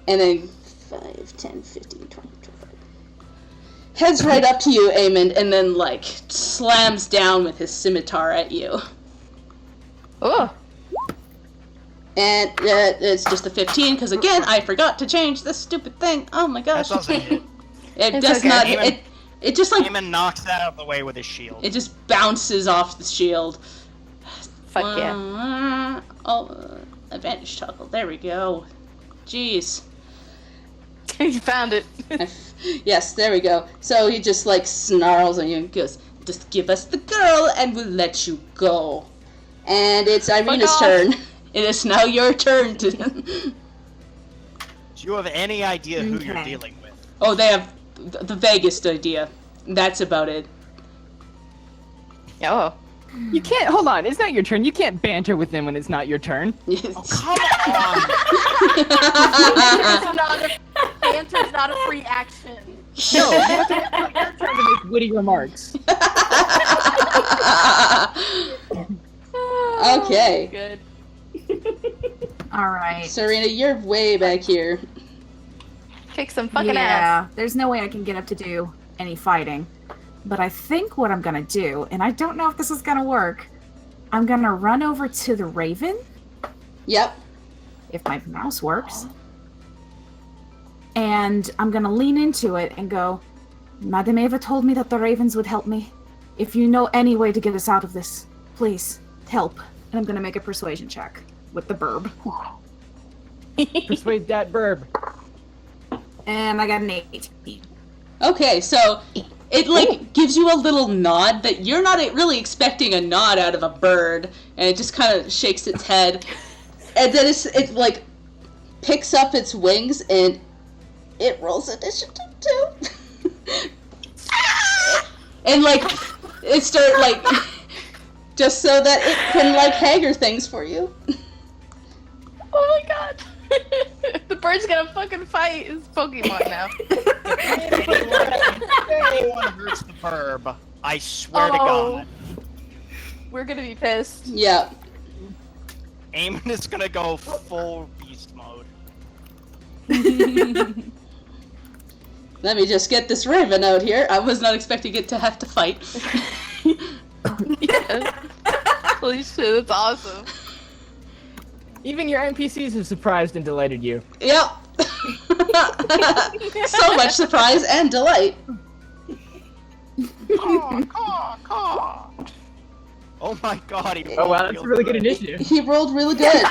and then 5, 10, 15, 20, 25. Heads right up to you, Eamon, and then, like, slams down with his scimitar at you. Oh. And it's just a 15, because, again, I forgot to change this stupid thing. Oh my That gosh. doesn't hit. It It's does okay. not, Eamon- it just, like, Eamon knocks that out of the way with his shield. it just bounces off the shield. Fuck yeah. Advantage toggle. There we go. Jeez. You found it. Yes, there we go. So he just like snarls at you and goes, "Just give us the girl and we'll let you go." And it's Irina's off. turn. It is now your turn to. Do you have any idea who you're Okay. dealing with? Oh, they have the vaguest idea. That's about it. Oh. You can't. Hold on. It's not your turn. You can't banter with them when it's not your turn. Come on! Banter's not a free action. No, you have to wait till your turn to make witty remarks. Okay. Good. Alright. Serena, you're way back here. Kick some fucking ass. Yeah, there's no way I can get up to do any fighting. But I think what I'm gonna do, and I don't know if this is gonna work, I'm gonna run over to the raven, Yep. if my mouse works. And I'm gonna lean into it and go, Madame Eva told me that the ravens would help me. If you know any way to get us out of this, please, help. And I'm gonna make a persuasion check with the burb. Persuade that burb. And I got an 18. Okay, so it like gives you a little nod that you're not really expecting a nod out of a bird, and it just kind of shakes its head, and then it like picks up its wings and it rolls initiative too, and like it start like just so that it can like hagger things for you. Oh my god. The bird's gonna fucking fight his Pokemon now. If anyone hurts the verb, I swear to Oh. God, We're gonna be pissed. Yeah. Eamon is gonna go full beast mode. Let me just get this raven out here. I was not expecting it to have to fight. Yeah. Holy shit, that's awesome. Even your NPCs have surprised and delighted you. Yep. So much surprise and delight. Oh my god, Oh wow, that's a really good initiative. He rolled really good.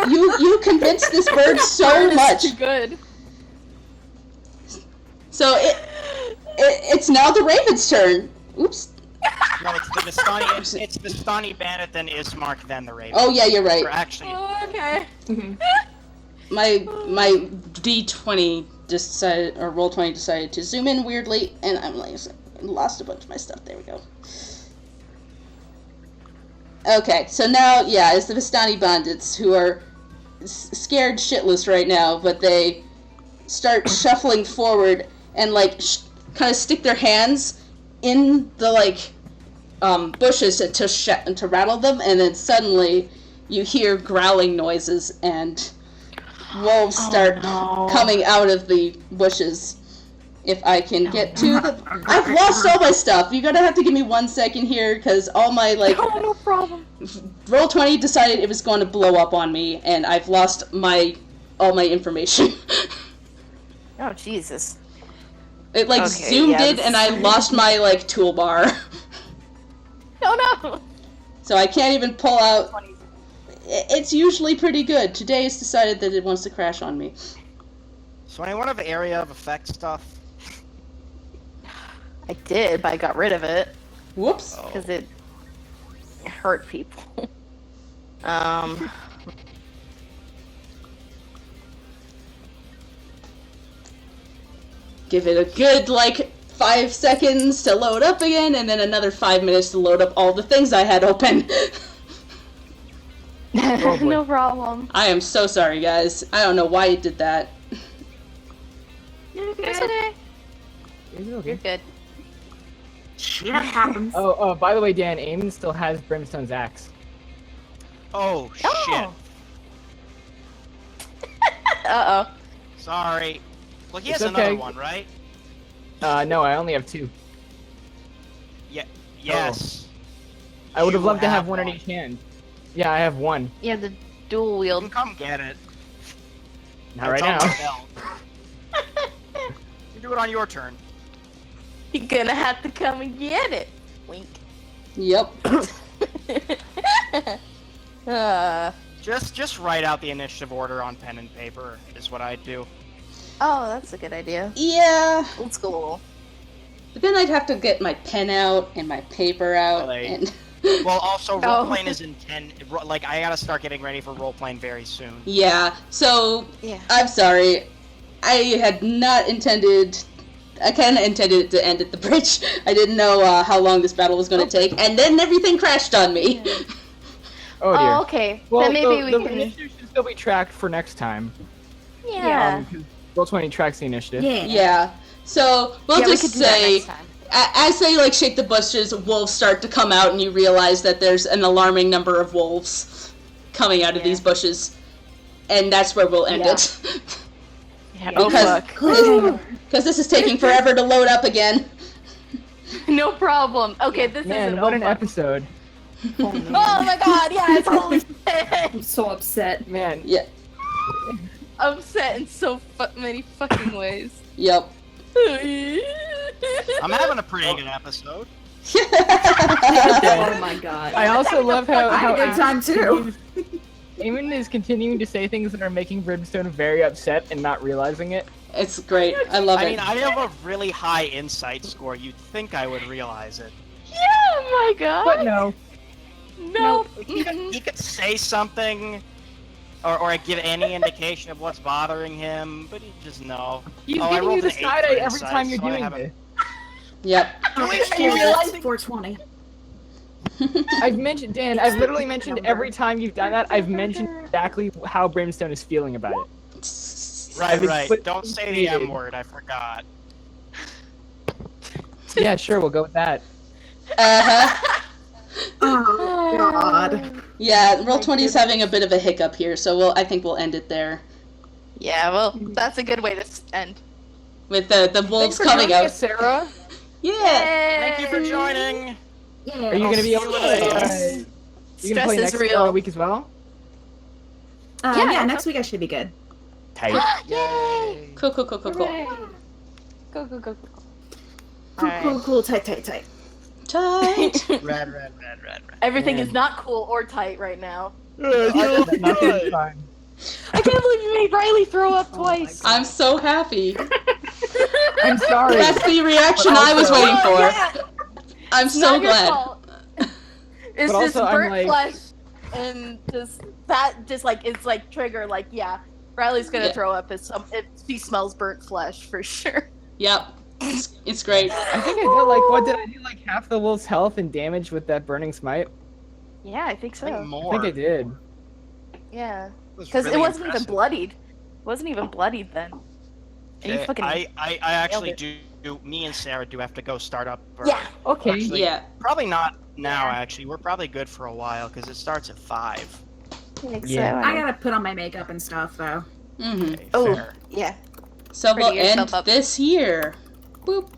You convinced this bird so much. Too good. So it's now the Raven's turn. Oops. No, it's the Vistani, it's Vistani Bandit, then Ismark, then the Raven. Oh yeah, you're right. Or actually, Okay. My D20 decided, or roll 20 decided to zoom in weirdly, and I'm like lost a bunch of my stuff. There we go. Okay, so now yeah, it's the Vistani bandits who are scared shitless right now, but they start shuffling forward and like kind of stick their hands in the bushes to rattle them, and then suddenly you hear growling noises and wolves start coming out of the bushes. If I can get to the... I've lost all my stuff. You're gonna have to give me 1 second here, because all my, No problem. Roll20 decided it was going to blow up on me, and I've lost all my information. Oh, Jesus. It, Okay, zoomed yeah, in, and I lost my, toolbar. No. So I can't even pull out... It's usually pretty good. Today it's decided that it wants to crash on me. so anyone have area of effect stuff? I did, but I got rid of it Whoops. because it hurt people. Give it a good, 5 seconds to load up again, and then another 5 minutes to load up all the things I had open. boy. No problem. I am so sorry, guys. I don't know why it did that. It's okay. Is it You're okay? good. Shit happens. Oh, by the way, Dan, Eamon still has Brimstone's axe. Oh, shit. Oh. Uh-oh. Sorry. Well, he It's has another okay. one, right? No, I only have 2. Yes. I would have You loved to have have one in one. each hand. Yeah, I have one. Yeah, the dual You wield. can come get it. Not right It's on now. the belt. You do it on your turn. You're gonna have to come and get it. Wink. Yep. Just write out the initiative order on pen and paper is what I'd do. Oh, that's a good idea. Yeah. Old school. But then I'd have to get my pen out and my paper out, and... Well, also, Oh. role-playing is in 10... I gotta start getting ready for role-playing very soon. Yeah, so... Yeah. I'm sorry. I had not intended... I kind of intended it to end at the bridge. I didn't know how long this battle was going to take, and then everything crashed on me. Oh dear. Oh, okay. Well, then maybe the we can. initiative should still be tracked for next time. Yeah. Roll20 tracks the initiative. Yeah. So, we'll Yeah, we just could do that say... next time. As they shake the bushes, wolves start to come out, and you realize that there's an alarming number of wolves coming out of these bushes, and that's where we'll end Yeah. it. Yeah, oh Because- fuck. Because this is taking forever to load up again. No problem. Okay, this Man, is what an episode. Oh my god, yeah, it's holy I'm so upset. Man, Yeah. upset in so many fucking ways. Yep. I'm having a pretty good episode. Oh my god. I also love how I had a good time too. Eamon is continuing to say things that are making Brimstone very upset and not realizing it. It's great. I love I it. mean, I have a really high insight score. You'd think I would realize it. Oh my god. But no. No. He could say something, or give any indication of what's bothering him, but he'd just know. He's I giving you rolled the an 8 side for eye every insight, time you're so I doing haven't- this. Yep. He realized 420. I've mentioned, Dan, I've literally mentioned every time you've done that, I've mentioned exactly how Brimstone is feeling about it. Right, But- right. Don't say the M word. I forgot. Yeah, sure, we'll go with that. Uh-huh. Oh god. Yeah, Roll20's having a bit of a hiccup here, so I think we'll end it there. Yeah, well, that's a good way to end. With the Thanks wolves for coming joining out. us, Sarah. Yeah. Thank you for joining. Yeah. Are you going to be I'll able see you to... later. You gonna Stress play is next real. week as well? Yeah, Yeah, next week I should be good. Tight. Yay! Cool. Go, go, go, go. Cool. Tight. Tight. Red. Everything Man. is not cool or tight right now. Nothing's fine. I can't believe you made Riley throw up Oh my twice. I'm so happy. I'm sorry. That's the reaction I was also- waiting for. Yeah, I'm it's so not your glad. fault. It's But just also, I'm burnt like- flesh and it's like trigger, like, yeah. Riley's gonna Yeah. throw up if she smells burnt flesh for sure. Yep. It's great. I think I did like, what did I do? Like half the wolf's health and damage with that burning smite? Yeah, I think so. I think I more. think I did. Yeah. was Because really it wasn't impressive. even bloodied. It wasn't even bloodied then. And you Okay, fucking I actually nailed do. Me and Sarah do have to go start up. Yeah. Okay. Actually, Yeah. Probably not now. Yeah. Actually, we're probably good for a while because it starts at 5. think Yeah. so. I gotta put on my makeup and stuff though. Mm-hmm. Okay, Oh. fair. Yeah. So we'll Pretty yourself end up. this here. Boop.